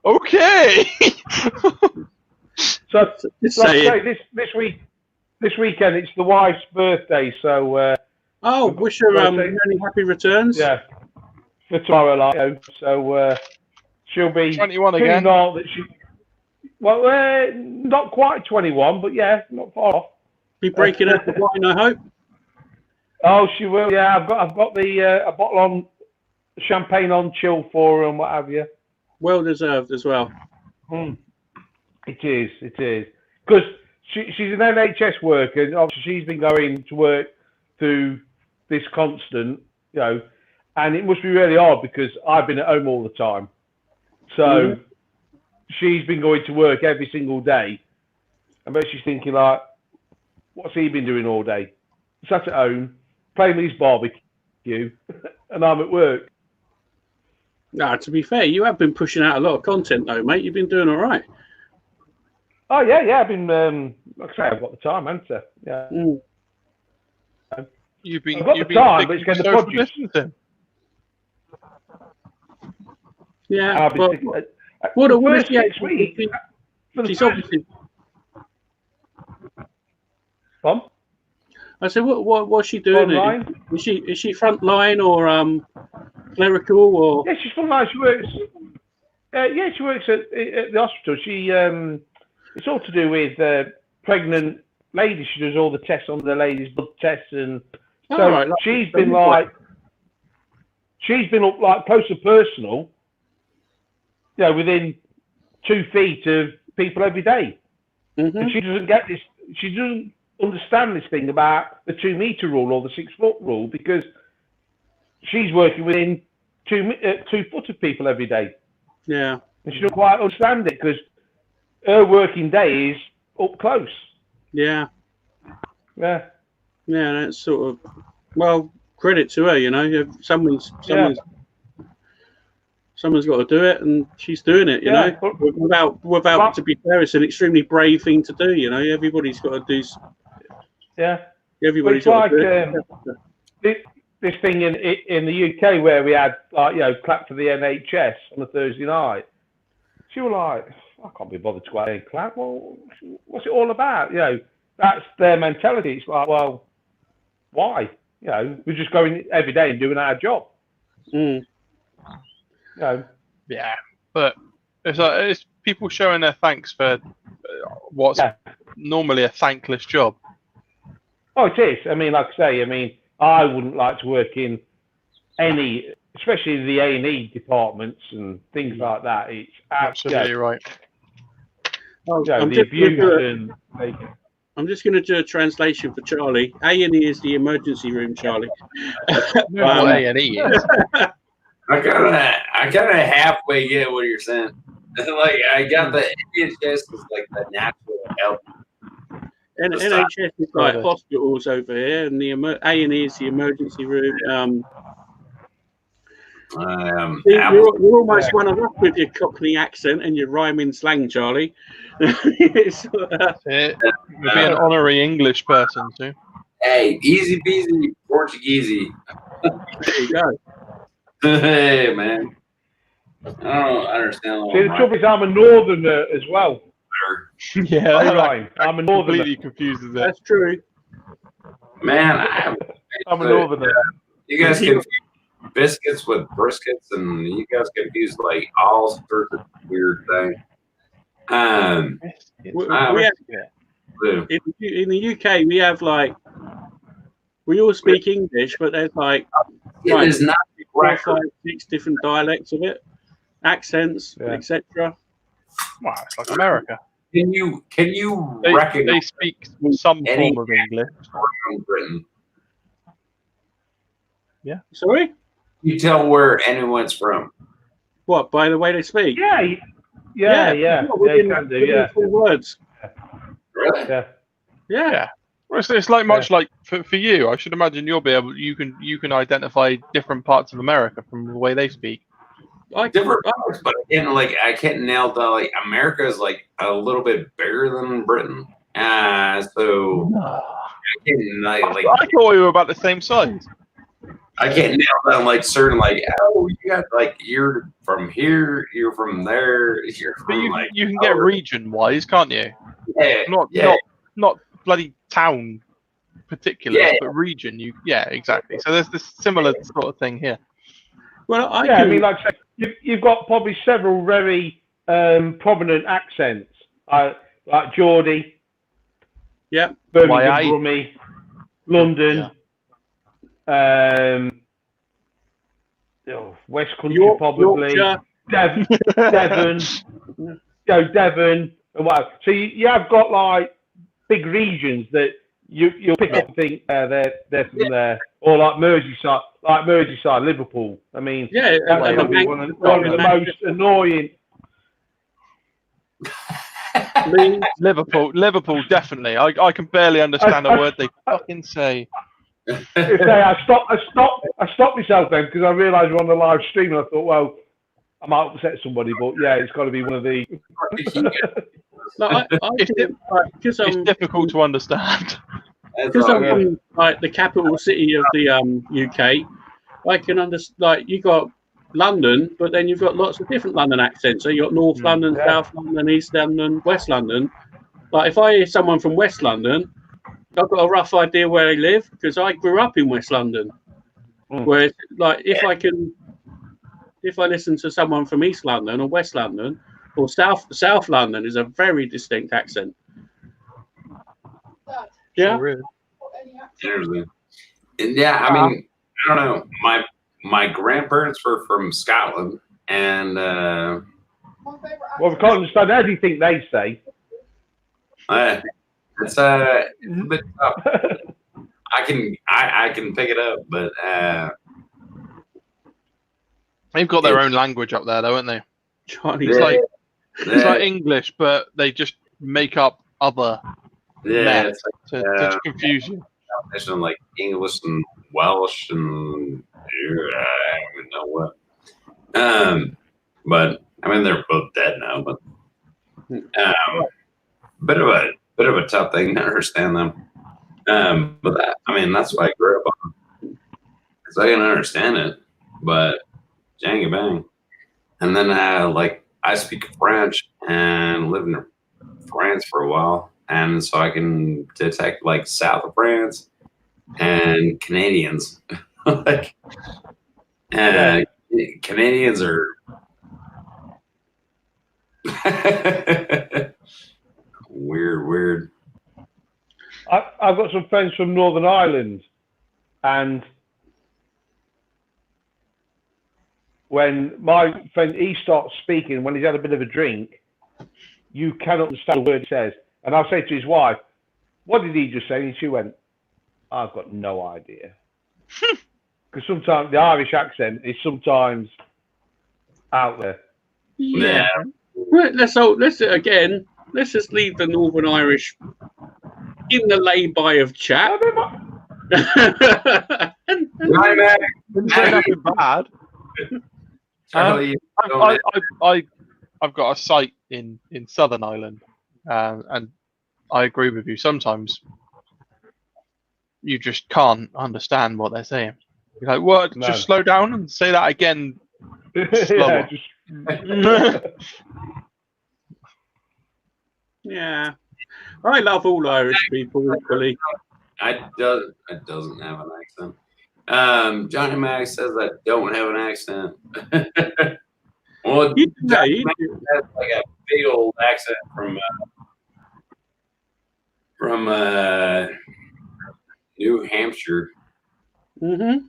Okay. So this weekend it's the wife's birthday, so wish her many happy returns. Yeah, for tomorrow, so she'll be 21 again. Not quite 21, but yeah, not far off. Be breaking out the wine, I hope. Oh, she will. Yeah, I've got the a bottle on champagne on chill for her and what have you. Well deserved as well. It is. Because she's an NHS worker, and obviously she's been going to work through this constant, and it must be really hard because I've been at home all the time. So she's been going to work every single day. I bet she's thinking like, what's he been doing all day? Sat at home, playing with his barbecue, and I'm at work. No, to be fair, you have been pushing out a lot of content though, mate. You've been doing all right. Oh yeah. I've been, like I say, I've got the time, haven't I? Yeah. You've been the time, but it's getting the produce. Yeah. What a first 6 weeks. She's obviously. Tom? I said, what's she doing? Is she front line or clerical or? Yeah, she's front line. She works. She works at the hospital. She it's all to do with pregnant ladies. She does all the tests on the ladies' blood tests, and so she's been up like close and personal. Within 2 feet of people every day. And she doesn't get this. She doesn't understand this thing about the 2 meter rule or the 6 foot rule because she's working within 2 foot of people every day. Yeah. And she doesn't quite understand it because her working day is up close. Yeah. Yeah. Yeah, that's sort of, well, credit to her. You know, someone's got to do it, and she's doing it. You know, without to be fair, it's an extremely brave thing to do. You know, everybody's got to do. Yeah. Everybody's got to do it. This thing in the UK where we had like clap for the NHS on a Thursday night. She was like, I can't be bothered to go out and clap. Well, what's it all about? That's their mentality. It's like, well, why? We're just going every day and doing our job. Mm. Yeah, but it's people showing their thanks for what's normally a thankless job. Oh, it is. I mean, like I say, I wouldn't like to work in any, especially the A&E departments and things like that. It's absolutely right. I'm just going to do a translation for Charlie. A&E is the emergency room, Charlie. What A&E is. I kind of halfway get what you're saying. Like I got the NHS is like the natural help. And NHS is like hospitals over here, and the A&E is the emergency room. You're almost one of us with your Cockney accent and your rhyming slang, Charlie. You'll be an honorary English person too. Hey, easy peasy Portuguese. There you go. Hey, man. I don't understand. See, the trouble is I'm a northerner as well. Yeah, I'm a northerner. Completely confused with that. That's true. Man, I'm a northerner. You guys confuse biscuits with briskets, and you guys confuse like all sorts of weird things. In the UK, we have like we all speak English, but there's like it is not 4, 5, 6 different dialects of it, accents, etc. Wow, it's like America. Can you recognize? They speak some form of English from Britain? Yeah. Sorry. You tell where anyone's from. What, by the way they speak? Yeah. Within 4 words. Really? Yeah. Well, it's like much like for you. I should imagine you'll be able. You can identify different parts of America from the way they speak. Different parts, but again, like I can't nail down. Like America is like a little bit bigger than Britain, so I can like. I thought we were about the same size. I can't nail down like certain like you got like you're from here, you're from there, you're from you can get region wise, can't you? Yeah. Not bloody town particular, but region. Exactly. So there's this similar sort of thing here. Well, I mean, like I said, you've got probably several very prominent accents, like Geordie, Birmingham, Brummie, London, West Country, probably Devon, Devon, and what. So you have got like big regions that you'll pick up and think they're from there, or like Merseyside, Liverpool. I mean, that would be one of the most annoying. Liverpool, definitely. I can barely understand a word they fucking say. I stopped myself then because I realised we're on the live stream, and I thought, well, I might upset somebody, but it's got to be one of the. It's difficult to understand. Because I'm from like the capital city of the UK, I can understand. Like you got London, but then you've got lots of different London accents. So you got North London, South London, East London, West London. Like if I hear someone from West London, I've got a rough idea where they live because I grew up in West London. Whereas, like if I listen to someone from East London or West London or South London, is a very distinct accent. Yeah. Seriously. And I mean, I don't know. My grandparents were from Scotland, and well, we can't understand everything they say. It's a bit tough. I can pick it up, but they've got their own language up there, though, haven't they? Chinese, it's like English, but they just make up other to confuse you. combination of like English and Welsh and I don't even know what. But I mean they're both dead now. But bit of a tough thing to understand them. But that, I mean that's what I grew up on. So I can understand it, but jangy bang. And then like I speak French and lived in France for a while, and so I can detect like south of France and Canadians. Like, Canadians are weird. I've got some friends from Northern Ireland, and when my friend he starts speaking, when he's had a bit of a drink, you cannot understand a word he says. And I'll say to his wife, "What did he just say?" And she went, "I've got no idea." Because sometimes the Irish accent is sometimes out there. Yeah. Let's just leave the Northern Irish in the lay-by of chat. Didn't say nothing bad. Charlie, I've got a site in Southern Ireland, and I agree with you. Sometimes you just can't understand what they're saying. You're like, what? No. Just slow down and say that again. Yeah, Yeah, I love all Irish people equally. it doesn't have an accent. Johnny Mac says I don't have an accent. Well, Johnny Mac has like a big old accent from New Hampshire. Mm-hmm.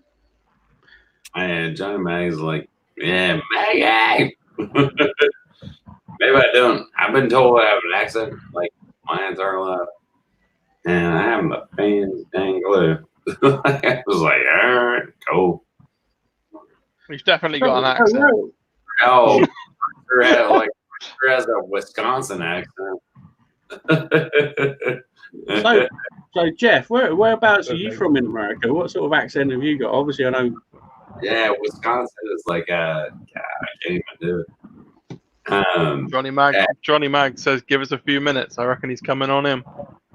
And Johnny Mac is like, yeah, Maggie. Maybe I don't. I've been told I have an accent like my entire life, and I haven't the faintest dang clue. I was like, all right, cool. He's definitely got an accent. Oh, sure has a Wisconsin accent. So Jeff, whereabouts are you from in America? What sort of accent have you got? Obviously, I know. Yeah, Wisconsin is like I can't even do it. Johnny Mag says, "Give us a few minutes. I reckon he's coming on in."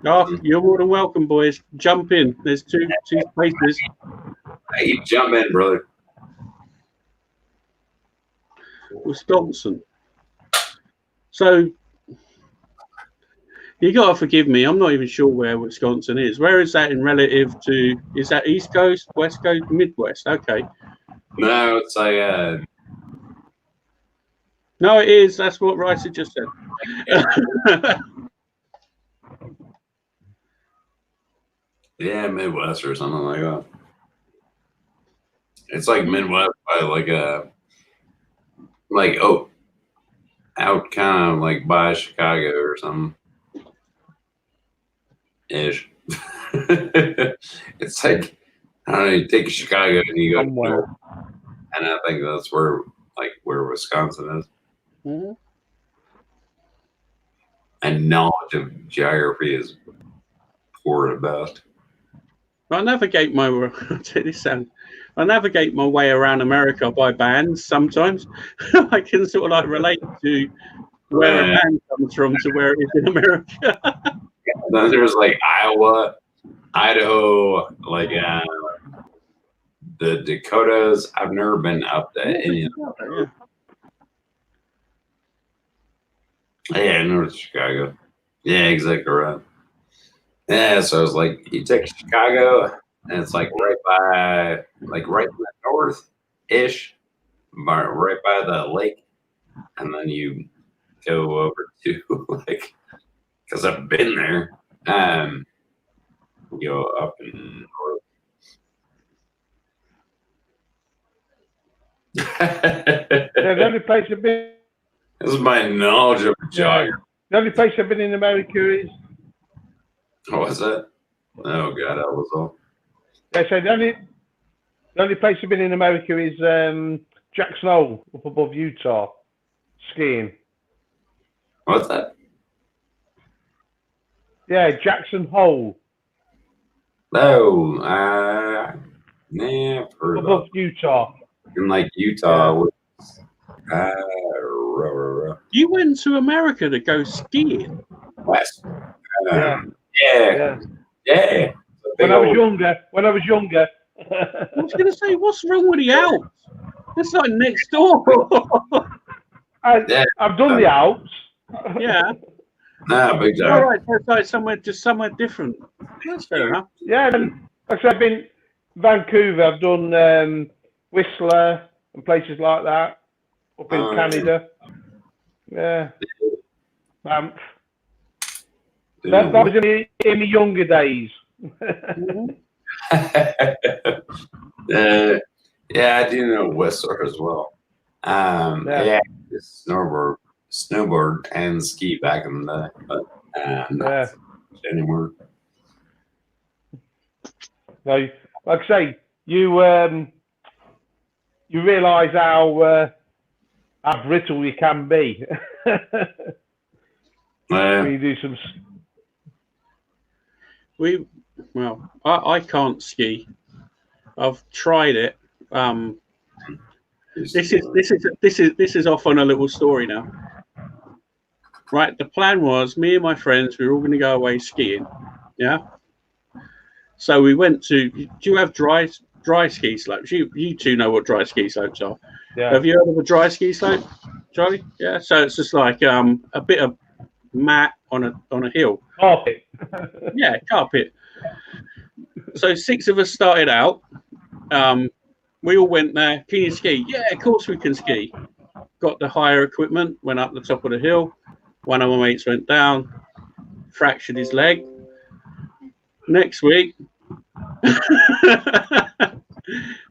Oh, you're more than welcome, boys. Jump in. There's two places. Hey, jump in, brother. Wisconsin. So you gotta forgive me. I'm not even sure where Wisconsin is. Where is that in relative to? Is that East Coast, West Coast, Midwest? Okay. No, it's like No, it is. That's what Rice just said. yeah, Midwest or something like that. It's like Midwest by out kind of like by Chicago or something ish. It's like I don't know. You take Chicago and you go north, and I think that's where Wisconsin is. Mm-hmm. And knowledge of geography is poor at best. I navigate my way around America by bands. Sometimes I can sort of like relate to where a band comes from to where it is in America. Then there's like Iowa, Idaho, like the Dakotas. I've never been up to any of them. Yeah, North Chicago. Yeah, exactly right. Yeah, so it's like you take Chicago, and it's like right in the north-ish, right by the lake, and then you go over to because I've been there, go up in north. The only place I've been. This is my knowledge of geography. The only place I've been in America is. What was that? Oh God, that was all. Yeah, so the only place I've been in America is Jackson Hole up above Utah, skiing. What's that? Yeah, Jackson Hole. Oh, I've heard Above of Utah. in like Utah. You went to America to go skiing. West. Yeah. Yeah. When I was younger. I was going to say, what's wrong with the Alps? It's like next door. I've done the Alps. Yeah. Nah, big time. All right, it's like somewhere different. That's fair enough. Yeah, and like I said, I've been Vancouver. I've done Whistler and places like that up in Canada. Yeah. That was in the younger days. Yeah, I do know Whistler as well. Yeah, snowboard and ski back in the day, but not anymore. So, like I say, you realise how brittle you can be when you do some. I can't ski. I've tried it. This is off on a little story now. Right, the plan was me and my friends, we were all going to go away skiing. Yeah. So we went to. Do you have dry ski slopes? You two know what dry ski slopes are. Yeah. Have you heard of a dry ski slope, Charlie? Yeah. So it's just like a bit of mat on a hill. Carpet. Yeah, carpet. So 6 of us started out. We all went there. Can you ski? Yeah, of course we can ski. Got the higher equipment, went up the top of the hill. One of my mates went down, fractured his leg. Next week,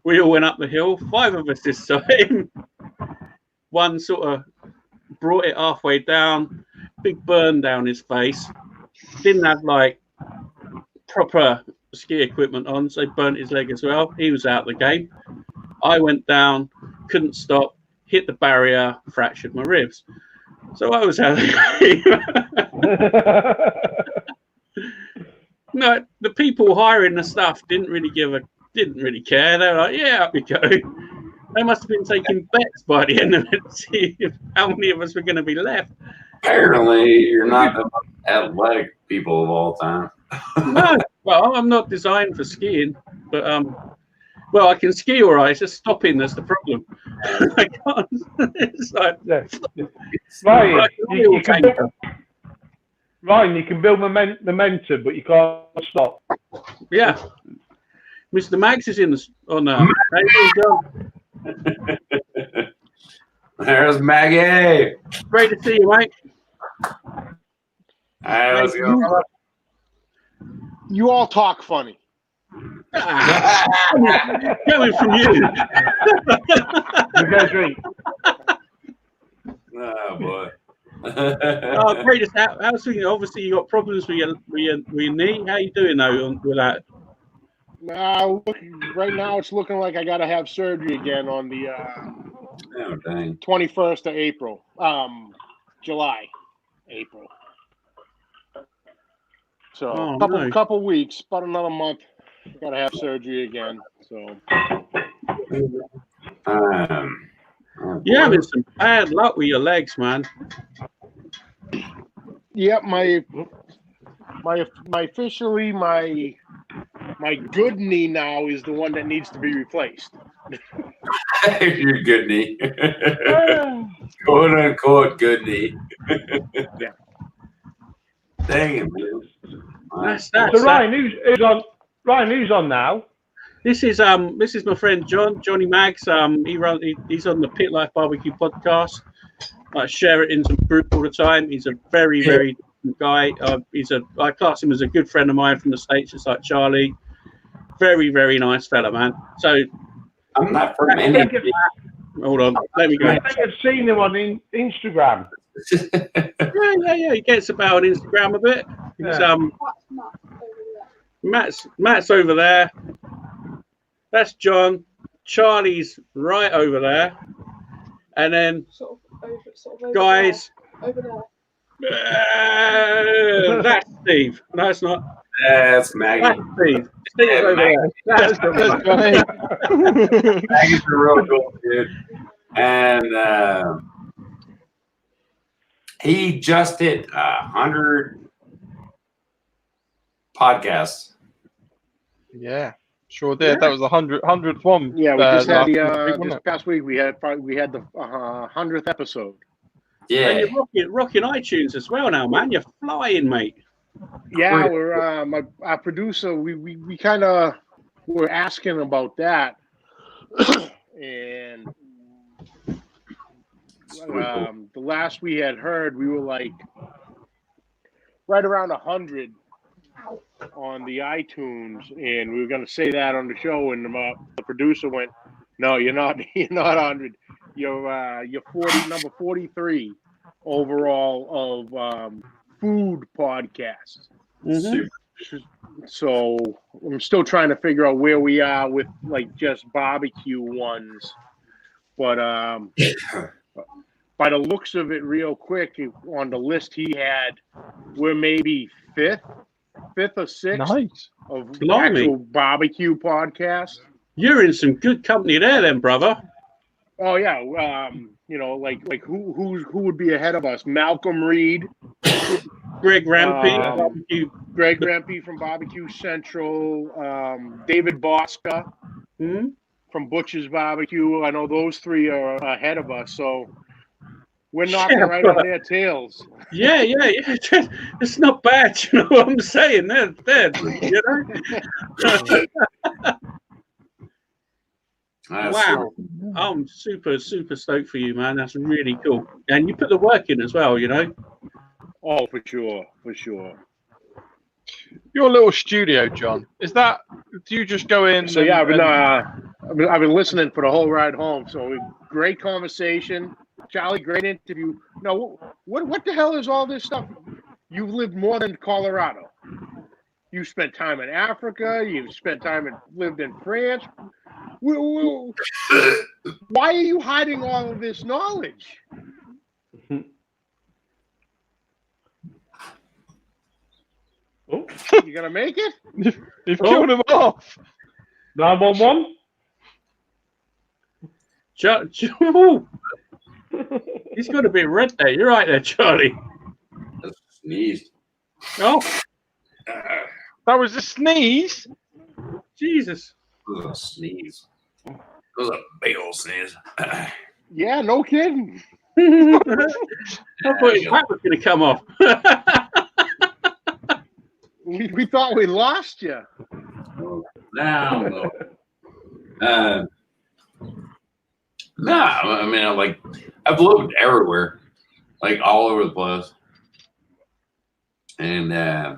we all went up the hill. 5 of us this time. One sort of brought it halfway down, big burn down his face. Didn't have like proper ski equipment on, so burnt his leg as well. He was out of the game. I went down, couldn't stop, hit the barrier, fractured my ribs. So I was out of the game. No, the people hiring the stuff didn't really care. They were like, yeah, up we go. They must have been taking bets by the end of it to see how many of us were going to be left. Apparently, you're not the most athletic people of all time. No, well, I'm not designed for skiing, but well, I can ski all right. It's just stopping that's the problem. I can't. It's like, Ryan, you can build momentum, but you can't stop. Yeah, Mr. Max is on There's Maggie. Great to see you, mate. Let's go. You all talk funny. Coming from you. You go drink. Oh boy. Oh, great. How's things? Obviously, you got problems with your knee. How you doing though with that? Right now, it's looking like I got to have surgery again on the 21st of April. April. So couple weeks, about another month. Got to have surgery again. So. You're having some bad luck with your legs, man. Yep, my good knee now is the one that needs to be replaced. Your good knee. Quote unquote good knee. Yeah. Dang it, man. So Ryan, who's on now? This is my friend Johnny Mags. He's on the Pit Life Barbecue podcast. I share it in some group all the time. He's a very decent guy. I class him as a good friend of mine from the States, just like Charlie. Very, very nice fella, man. So I'm not from any. Hold on, let me go. I think I've seen him on Instagram. Yeah. He gets about on Instagram a bit. Matt's over there. That's John. Charlie's right over there. And then guys, over there. that's Steve. No, it's not. That's Maggie. That's Steve. Steve's over there. That's Johnny. Maggie's a real cool dude. And he just hit 100 podcasts. Yeah, sure did. That was the 100th one. Yeah, we just had week, this past week. We had the 100th episode. Yeah, And you're rocking iTunes as well now, man. You're flying, mate. Yeah, we're our producer. We kind of were asking about that, and the last we had heard, we were like right around 100 on the iTunes, and we were going to say that on the show, and the producer went, "No, you're not. You're not 100. You're 40, number 43 overall of food podcasts." Mm-hmm. So I'm still trying to figure out where we are with like just barbecue ones, but by the looks of it, real quick on the list he had, we're maybe fifth or sixth of actual barbecue podcasts. You're in some good company there, then, brother. Oh yeah, like who would be ahead of us? Malcolm Reed, Greg Rampey, Greg Rampey from Barbecue Central, David Bosca from Butcher's Barbecue. I know those three are ahead of us, so we're knocking right on their tails. Yeah. It's not bad. You know what I'm saying? They're you know. Wow. I'm super stoked for you, man. That's really cool. And you put the work in as well, you know. Oh, for sure. Your little studio, John. Is that? Do you just go in? So yeah, I've been listening for the whole ride home. So great conversation, Charlie. Great interview. No, what the hell is all this stuff? You've lived more than Colorado. You spent time in Africa. You've spent time lived in France. Why are you hiding all of this knowledge? Oh, you gonna make it? You've killed him off. 911. He's got a bit red there. You're right there, Charlie. That's a sneeze. Oh, that was a sneeze. Jesus. That was a sneeze. That was a big old sneeze. Yeah, no kidding. I thought his hat was going to come off. We thought we lost you. No. No, I mean, I've lived everywhere, like all over the place. And yeah,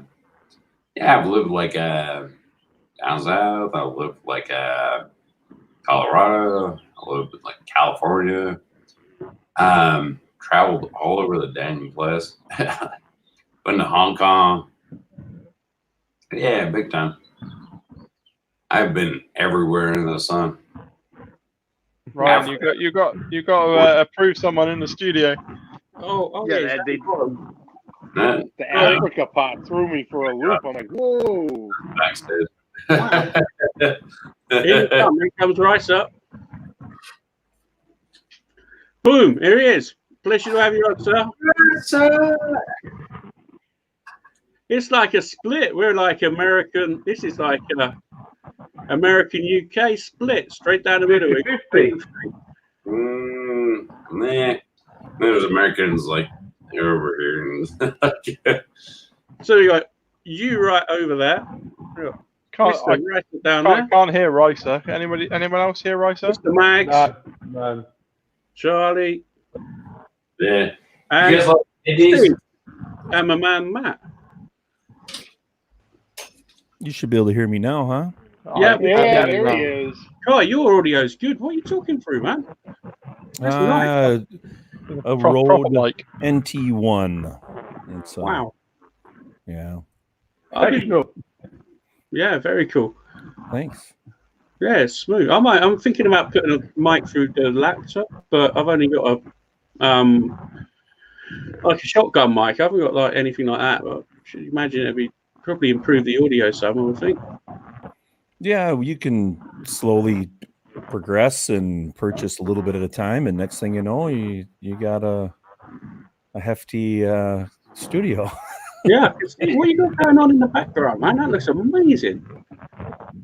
I've lived down south. I've lived Colorado. I lived in California. Traveled all over the dang place. Been to Hong Kong. Yeah, big time. I've been everywhere in the sun. Right, you got to approve someone in the studio. Oh yeah. The Africa part threw me for a loop. I'm like, whoa. Backstage. Here comes Rice up. Boom! Here he is. Pleasure to have you on, sir. Sir. It's like a split. We're like American. This is like American UK split, straight down the middle. 50. Nah. There's Americans they're over here. So you got you right over there. Can't hear Ricer. Anyone else hear Ricer? Mr. Mags. No. Charlie. Yeah. And Steve. And my man Matt. You should be able to hear me now, huh? Yeah, there he is. Oh, your audio's good. What are you talking through, man? A Rode NT1. It's, wow. Yeah. Yeah, very cool. Thanks. Yeah, it's smooth. I'm thinking about putting a mic through the laptop, but I've only got a shotgun mic. I haven't got anything like that. But I should imagine it'd be probably improve the audio some, I would think. Yeah, you can slowly progress and purchase a little bit at a time, and next thing you know, you got a hefty studio. Yeah, what you got going on in the background, man? That looks amazing.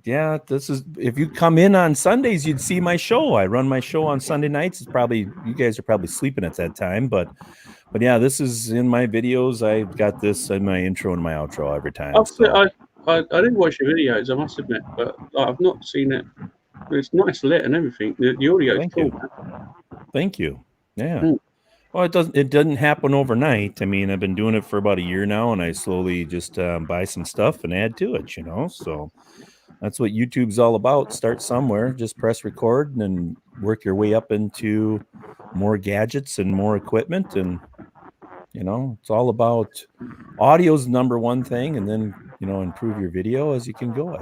Yeah, this is, if you come in on Sundays, you'd see my show. I run my show on Sunday nights. It's probably, you guys are probably sleeping at that time, but yeah, this is in my videos. I've got this in my intro and my outro every time. I didn't watch your videos, I must admit, but I've not seen it. It's nice lit and everything. The audio is cool. Thank you. Yeah. Well, it doesn't happen overnight. I mean, I've been doing it for about a year now, and I slowly just buy some stuff and add to it, so that's what YouTube's all about. Start somewhere, just press record and work your way up into more gadgets and more equipment. And, it's all about audio's number one thing. And then, improve your video as you can go it.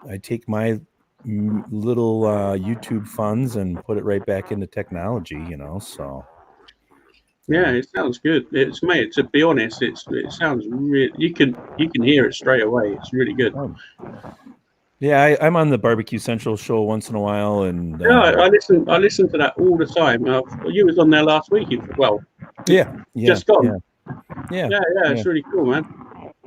I take my little YouTube funds and put it right back into technology, so. Yeah, it sounds good. It's made, to be honest, it sounds really, you can hear it straight away. It's really good. Yeah, I'm on the Barbecue Central show once in a while, and I listen to that all the time. You was on there last week. Just gone. Yeah, it's really cool, man.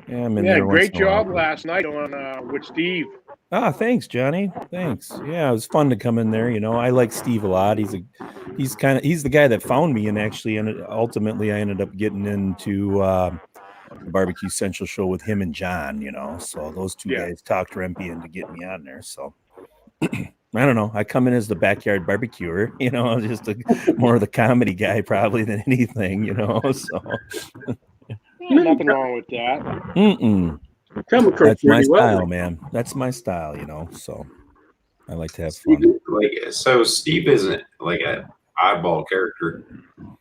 Yeah, I'm in there great job last night on with Steve. Thanks, Johnny. Thanks. Yeah, it was fun to come in there. I like Steve a lot. He's the guy that found me, and actually, ultimately, I ended up getting into the Barbecue Central show with him and John. So those two guys talked Rempy into getting me on there. So I don't know. I come in as the backyard barbecuer. Just more of the comedy guy probably than anything. So nothing wrong with that. Come across that's my really style, well, man. That's my style, so I like to have fun. So Steve isn't like an oddball character.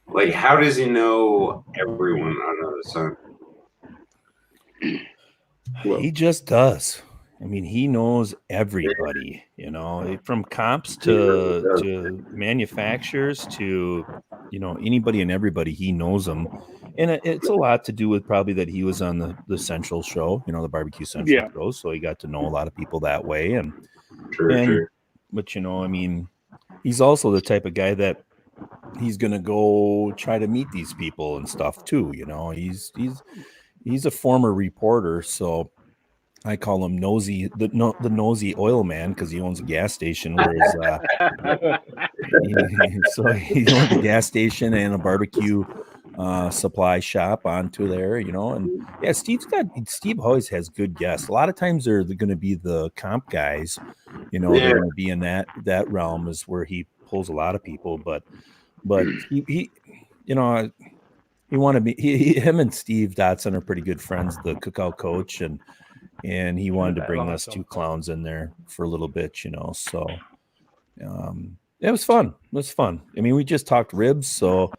Like, how does he know everyone under the sun? He just does. I mean, he knows everybody, from comps to manufacturers to, anybody and everybody. He knows them. And it's a lot to do with probably that he was on the Central show, the Barbecue Central show. So he got to know a lot of people that way. Sure. But, I mean, he's also the type of guy that he's going to go try to meet these people and stuff too. He's a former reporter. So I call him Nosy, the Nosy Oil Man, because he owns a gas station. Whereas, so he owns a gas station and a barbecue supply shop onto there, and yeah, Steve always has good guests. A lot of times they're going to be the comp guys, they're going to be in that realm is where he pulls a lot of people, but he wanted me, him and Steve Dotson are pretty good friends, the cookout coach, and he wanted to bring us two clowns in there for a little bit, so it was fun. I mean, we just talked ribs, so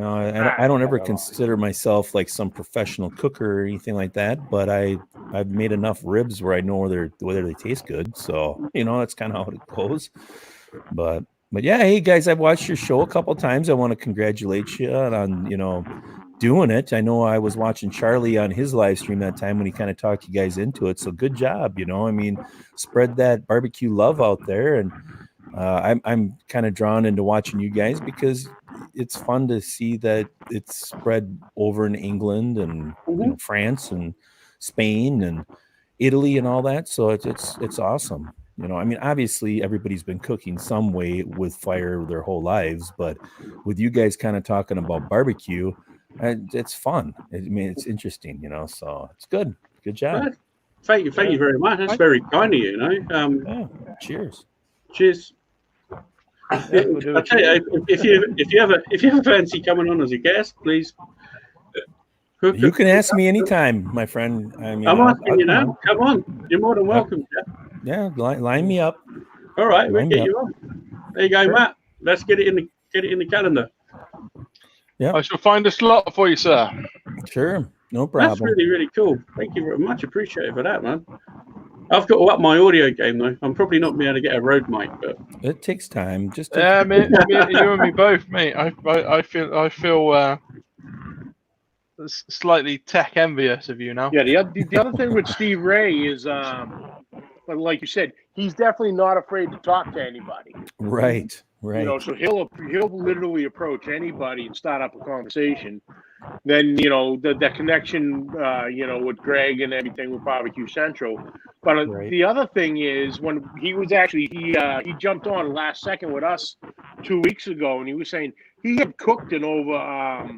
I don't ever consider myself like some professional cooker or anything like that, but I've made enough ribs where I know whether they taste good. So, that's kind of how it goes. But yeah, hey guys, I've watched your show a couple of times. I want to congratulate you on, doing it. I know I was watching Charlie on his live stream that time when he kind of talked you guys into it. So good job. I mean, spread that barbecue love out there. And I'm kind of drawn into watching you guys because it's fun to see that it's spread over in England and France and Spain and Italy and all that. So it's awesome. I mean, obviously everybody's been cooking some way with fire their whole lives, but with you guys kind of talking about barbecue, it's fun. I mean, it's interesting, so it's good. Good job. Thank you very much. That's very kind of you. Cheers. Cheers. I tell you, if you ever fancy coming on as a guest, please. You can ask me anytime, my friend. I mean, I'm asking you now. Come on, you're more than welcome. Yeah, line me up. All right, we'll get you on. There you go, sure. Matt. Let's get it in the calendar. Yeah, I shall find a slot for you, sir. Sure, no problem. That's really, really cool. Thank you very much. Appreciate it for that, man. I've got to up my audio game though. I'm probably not being able to get a Rode mic, but it takes time. Just you and me both, mate. I feel slightly tech envious of you now. Yeah, the other thing with Steve Ray is, like you said, he's definitely not afraid to talk to anybody. Right. You know, so he'll literally approach anybody and start up a conversation. Then, you know, the connection, you know, with Greg and everything with Barbecue Central. But the other thing is, when he was actually he jumped on last second with us 2 weeks ago, and he was saying he had cooked in over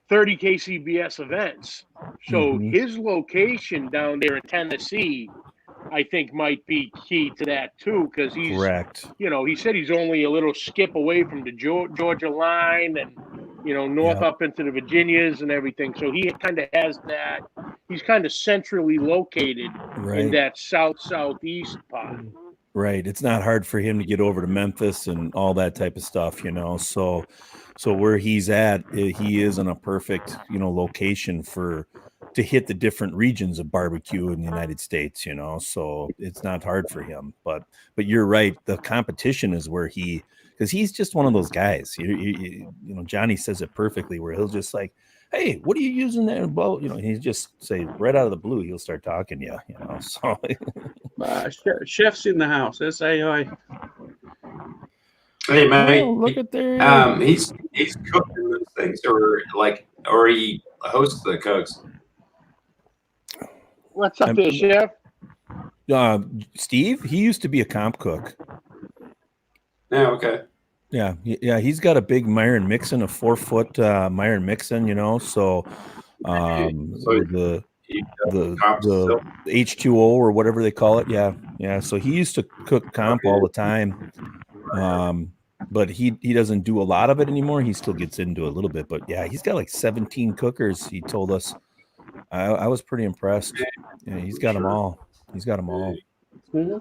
30 KCBS events. So his location down there in Tennessee, I think, might be key to that too, because he's correct. You know, he said he's only a little skip away from the Georgia line, and you know, north up into the Virginias and everything. So he kind of has that. He's kind of centrally located in that southeast part. Right. It's not hard for him to get over to Memphis and all that type of stuff, you know. So where he's at, he is in a perfect, you know, location to hit the different regions of barbecue in the United States, you know. So it's not hard for him. But you're right. The competition is where because he's just one of those guys. You know, Johnny says it perfectly, where he'll just like, hey, what are you using there? Well, you know, he just say right out of the blue, he'll start talking to you, you know. So chef's in the house. Let's say hi. Hey, mate. Oh, look at there. He's cooking those things, or he hosts the cooks. What's up there, Chef? Steve, he used to be a comp cook. Yeah, okay. Yeah, he's got a big Myron Mixon, a 4-foot Myron Mixon, you know. So, the H2O or whatever they call it. Yeah. So he used to cook comp all the time, but he doesn't do a lot of it anymore. He still gets into it a little bit, but yeah, he's got like 17 cookers. He told us. I was pretty impressed. Yeah, he's got them all. Mm-hmm.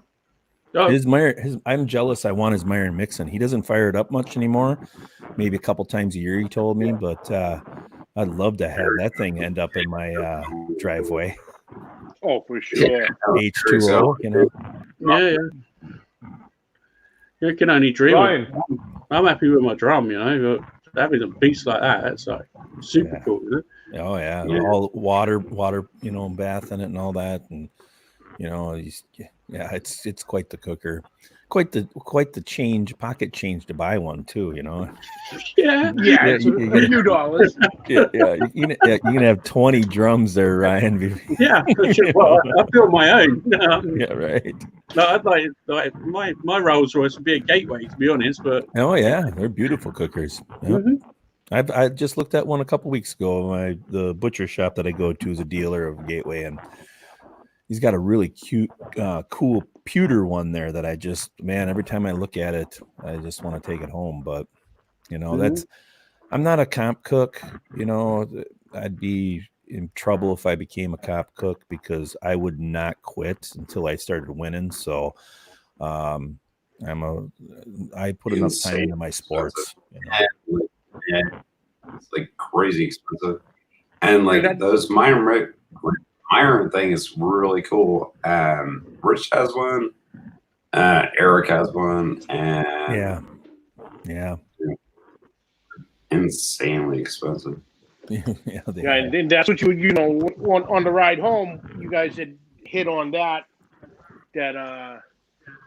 I'm jealous. I want his Myron Mixon. He doesn't fire it up much anymore. Maybe a couple times a year, he told me, but I'd love to have that thing end up in my driveway. Oh, for sure. H2O, you know. Yeah. You can only dream. I'm happy with my drum, you know. But having a beast like that's like super cool, isn't it? Oh yeah, all water, you know, bath in it and all that, and you know, it's quite the cooker, quite the pocket change to buy one too, you know. Yeah, a few dollars. Yeah, you can have 20 drums there, Ryan. Yeah, well, I feel my own. Yeah, right. No, I'd like my Rolls Royce would be a gateway, to be honest. But oh yeah, they're beautiful cookers. Yep. I just looked at one a couple weeks ago. The butcher shop that I go to is a dealer of Gateway, and he's got a really cute, cool pewter one there that I just, man, every time I look at it, I just want to take it home. But you know, I'm not a comp cook. You know, I'd be in trouble if I became a comp cook because I would not quit until I started winning. So, I put enough time into my sports. You know? Yeah, it's like crazy expensive, and like those Myron thing is really cool. Rich has one, Eric has one, and yeah, insanely expensive. And that's what you know on the ride home, you guys had hit on that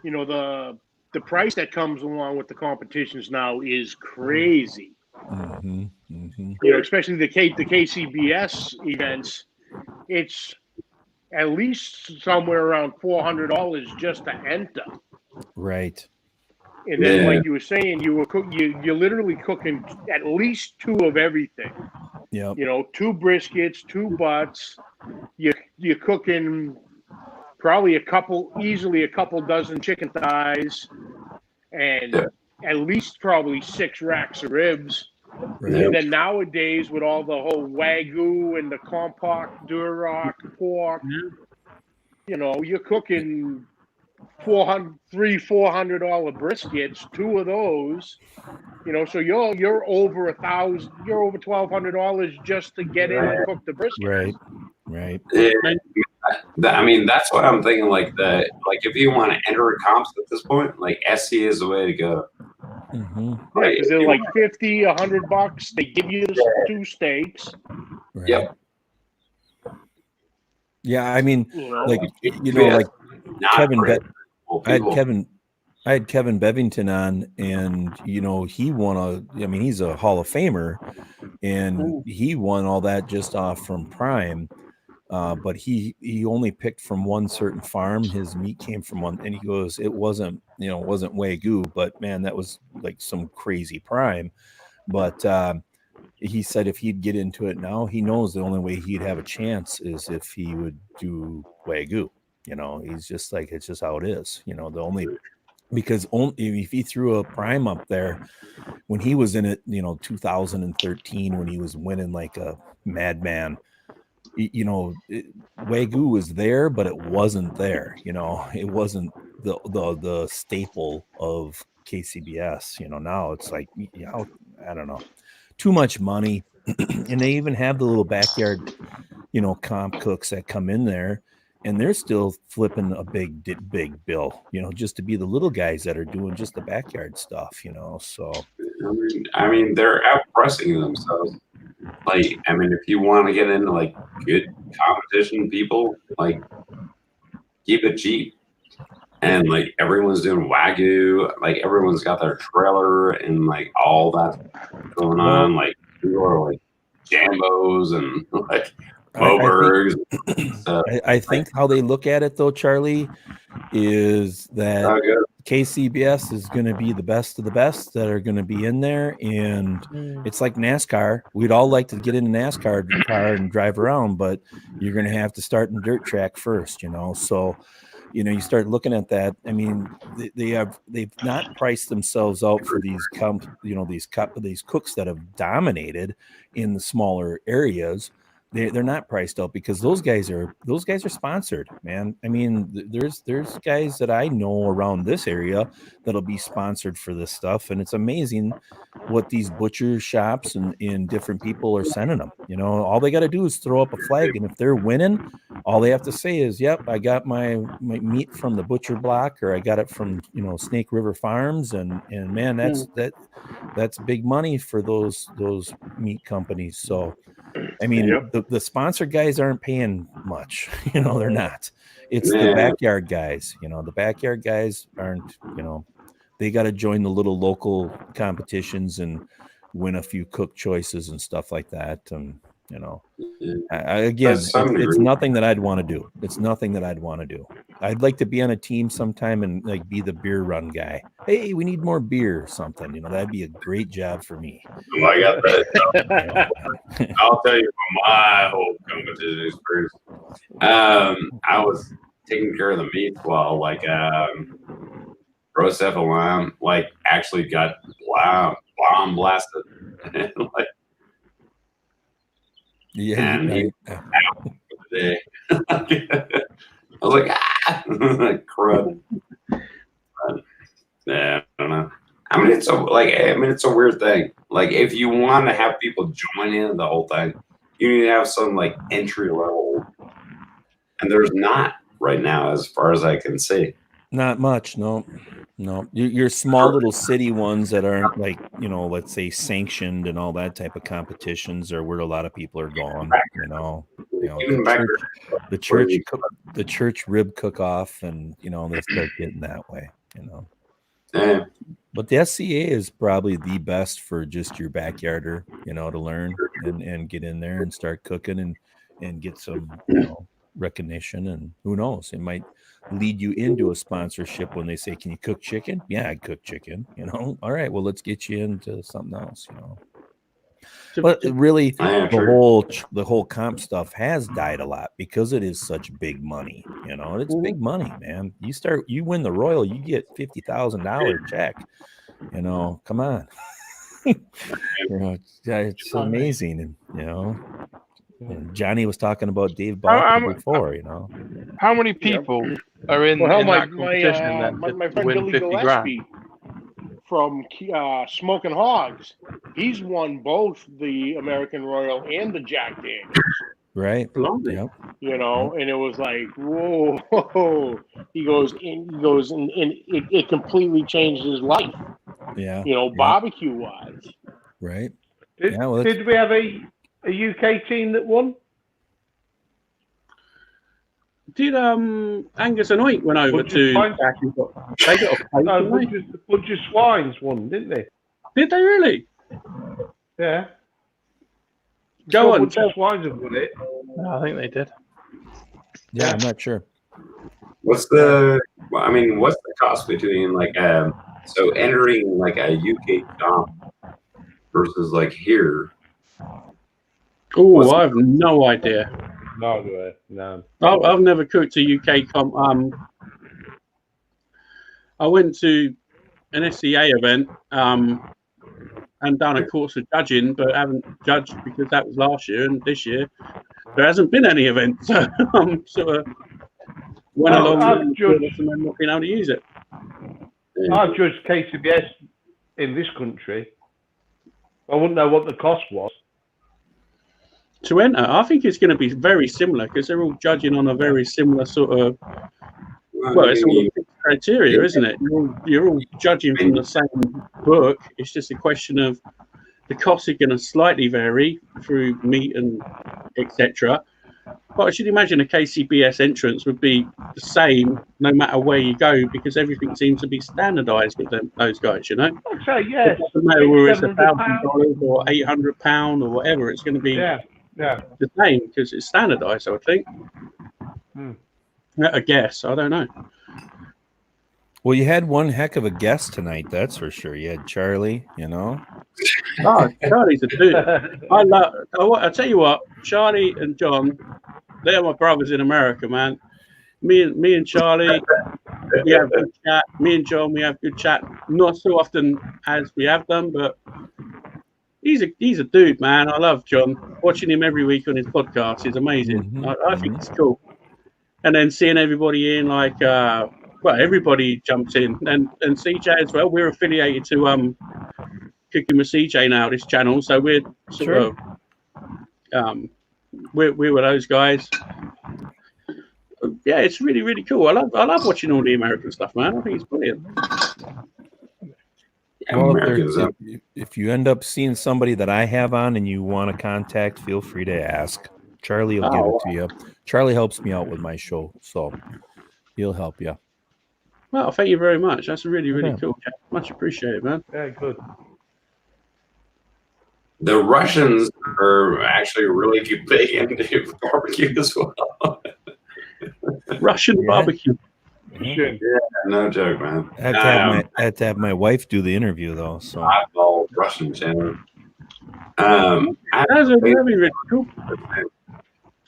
you know, the price that comes along with the competitions now is crazy. You know, especially the KCBS events, it's at least somewhere around $400 just to enter. Right. And then, like you were saying, you're literally cooking at least 2 of everything. Yeah. You know, 2 briskets, 2 butts. You're cooking probably easily a couple dozen chicken thighs, and at least probably 6 racks of ribs. Right. And then nowadays, with all the whole Wagyu and the compact Duroc pork, you know, you're cooking $400 briskets, 2 of those. You know, so you're over $1,000, you're over $1,200 just to get in and cook the brisket. Right. Yeah. I mean, that's what I'm thinking. Like if you want to enter comps at this point, like SC is the way to go. Mm-hmm. Yeah, because they're like $50, $100. They give you the 2 steaks. Right. Yep. Yeah, I mean, You know, like Kevin. I had Kevin Bevington on, and he won he's a Hall of Famer, and he won all that just off from Prime. But he only picked from one certain farm. His meat came from one, and he goes, it wasn't Wagyu, but man, that was like some crazy Prime. But he said if he'd get into it now, he knows the only way he'd have a chance is if he would do Wagyu. He's just like, it's just how it is. Because if he threw a Prime up there when he was in it, 2013, when he was winning like a madman, Wagyu was there, but it wasn't there. It wasn't the staple of KCBS. Now it's like, I don't know, too much money. And they even have the little backyard, comp cooks that come in there, and they're still flipping a big bill, just to be the little guys that are doing just the backyard stuff, so. I mean, they're outpressing themselves. Like, I mean, if you want to get into like good competition, people, like, keep it cheap. And like everyone's doing Wagyu, like everyone's got their trailer and like all that going on. Like people are like Jambos and like Mobergs. I think how they look at it though, Charlie, is that KCBS is going to be the best of the best that are going to be in there, and it's like NASCAR. We'd all like to get in a NASCAR car and drive around, but you're going to have to start in dirt track first, so you start looking at that. I mean, they've not priced themselves out for these these cooks that have dominated in the smaller areas. They're not priced out because those guys are sponsored, man. I mean, there's guys that I know around this area that'll be sponsored for this stuff, and it's amazing what these butcher shops and different people are sending them. All they got to do is throw up a flag, and if they're winning, all they have to say is, "Yep, I got my meat from the butcher block, or I got it from Snake River Farms," and man, that's big money for those meat companies. So. I mean, the sponsor guys aren't paying much, they're not. It's the backyard guys, the backyard guys aren't, they got to join the little local competitions and win a few cook choices and stuff like that. And, it's nothing that I'd want to do. It's nothing that I'd want to do. I'd like to be on a team sometime and like be the beer run guy. Hey, we need more beer or something. That'd be a great job for me. Oh, I got that. I'll tell you from my whole competition experience. I was taking care of the meats while like Rosef Alam like actually got bomb blasted. Like, and he out for the day. I was like, crud. But, yeah, I don't know. I mean, it's a weird thing. Like, if you want to have people join in the whole thing, you need to have some like entry level, and there's not right now, as far as I can see. Not much, no. Your small little city ones that aren't like let's say sanctioned and all that type of competitions are where a lot of people are going. The church rib cook off, and they start getting that way. Yeah. But the SCA is probably the best for just your backyarder, to learn and get in there and start cooking and get some recognition. And who knows, it might lead you into a sponsorship when they say, "Can you cook chicken?" Yeah, I cook chicken. All right, well, let's get you into something else. But really, the whole comp stuff has died a lot because it is such big money. It's big money, man. You win the Royal, you get $50,000 check. Come on. It's amazing, And Johnny was talking about Dave Balker before, How many people are in that competition then my to friend win Billy 50 grand? Gillespie from Smoking Hogs, he's won both the American Royal and the Jack Daniels. Right. Yep. And it was like, whoa. He goes, and it completely changed his life. Yeah. You know, barbecue wise. Right. Did we have a UK team that won? Did Angus and Oink went over to? They got a bunch of swines won, didn't they? Did they really? Yeah. Go on. Bunch of swines have won it. No, I think they did. Yeah, I'm not sure. What's the cost between so entering like a UK comp versus like here? Oh, I have no idea. No. I've never cooked a UK comp. I went to an SCA event and done a course of judging, but haven't judged because that was last year, and this year there hasn't been any event. So I'm sort of went along and then not being able to use it. I've judged KCBS in this country. I wouldn't know what the cost was. To enter, I think it's going to be very similar because they're all judging on a very similar sort of. Well, it's all criteria, isn't it? You're all judging from the same book. It's just a question of the costs are going to slightly vary through meat and etc. But I should imagine a KCBS entrance would be the same no matter where you go because everything seems to be standardised with those guys. You know. I'd say yes. It doesn't matter whether it's $1,000 or £800 or whatever. It's going to be the same because it's standardised. I would think. I guess. I don't know. Well, you had one heck of a guest tonight, that's for sure. You had Charlie, you know. Oh, Charlie's a dude. I tell you what, Charlie and John, they're my brothers in America, man. Me and Charlie, we have good chat. Me and John, we have good chat. Not so often as we have done, but he's a dude, man. I love John. Watching him every week on his podcast is amazing. I think it's cool. And then seeing everybody in, like, everybody jumps in, and CJ as well. We're affiliated to Cooking with CJ now, this channel, so we're sort of we were those guys. Yeah, it's really, really cool. I love watching all the American stuff, man. I think it's brilliant. Well, if you end up seeing somebody that I have on and you want to contact, feel free to ask. Charlie will give it to you. Charlie helps me out with my show, so he'll help you. Well, thank you very much. That's really, really cool. Much appreciated, man. Yeah, good. The Russians are actually really big into barbecue as well. Russian barbecue. Yeah, no joke, man. I had to have my wife do the interview though. So I follow Russian channel. That's really, really cool.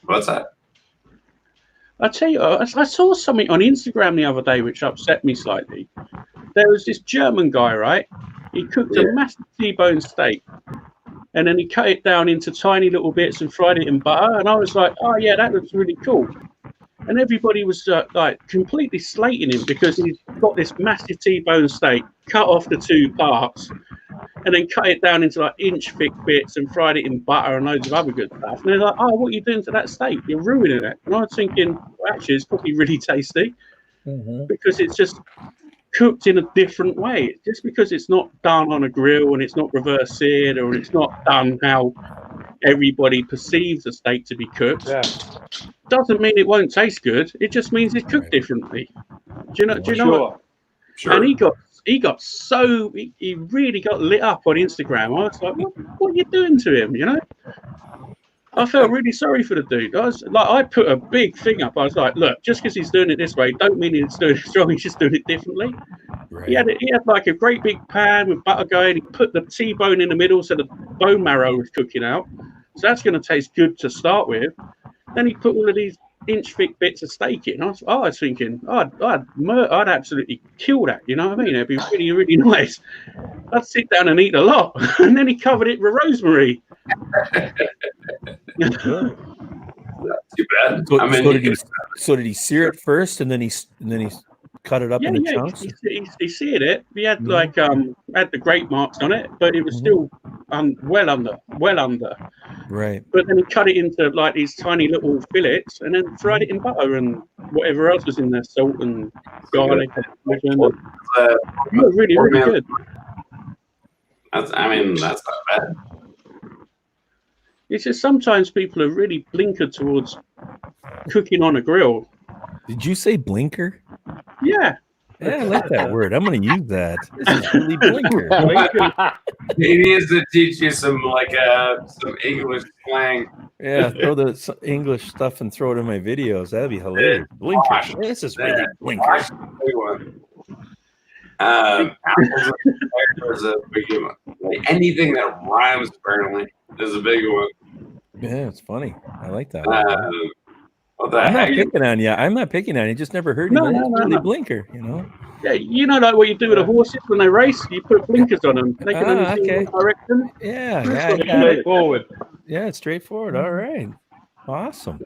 What's that? I tell you, I saw something on Instagram the other day which upset me slightly. There was this German guy, right? He cooked a massive T-bone steak, and then he cut it down into tiny little bits and fried it in butter. And I was like, oh yeah, that looks really cool. And everybody was like completely slating him because he's got this massive T-bone steak, cut off the two parts, and then cut it down into like inch-thick bits and fried it in butter and loads of other good stuff. And they're like, oh, what are you doing to that steak? You're ruining it. And I was thinking, well, actually, it's probably really tasty because it's just cooked in a different way. Just because it's not done on a grill and it's not reverse seared or it's not done how everybody perceives a steak to be cooked, doesn't mean it won't taste good. It just means it's cooked differently. Do you know what? Sure. And he really got lit up on Instagram. I was like, what are you doing to him? You know? I felt really sorry for the dude. I put a big thing up. I was like, look, just because he's doing it this way, don't mean he's doing it wrong. He's just doing it differently. Right. He had like a great big pan with butter going. He put the T-bone in the middle so the bone marrow was cooking out. So that's going to taste good to start with. Then he put all of these inch-thick bits of steak in. I was thinking, I'd absolutely kill that. You know what I mean? It'd be really, really nice. I'd sit down and eat a lot. And then he covered it with rosemary. Not too bad. So did he sear it first, and then he cut it up into chunks? He seared it. He had had the grate marks on it, but it was still well under. Right. But then he cut it into like these tiny little fillets, and then fried it in butter and whatever else was in there, salt and garlic. Really, really good. That's not bad. It's just sometimes people are really blinkered towards cooking on a grill. Did you say blinker? Yeah. Yeah, I like that word. I'm going to use that. This is really blinker. He needs to teach you some English slang. Yeah, throw the English stuff and throw it in my videos. That'd be hilarious. Blinker. Gosh, This is really blinker. Is a big one. Like anything that rhymes apparently is a big one. Yeah, it's funny. I like that. What the I'm not heck? picking on you. I'm not picking on you. Just never heard you. No, Really no. blinker, you know. Yeah, you know, like what you do with the horses when they race, you put blinkers on them. They can only see okay. in one direction. Yeah, It's yeah. straightforward. Yeah, it's straightforward. All right. Awesome.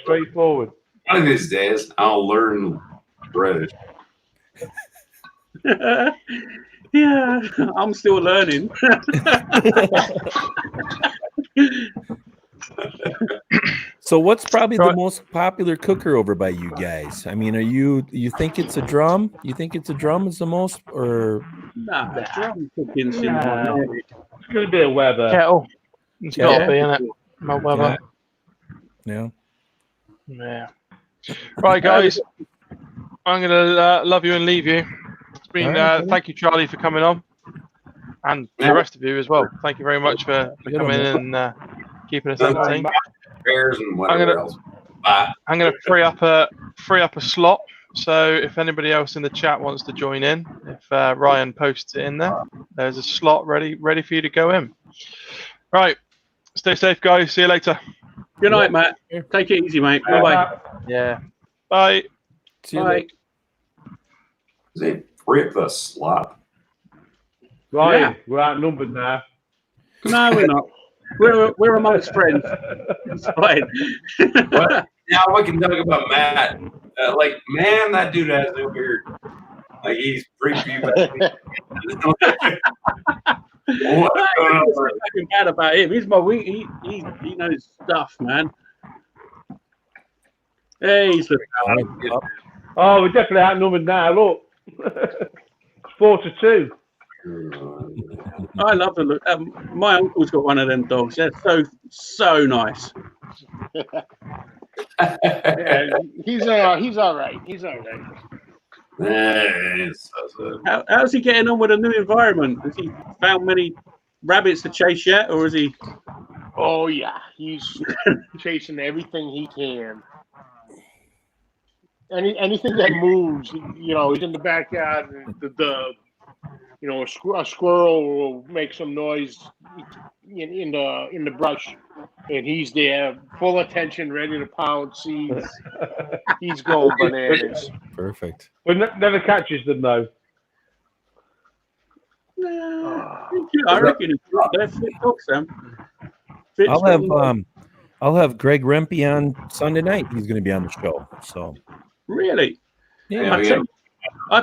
Straightforward. One of these days, I'll learn British. Yeah, I'm still learning. So what's probably the most popular cooker over by you guys? I mean, you think it's a drum? You think it's a drum is the most, or Nah, drum cooking's in Nah. my It's going to be a Weber. Kettle. It's got Yeah. to be, innit? My Weber. yeah? Yeah. Right, guys. I'm gonna love you and leave you. It's been All right, thank you, Charlie, for coming on, and the rest of you as well. Thank you very much for coming in and keeping us entertained. Bears and whatever else. Bye. I'm gonna free up a slot. So if anybody else in the chat wants to join in, if Ryan posts it in there, there's a slot ready for you to go in. Right. Stay safe, guys. See you later. Good night, Matt. Take it easy, mate. Bye-bye. Yeah. Bye. See you Bye. later. They rip the slop. Right, Yeah. we're outnumbered now. No, we're not. We're amongst friends. It's fine. But now we can talk about Matt. Man, that dude has no beard. Like he's prepubescent. What's going on? There's nothing bad about him. He's my wing. He knows stuff, man. Hey, he's the Oh, we're definitely outnumbered now. Look. 4-2. I love the look. My uncle's got one of them dogs. They're so nice. Yeah, he's all right. He's all right. How's he getting on with a new environment? Has he found many rabbits to chase yet, or is he? Oh yeah, he's chasing everything he can. Anything that moves, he's in the backyard. And a squirrel will make some noise in the brush, and he's there, full attention, ready to pounce. He's going bananas. Perfect. But never catches them though. I reckon they're fit dogs, Sam. I'll have Greg Rempe on Sunday night. He's going to be on the show. So Really? yeah, I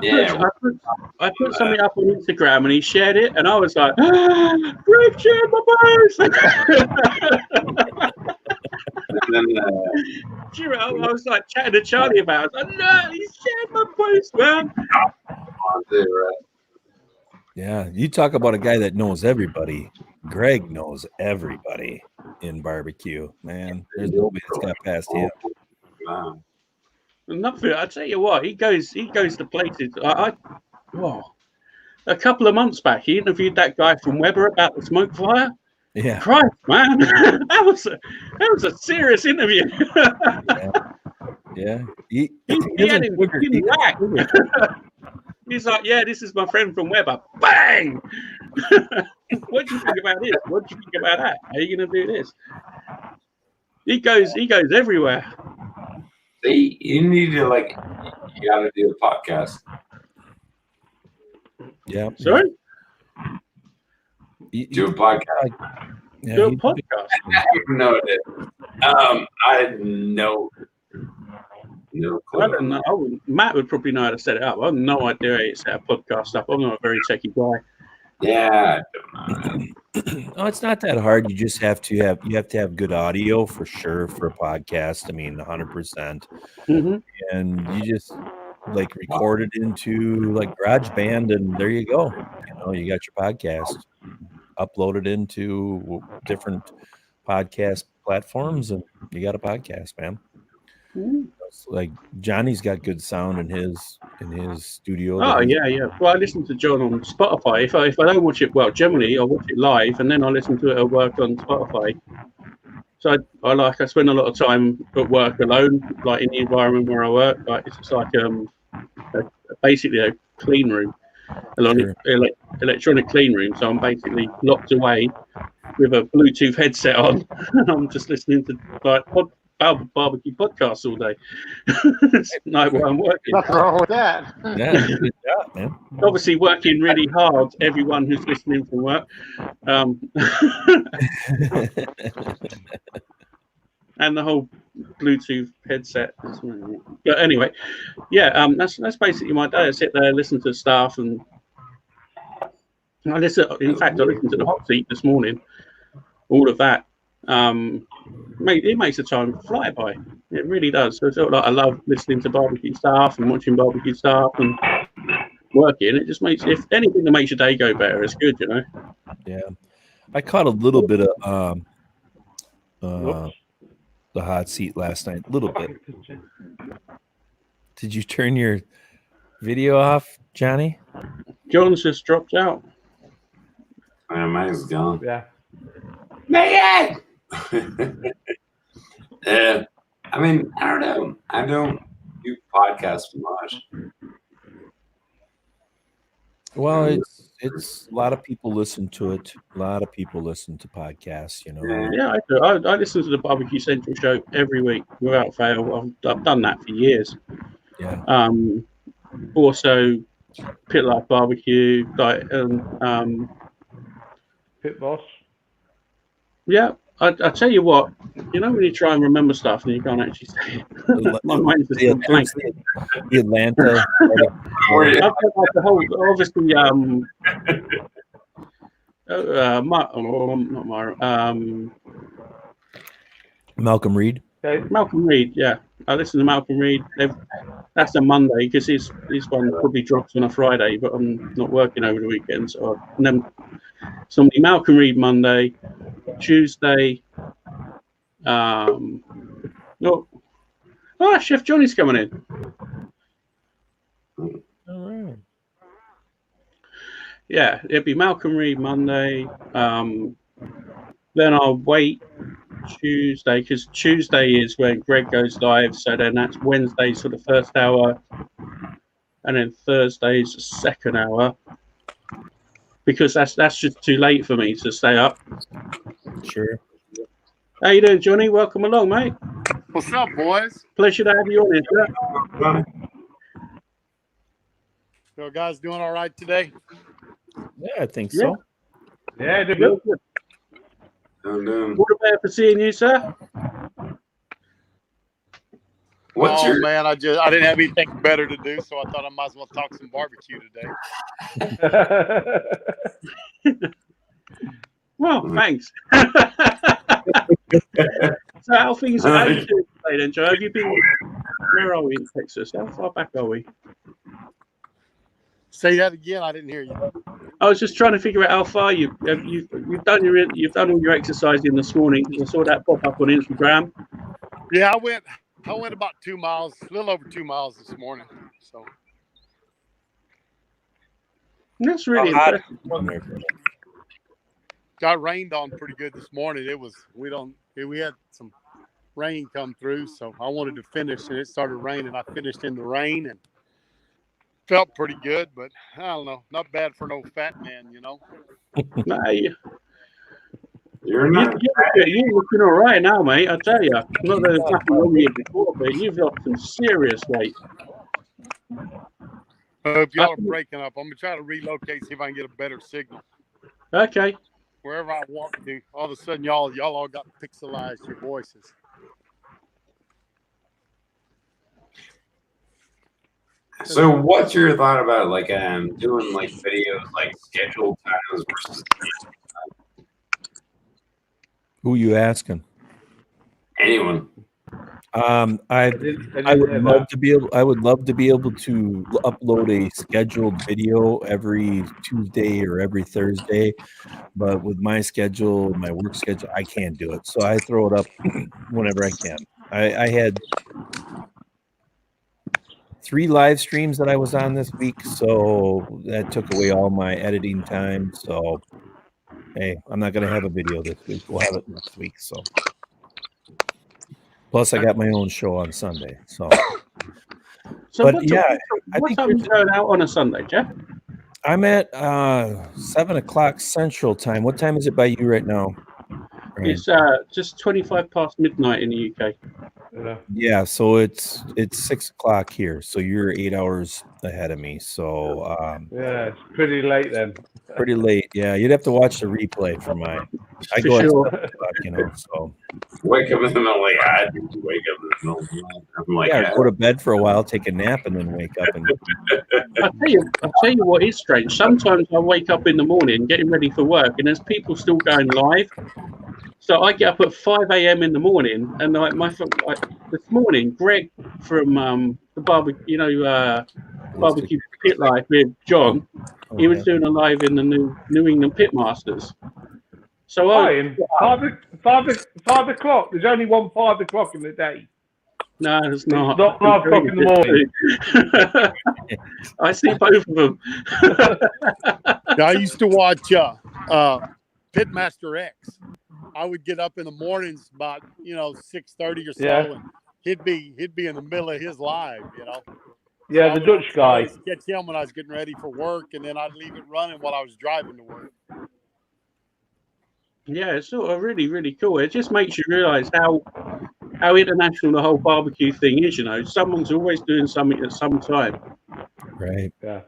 put something up on Instagram and he shared it, and I was like, Greg shared my post. I was like chatting to Charlie about it. I was like, no, he shared my post, man. yeah. You talk about a guy that knows everybody. Greg knows everybody in barbecue. Man, there's nobody that's got past him. Wow. Nothing. I tell you what, he goes to places. A couple of months back, he interviewed that guy from Weber about the smoke fire. Yeah. Christ, man, that was a serious interview. Yeah. He had him in whack. He's like, yeah, this is my friend from Weber. Bang! What do you think about this? What do you think about that? How are you gonna do this? He goes everywhere. See, you need to you gotta do a podcast. Yeah. Sorry? Do a podcast. Yeah, Do a podcast. I didn't know it. I had no clue. I don't know. Matt would probably know how to set it up. I have no idea how to set a podcast up. I'm not a very techie guy. Yeah, I don't know. Oh, it's not that hard. You just have to have good audio for sure for a podcast. I mean, 100%. Mm-hmm. And you just record it into GarageBand, and there you go. You got your podcast. upload it into different podcast platforms, and you got a podcast, man. It's like Johnny's got good sound in his studio. Oh yeah. Well, I listen to John on Spotify. If I don't watch it, well, generally I watch it live and then I listen to it at work on Spotify. So I spend a lot of time at work alone, like in the environment where I work. Like it's like basically a clean room, electronic clean room. So I'm basically locked away with a Bluetooth headset on, and I'm just listening to like barbecue podcasts all day. It's like what I'm working. Nothing wrong with that. Yeah, good job, man. Obviously working really hard, everyone who's listening from work. And the whole Bluetooth headset. But anyway, yeah, that's basically my day. I sit there, listen to stuff, and I listened to the hot seat this morning. All of that. It makes the time fly by. It really does. So I feel like I love listening to barbecue stuff and watching barbecue stuff and working. It just makes, if anything that makes your day go better, it's good, you know. Yeah, I caught a little bit of the hot seat last night. A little bit. Did you turn your video off, Johnny? John's just dropped out. Mine's gone. Yeah. Man! I mean, I don't know. I don't do podcasts much. Well, it's a lot of people listen to it. A lot of people listen to podcasts, you know. Yeah, I do. I listen to the Barbecue Central show every week without fail. I've done that for years. Yeah. Also, Pit Life Barbecue, Pit Boss. Yeah, I tell you what, you know when you try and remember stuff and you can't actually say it. My mind's just blank. The Atlanta. Malcolm Reed. Malcolm Reed, yeah. I listen to Malcolm Reed. That's a Monday because his one probably drops on a Friday, but I'm not working over the weekend, so and then somebody Malcolm Reed Monday, Tuesday. Chef Johnny's coming in. All right. Yeah, it'd be Malcolm Reed Monday. Then I'll wait Tuesday because Tuesday is when Greg goes live. So then that's Wednesday's for the first hour, and then Thursday's the second hour. Because that's just too late for me to stay up. Sure. How you doing, Johnny? Welcome along, mate. What's up, boys? Pleasure to have you on here, sir. So guys doing all right today? Yeah, I think so. Yeah, they're good. All the better for seeing you, sir. Man, I didn't have anything better to do, so I thought I might as well talk some barbecue today. Well, thanks. So how things are going today then, Joe? Have you been? Where are we in Texas? How far back are we? Say that again. I didn't hear you. I was just trying to figure out how far you've done all your exercising this morning. I saw that pop up on Instagram. Yeah, I went about 2 miles, a little over 2 miles this morning. So that's really impressive. Got rained on pretty good this morning. We had some rain come through, so I wanted to finish, and it started raining. I finished in the rain and felt pretty good, but I don't know, not bad for no fat man, you know. No, you're looking all right now, mate. I tell you, not that there's nothing wrong with you before, but you've got some serious weight. If y'all are breaking up, I'm gonna try to relocate, see if I can get a better signal. Okay. Wherever I walk to, all of a sudden y'all all got pixelized your voices. So what's your thought about like doing like videos like scheduled times versus who you asking? anyone? I would love to be able. I would love to be able to upload a scheduled video every Tuesday or every Thursday, but with my schedule, my work schedule, I can't do it. So I throw it up whenever I can. I had 3 live streams that I was on this week, so that took away all my editing time. So hey, I'm not going to have a video this week. We'll have it next week. So. Plus, I got my own show on Sunday. So but what time are you going out on a Sunday, Jeff? I'm at 7 o'clock Central Time. What time is it by you right now? Ryan? It's just 25 past midnight in the UK. Yeah, so it's 6 o'clock here. So you're 8 hours ahead of me. So yeah, it's pretty late then. Pretty late. Yeah, you'd have to watch the replay for mine. I go at 7 o'clock, you know. So wake up in the middle of the night. I do wake up in the middle of the night. I'm like, yeah, go to bed for a while, take a nap, and then wake up. And I'll tell you what is strange. Sometimes I wake up in the morning getting ready for work, and there's people still going live. So I get up at 5 a.m. in the morning, and like this morning, Greg from the barbecue, barbecue pit live with John, he was doing a live in the New England Pitmasters. So five o'clock. There's only one 5 o'clock in the day. No, it's not. It's not 5 o'clock in the morning. I see both of them. I used to watch Pitmaster X. I would get up in the mornings about 6:30 or so, and he'd be in the middle of his live, Yeah, the Dutch guy. Catch him when I was getting ready for work, and then I'd leave it running while I was driving to work. Yeah, it's sort of really, really cool. It just makes you realise how international the whole barbecue thing is. Someone's always doing something at some time. Right. Yeah.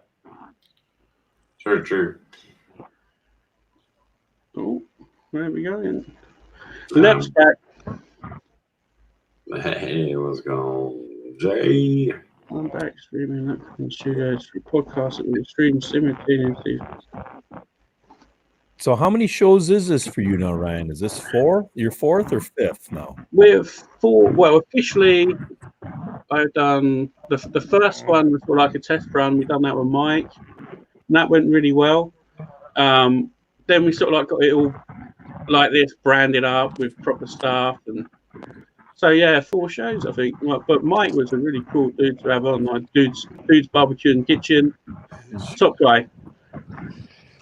True. Oh, where are we going? Let's back. Hey, what's going on, Jay? I'm back streaming up from the studios for podcast and stream simultaneously. so, how many shows is this for you now, Ryan? Is this 4? Your 4th or 5th now? We're 4. Well, officially, I've done the first one was for like a test run. We've done that with Mike, and that went really well. Then we sort of like got it all like this, branded up with proper staff, and so yeah, 4 shows I think. But Mike was a really cool dude to have on. Like dude's barbecue and kitchen, top guy.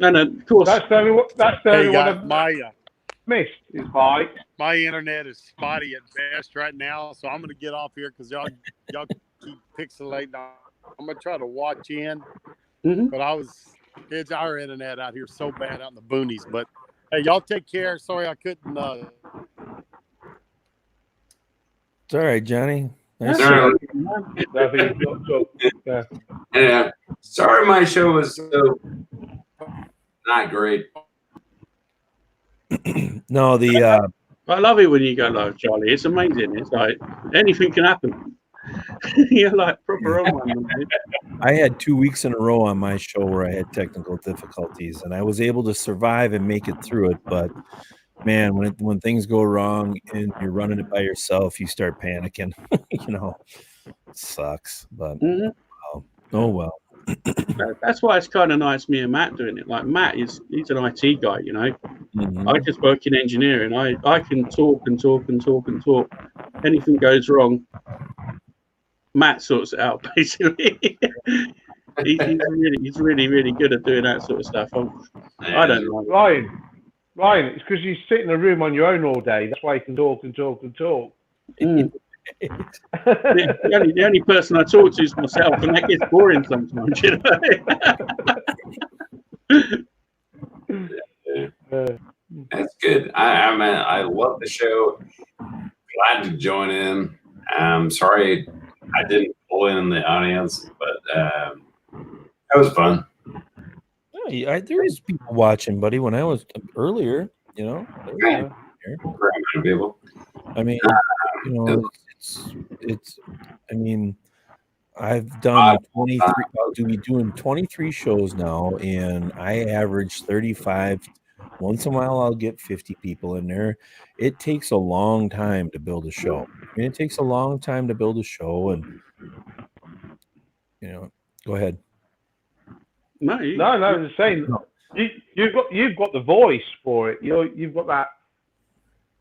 And of course, that's the only one I've my missed is Mike. My internet is spotty at best right now, so I'm gonna get off here because y'all keep pixelating. I'm gonna try to watch in, but it's our internet out here so bad out in the boonies. But hey, y'all take care. Sorry I couldn't. It's all right, Johnny. Nice Yeah. Sorry, my show was so not great. No, I love it when you go live, Charlie. It's amazing. It's like anything can happen. You're like proper on one. I had 2 weeks in a row on my show where I had technical difficulties, and I was able to survive and make it through it. But man, when things go wrong and you're running it by yourself, you start panicking. It sucks. But oh well. That's why it's kind of nice me and Matt doing it. Like Matt he's an IT guy, I just work in engineering. I can talk and talk and talk and talk. Anything goes wrong, Matt sorts it out basically. he's really, really good at doing that sort of stuff. I don't know. Ryan, it's because you sit in a room on your own all day. That's why you can talk and talk and talk. The only person I talk to is myself, and that gets boring sometimes, That's good. I love the show. Glad to join in. Sorry I didn't pull in the audience, but that was fun. There was people watching, buddy. When I was earlier, people. I mean, it's. I mean, I've done 23. I'll be doing 23 shows now, and I average 35 Once in a while, I'll get 50 people in there. It takes a long time to build a show. I mean, it takes a long time to build a show, and go ahead. No, the same. You've got the voice for it. You've got that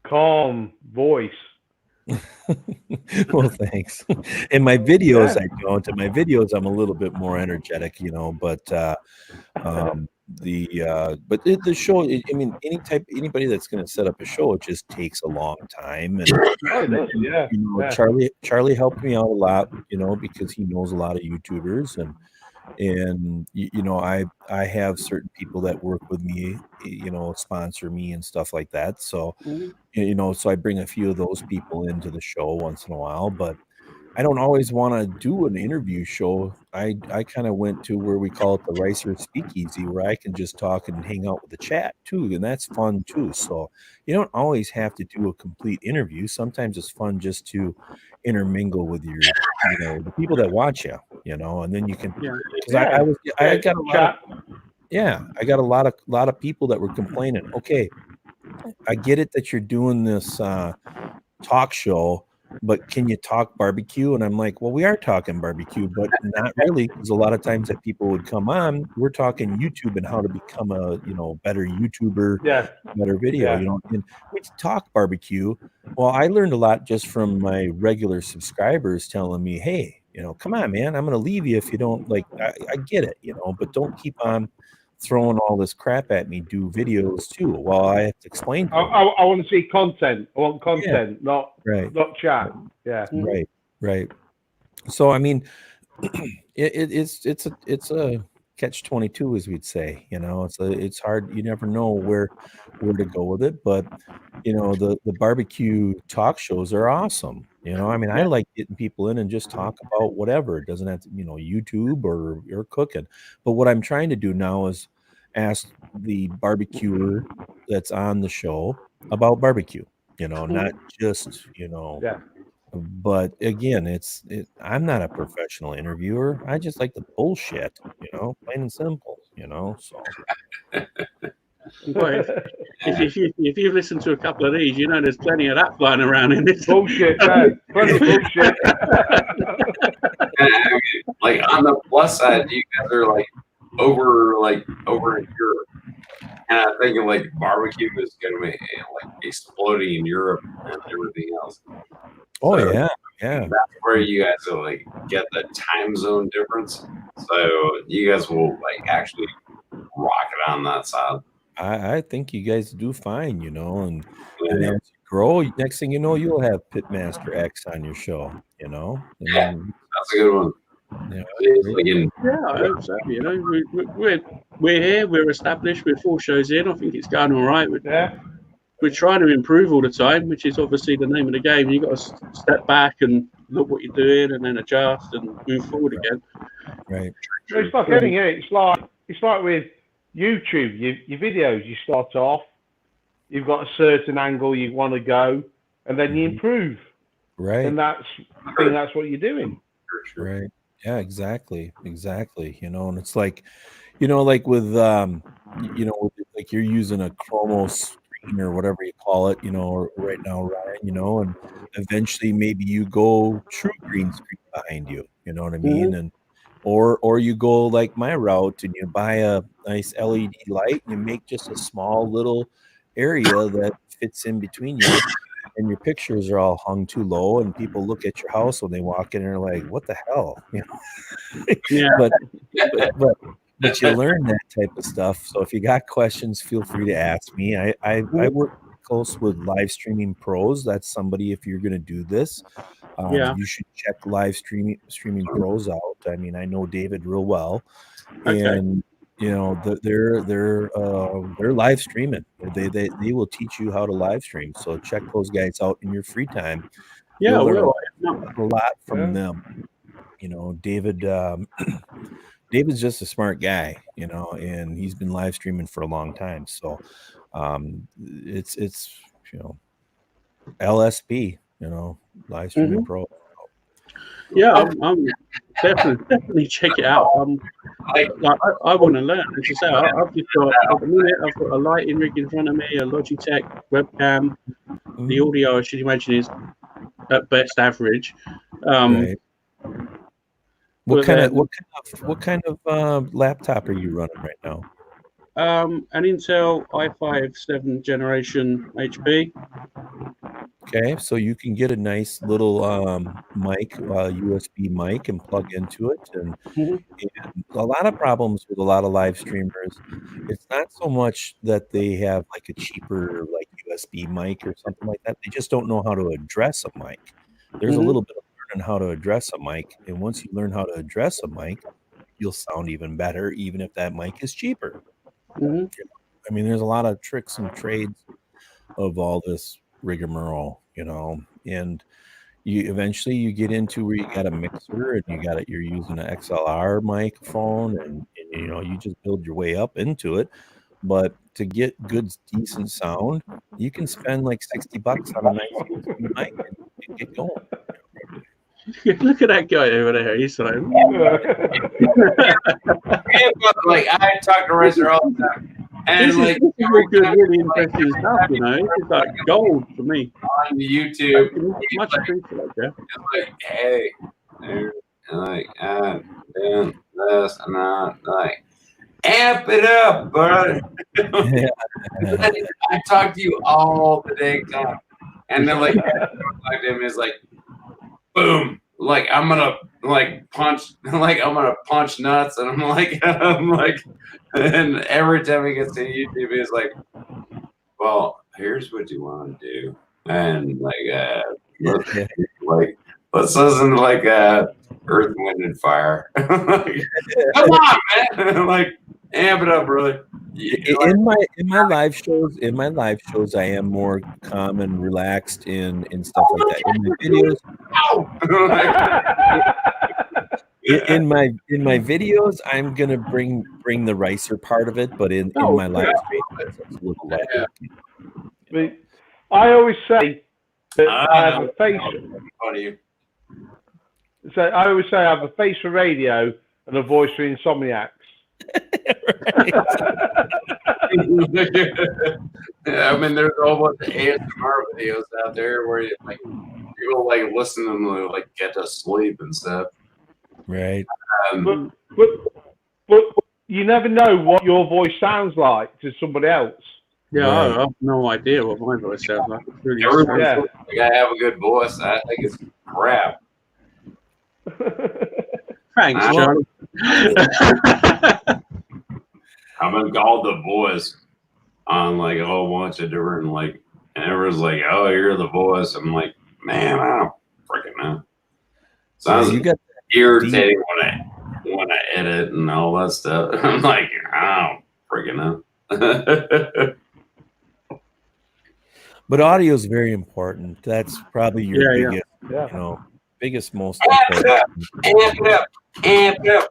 calm voice. Well, thanks. In my videos, I don't. In my videos, I'm a little bit more energetic, but the show, I mean, anybody that's going to set up a show, it just takes a long time. And Charley helped me out a lot, because he knows a lot of YouTubers, and I have certain people that work with me, sponsor me and stuff like that. So, so I bring a few of those people into the show once in a while, but I don't always want to do an interview show. I kind of went to where we call it the Ricer Speakeasy, where I can just talk and hang out with the chat too, and that's fun too. So you don't always have to do a complete interview. Sometimes it's fun just to intermingle with your, the people that watch you, and then you can. I got a lot of people that were complaining. Okay, I get it that you're doing this talk show, but can you talk barbecue? And I'm like, well, we are talking barbecue, but not really, because a lot of times that people would come on, we're talking YouTube and how to become a better YouTuber, better video, and we talk barbecue. Well, I learned a lot just from my regular subscribers telling me, hey, come on, man, I'm going to leave you if you don't like. I get it, but don't keep on throwing all this crap at me. Do videos too. Well, I have to explain. I want to see content. I want content, not chat. Yeah. Right. So I mean, it's a catch-22, as we'd say. It's hard. You never know where to go with it. But the barbecue talk shows are awesome. I mean, I like getting people in and just talk about whatever. It doesn't have to, YouTube or cooking. But what I'm trying to do now is ask the barbecuer that's on the show about barbecue. Not just But again, I'm not a professional interviewer. I just like the bullshit, plain and simple, so. Well, if you've listened to a couple of these, there's plenty of that flying around in this. Bullshit, man. Plenty of bullshit. Like on the plus side, you guys are over in Europe. And I'm thinking barbecue is going to be exploding in Europe and everything else. Oh, so, yeah. That's where you guys will get the time zone difference. So you guys will actually rock it on that side. I think you guys do fine, and as you grow, next thing you know, you'll have Pitmaster X on your show, that's a good one. I hope so. We're here, we're established, we're 4 shows in. I think it's going all right. We're trying to improve all the time, which is obviously the name of the game. You've got to step back and look what you're doing, and then adjust and move forward again. Right. It's like anything. It's like with YouTube. Your videos, you start off, you've got a certain angle you want to go, and then you improve. Right. And I think that's what you're doing. Right. Yeah, exactly. And it's like with you're using a Chromos screen or whatever you call it, right now, Ryan, and eventually maybe you go true green screen behind you, you know what I mean? And or you go like my route and you buy a nice LED light and you make just a small little area that fits in between you. And your pictures are all hung too low, and people look at your house when they walk in and they're like, "What the hell?" Yeah. But you learn that type of stuff. So if you got questions, feel free to ask me. I work close with live streaming pros. That's somebody, if you're going to do this, you should check live streaming pros out. I mean, I know David real well, and they're live streaming. They will teach you how to live stream. So check those guys out in your free time. Yeah, You'll learn a lot from them. David's just a smart guy, and he's been live streaming for a long time. So it's LSP, live streaming pro. Yeah, I'm definitely check it out. I want to learn. As you say, I've just got at the minute. I've got a lighting rig in front of me, a Logitech webcam. The audio, I should imagine, is at best average. Right. What kind of laptop are you running right now? An Intel i5 7th generation HP. Okay, so you can get a nice little mic, USB mic, and plug into it. And a lot of problems with a lot of live streamers, it's not so much that they have like a cheaper like USB mic or something like that. They just don't know how to address a mic. There's a little bit of learning how to address a mic, and once you learn how to address a mic, you'll sound even better, even if that mic is cheaper. I mean, there's a lot of tricks and trades of all this rigmarole, and you eventually you get into where you got a mixer and you're using an XLR microphone, and you just build your way up into it. But to get good, decent sound, you can spend like $60 on a nice USB mic and get going. Look at that guy over there. He's like, like I talk to Razor all the time, and this like is all good, really interesting stuff. It's like gold for me on YouTube. Much appreciated, yeah. Like, hey, dude, like, doing this and that, like, amp it up, bud. I talk to you all the dang time, and then like him is like, boom, like I'm gonna punch nuts, and I'm like, and every time he gets to YouTube, he's like, well, here's what you want to do, and let's listen to like Earth, Wind, and Fire. Come on, man, like amp it up, brother. In my live shows, I am more calm and relaxed and stuff like that. In my videos, I'm gonna bring the ricer part of it, but in my live stream, it's a little lighter. I always say that I have a face. So I always say I have a face for radio and a voice for insomniacs. Yeah, I mean, there's a whole bunch of ASMR videos out there where people like listen to them like get to sleep and stuff. Right. But you never know what your voice sounds like to somebody else. Yeah, I have no idea what my voice sounds like. It's really Like, I have a good voice. I think it's crap. Thanks, Charlie. I've been called the voice on like a whole bunch of different and everyone's like, "Oh, you're the voice." I'm like, man, I don't freaking know. Sounds irritating when I edit and all that stuff. I'm like, I don't freaking know. But audio is very important. That's probably your biggest, most important. Amp it up.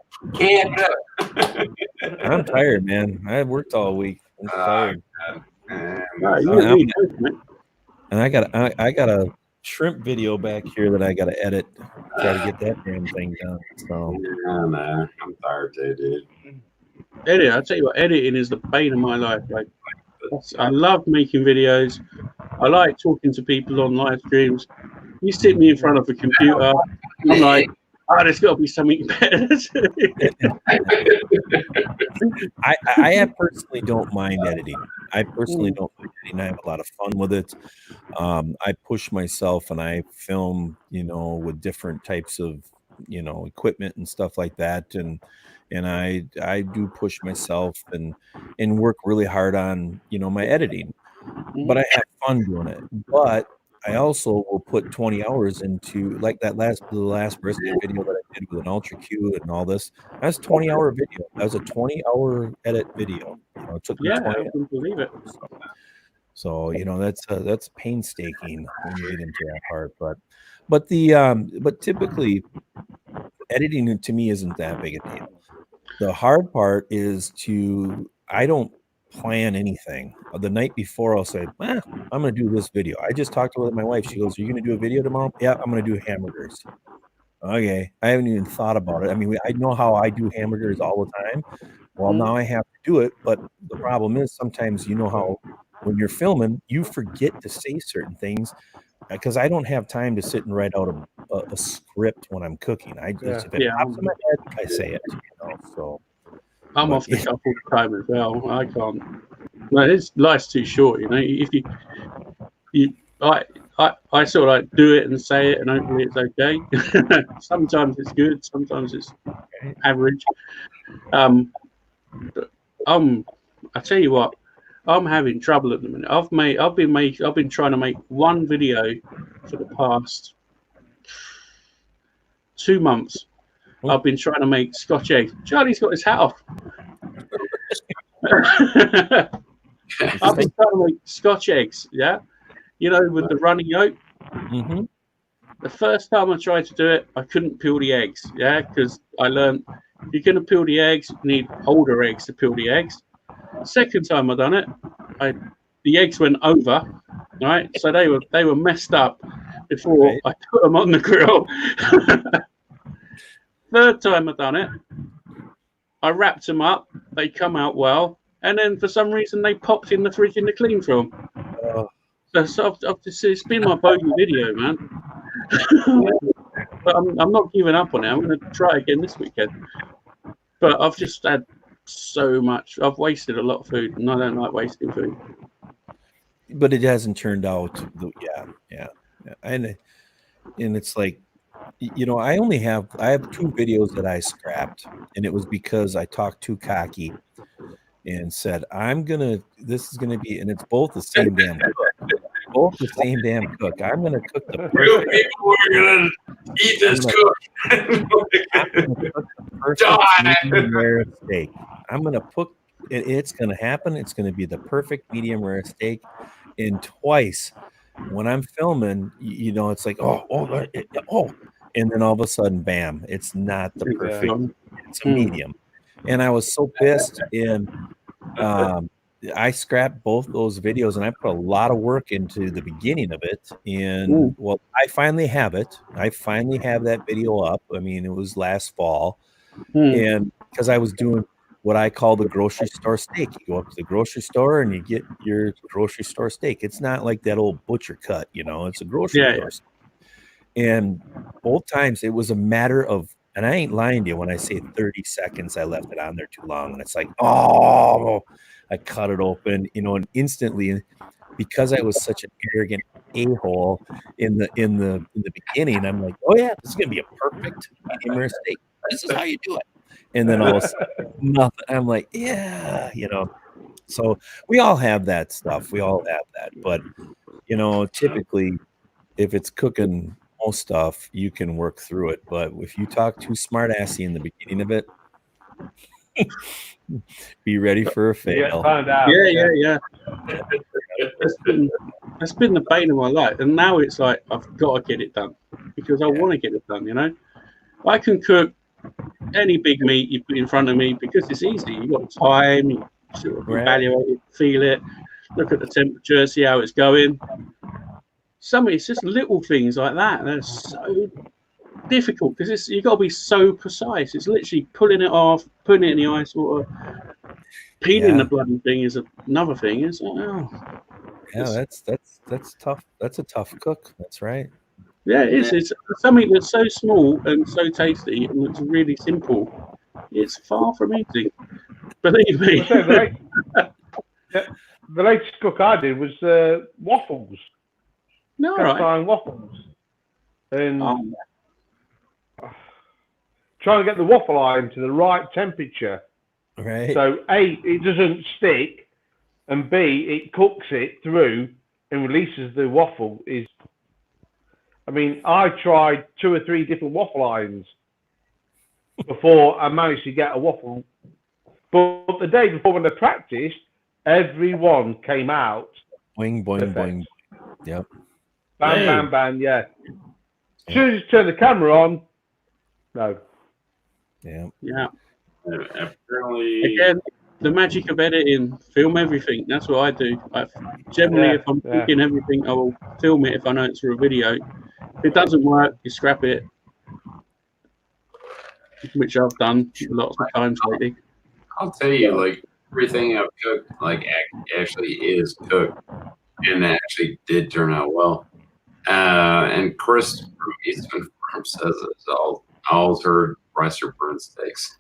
I'm tired, man. I worked all week. I'm tired. And I got a shrimp video back here that I got to edit. Try to get that damn thing done. So I'm tired too, dude. I'll tell you what, editing is the bane of my life. Like, I love making videos. I like talking to people on live streams. You sit me in front of a computer, I'm like, there's got to be something better. I personally don't mind editing. I have a lot of fun with it. I push myself and I film, with different types of, equipment and stuff like that. And I do push myself and work really hard on, my editing. But I have fun doing it. But I also will put 20 hours into like the last brisket video that I did with an Ultra Q and all this. That's a 20-hour video. That was a 20-hour edit video. It took me 20 I can believe it. So that's painstaking when you get into that part. But typically editing to me isn't that big a deal. The hard part is I don't plan anything. The night before I'll say, I'm going to do this video. I just talked with my wife. She goes, "Are you going to do a video tomorrow?" "Yeah, I'm going to do hamburgers." Okay, I haven't even thought about it. I mean, I know how I do hamburgers all the time. Well, now I have to do it, but the problem is sometimes you know how when you're filming, you forget to say certain things because I don't have time to sit and write out a script when I'm cooking. If it pops in my head, I say it. So I'm off the cuff all the time as well. I can't. No, life's too short. If I sort of like do it and say it, and hopefully it's okay. Sometimes it's good, sometimes it's average. But I tell you what, I'm having trouble at the minute. I've been trying to make one video for the past 2 months. I've been trying to make Scotch eggs. Charlie's got his hat off. I've been trying to make Scotch eggs, yeah? With the runny yolk. Mm-hmm. The first time I tried to do it, I couldn't peel the eggs, yeah? Because I learned if you're going to peel the eggs, you need older eggs to peel the eggs. The second time I done it, the eggs went over, right? So they were messed up before I put them on the grill. Third time I done it, I wrapped them up. They come out well, and then for some reason they popped in the fridge in the clean film. So it's been my bogey video, man. But I'm not giving up on it. I'm going to try again this weekend. But I've just had so much. I've wasted a lot of food, and I don't like wasting food. But it hasn't turned out. Yeah. And it's like, I have 2 videos that I scrapped, and it was because I talked too cocky and said, this is gonna be, and it's both the same damn cook. Both the same damn cook. I'm gonna cook the real people are gonna eat this cook. Medium rare steak. I'm gonna put it's gonna happen. It's gonna be the perfect medium rare steak. And twice when I'm filming, it's like, oh, and then all of a sudden, bam, it's not the perfect, it's a medium. And I was so pissed, and I scrapped both those videos, and I put a lot of work into the beginning of it. And well, I finally have it. I finally have that video up. I mean, it was last fall. And because I was doing what I call the grocery store steak. You go up to the grocery store and you get your grocery store steak. It's not like that old butcher cut, it's a grocery store steak. And both times it was a matter of, and I ain't lying to you when I say 30 seconds, I left it on there too long. And it's like, I cut it open, and instantly, because I was such an arrogant a-hole in the beginning, I'm like, oh yeah, this is gonna be a perfect medium rare steak. This is how you do it. And then all of a sudden, nothing. I'm like, yeah, So we all have that stuff. We all have that. But, typically, if it's cooking most stuff, you can work through it. But if you talk too smart-assy in the beginning of it, be ready for a fail. Yeah. That's been the bane of my life. And now it's like, I've got to get it done because I want to get it done, I can cook any big meat you put in front of me because it's easy. You've got time, you sort of evaluate it, feel it, look at the temperature, see how it's going. It's just little things like that. They're so difficult because you've got to be so precise. It's literally pulling it off, putting it in the ice water, peeling the bloody thing is another thing. It's like, that's tough. That's a tough cook. That's right. Yeah, it is. It's something that's so small and so tasty and it's really simple. It's far from easy. Believe me. The latest cook I did was waffles. No, right. Waffles. And trying to get the waffle iron to the right temperature. Right. So A, it doesn't stick, and B, it cooks it through and releases the waffle. I tried 2 or 3 different waffle irons before I managed to get a waffle. But the day before when I practiced, every one came out. Boing, boing, boing. Yep. Bang, bang, bang, yeah. As soon as you turn the camera on, no. Yeah. Again, the magic of editing, film everything. That's what I do. Generally, if I'm cooking everything, I will film it if I know it's for a video. If it doesn't work, you scrap it. which I've done lots of times lately. I'll tell you, like everything I've cooked, like actually is cooked, and actually did turn out well. And Chris from Eastman Farm says it's all heard rice or burn steaks.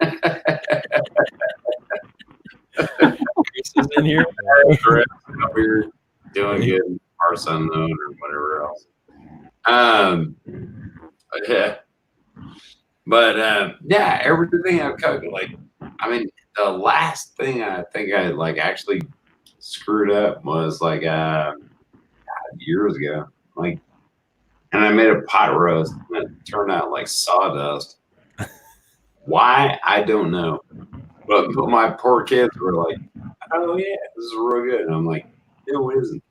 Chris is in here. We're doing good in Parts Unknown or whatever else. Yeah. But yeah, everything I've cooked, like, I mean, the last thing I think I like actually screwed up was like years ago, like, and I made a pot roast and it turned out like sawdust. Why? I don't know. But my poor kids were like, "Oh yeah, this is real good," and I'm like, "No, it isn't."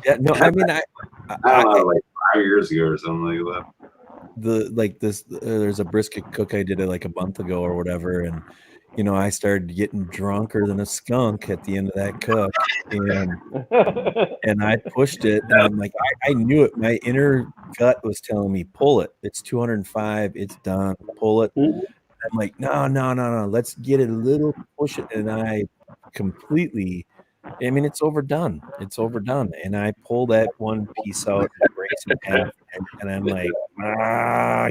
Yeah, no, I mean, I don't know, like 5 years ago or something like that. There's a brisket cook I did it like a month ago or whatever, and you know, I started getting drunker than a skunk at the end of that cook, and I pushed it, and I'm like, I knew it. My inner gut was telling me, pull it. It's 205. It's done. Pull it. I'm like, no. Let's get it a little, push it, and I completely. I mean, it's overdone. It's overdone, and I pull that one piece out, and break some half, and I'm like,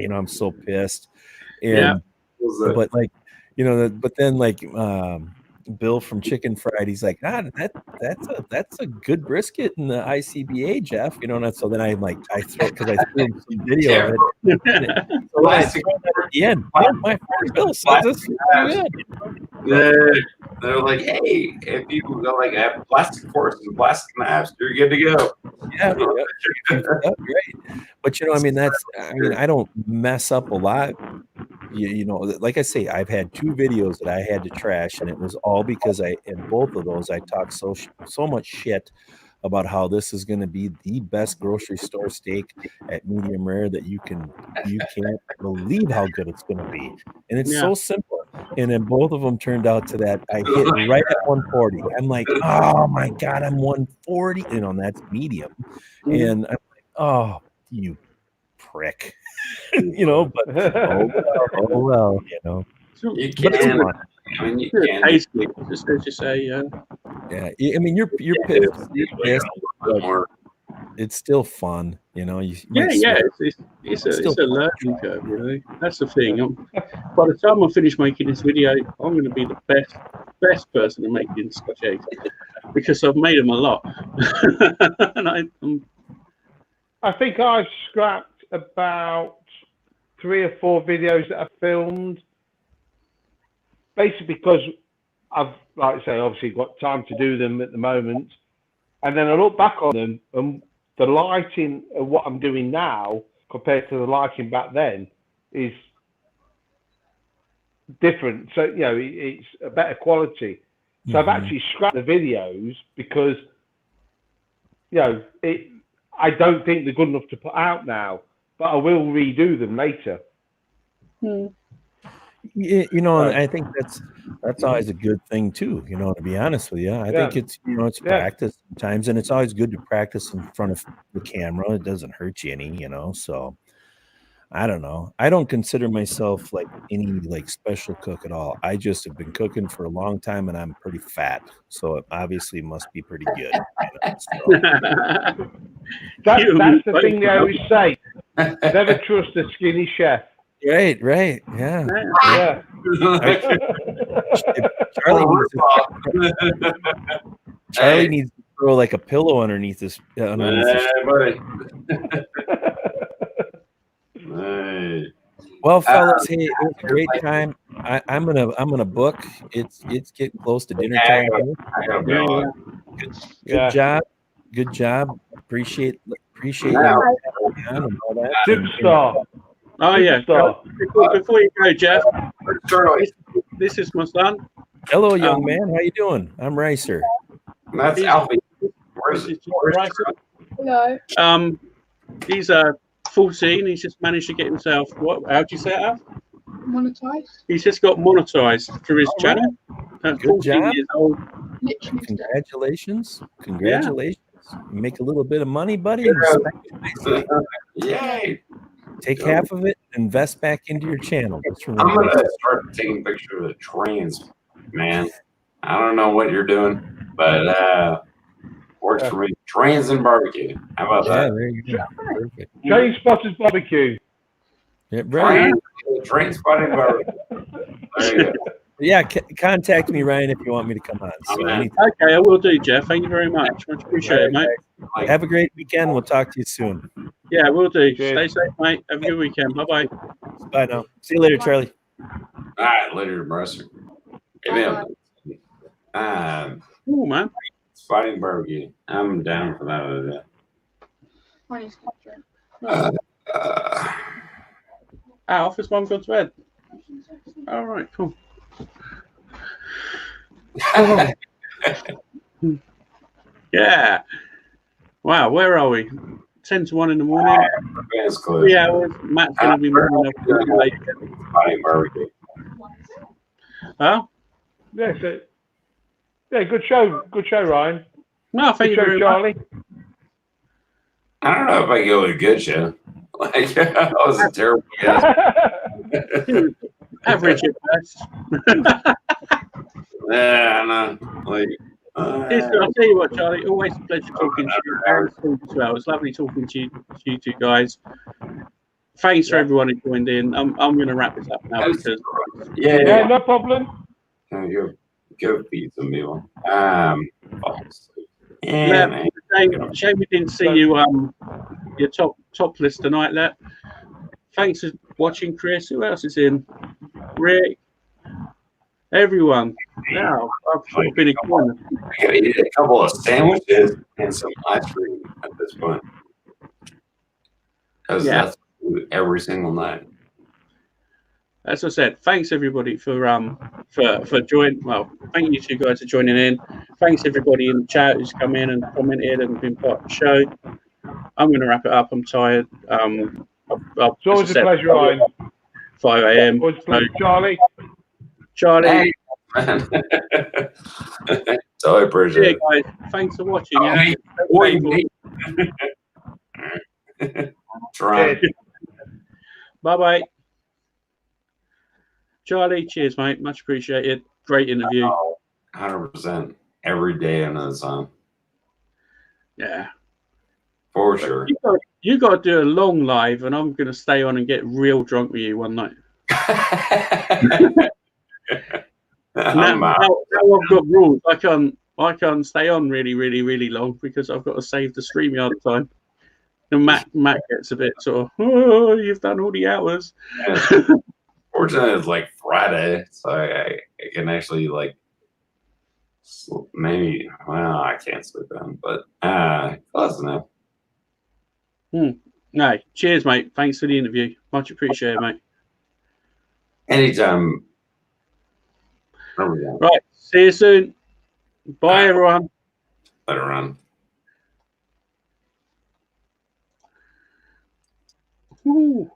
you know, I'm so pissed, and but like. You know, but then like Bill from Chicken Fried, he's like, that's a good brisket in the ICBA, Jeff. You know, and so then I throw him some video of it. So I throw that at the end. My friend Bill says this is good. They're like, hey, if you go like have plastic forks and plastic knives, you're good to go. Yeah, right. But you know, I mean, I don't mess up a lot. You know, like I say, I've had 2 videos that I had to trash, and it was all because in both of those I talked so much shit about how this is going to be the best grocery store steak at medium rare that you can't believe how good it's going to be, and it's so simple. And then both of them turned out to that. I hit right at 140. I'm like, oh my god, I'm 140. You know, and that's medium, and I'm like, oh, you prick. You know, but oh well, you know. You can. I mean, you can. Just as you say, yeah. I mean, you're pissed, but it's still fun, you know. It's a learning curve, you know. That's the thing. By the time I finish making this video, I'm going to be the best person to make Scotch eggs because I've made them a lot, and I think I've scrapped about 3 or 4 videos that I filmed, basically because I've, like I say, obviously got time to do them at the moment, and then I look back on them, and the lighting of what I'm doing now compared to the lighting back then is different. So, you know, it's a better quality. So I've actually scrapped the videos because, you know, I don't think they're good enough to put out now, but I will redo them later. You know, I think that's always a good thing too, you know, to be honest with you. I think it's, you know, it's practice sometimes, and it's always good to practice in front of the camera. It doesn't hurt you any, you know. So I don't know. I don't consider myself like any like special cook at all. I just have been cooking for a long time, and I'm pretty fat, so it obviously must be pretty good. You know, so. That's the thing they always say. Never trust a skinny chef. Right, yeah. Charlie needs to throw like a pillow underneath this. Buddy. Well, fellas, hey, it was a great time. I'm gonna book. It's getting close to dinner time. Good job. Appreciate you. Superstar. Oh yeah. Before you go, Jeff, this is my son. Hello, young man. How you doing? I'm Ricer. That's Alfie. Hello. He's 14. He's just managed to get himself how do you say it, Alf? Monetized. He's just got monetized through his channel. Good job. Years old. Congratulations. You make a little bit of money, buddy. Yay. Take half of it, invest back into your channel. Just I'm remember. gonna start taking pictures of the trains, man. I don't know what you're doing, but works for me. Trains and barbecue. How about Yeah, that? there you go. Perfect. Train Spotters Barbecue. Yeah, right. Train spotting barbecue. There you go. Yeah, contact me, Ryan, if you want me to come on. So anytime. Okay, I will do, Jeff. Thank you very much. Much appreciated, mate. Have a great weekend. We'll talk to you soon. Yeah, we'll do. Cheers. Stay safe, mate. Have a good weekend. Bye-bye. Bye now. See you later, Charlie. All right, later, Mercer. Oh, man. Spotting barbecue. I'm down for that other day. Alf, has Mum gone to bed? All right, cool. Yeah. Wow, where are we? 10 to 1 in the morning. 3 hours. Matt's going to be moving up later. Spotting barbecue. Huh? Yeah, so, yeah, good show. Good show, Ryan. No, thank you Good show, very Charlie. much. I don't know if I go with a good show. Like, that was a terrible guess. Average at best. Yeah, I know. Like, I'll tell you what, Charlie, always a pleasure talking to you. Aaron's talking as well. It's lovely talking to you two guys. Thanks for everyone who joined in. I'm going to wrap this up now because yeah, no problem. Go feed some people. Shame we didn't see you your top list tonight, Lep. Thanks for watching, Chris. Who else is in? Rick. Everyone. Now, I've been ignoring. I gotta eat a couple of sandwiches and some ice cream at this point. Because that's every single night. As I said, thanks everybody for joining. Well, thank you two guys for joining in. Thanks everybody in the chat who's come in and commented and been part of the show. I'm going to wrap it up. I'm tired. It's always a pleasure, Ryan. 5 a.m. Always a pleasure, Charlie. Charlie. So I appreciate it. Guys, thanks for watching. Bye bye. Charlie, cheers, mate. Much appreciated. Great interview. 100%. Every day under the sun. Yeah. For sure. You got to do a long live, and I'm going to stay on and get real drunk with you one night. Now I've got rules. I can't stay on really long because I've got to save the StreamYard time. And Matt gets a bit sort of, oh, you've done all the hours. Fortunately, it's like Friday, so I can actually maybe. Well, I can't sleep in, but close enough. No, cheers, mate. Thanks for the interview. Much appreciated, mate. Anytime. Right. See you soon. Bye, everyone. Later on. Ooh.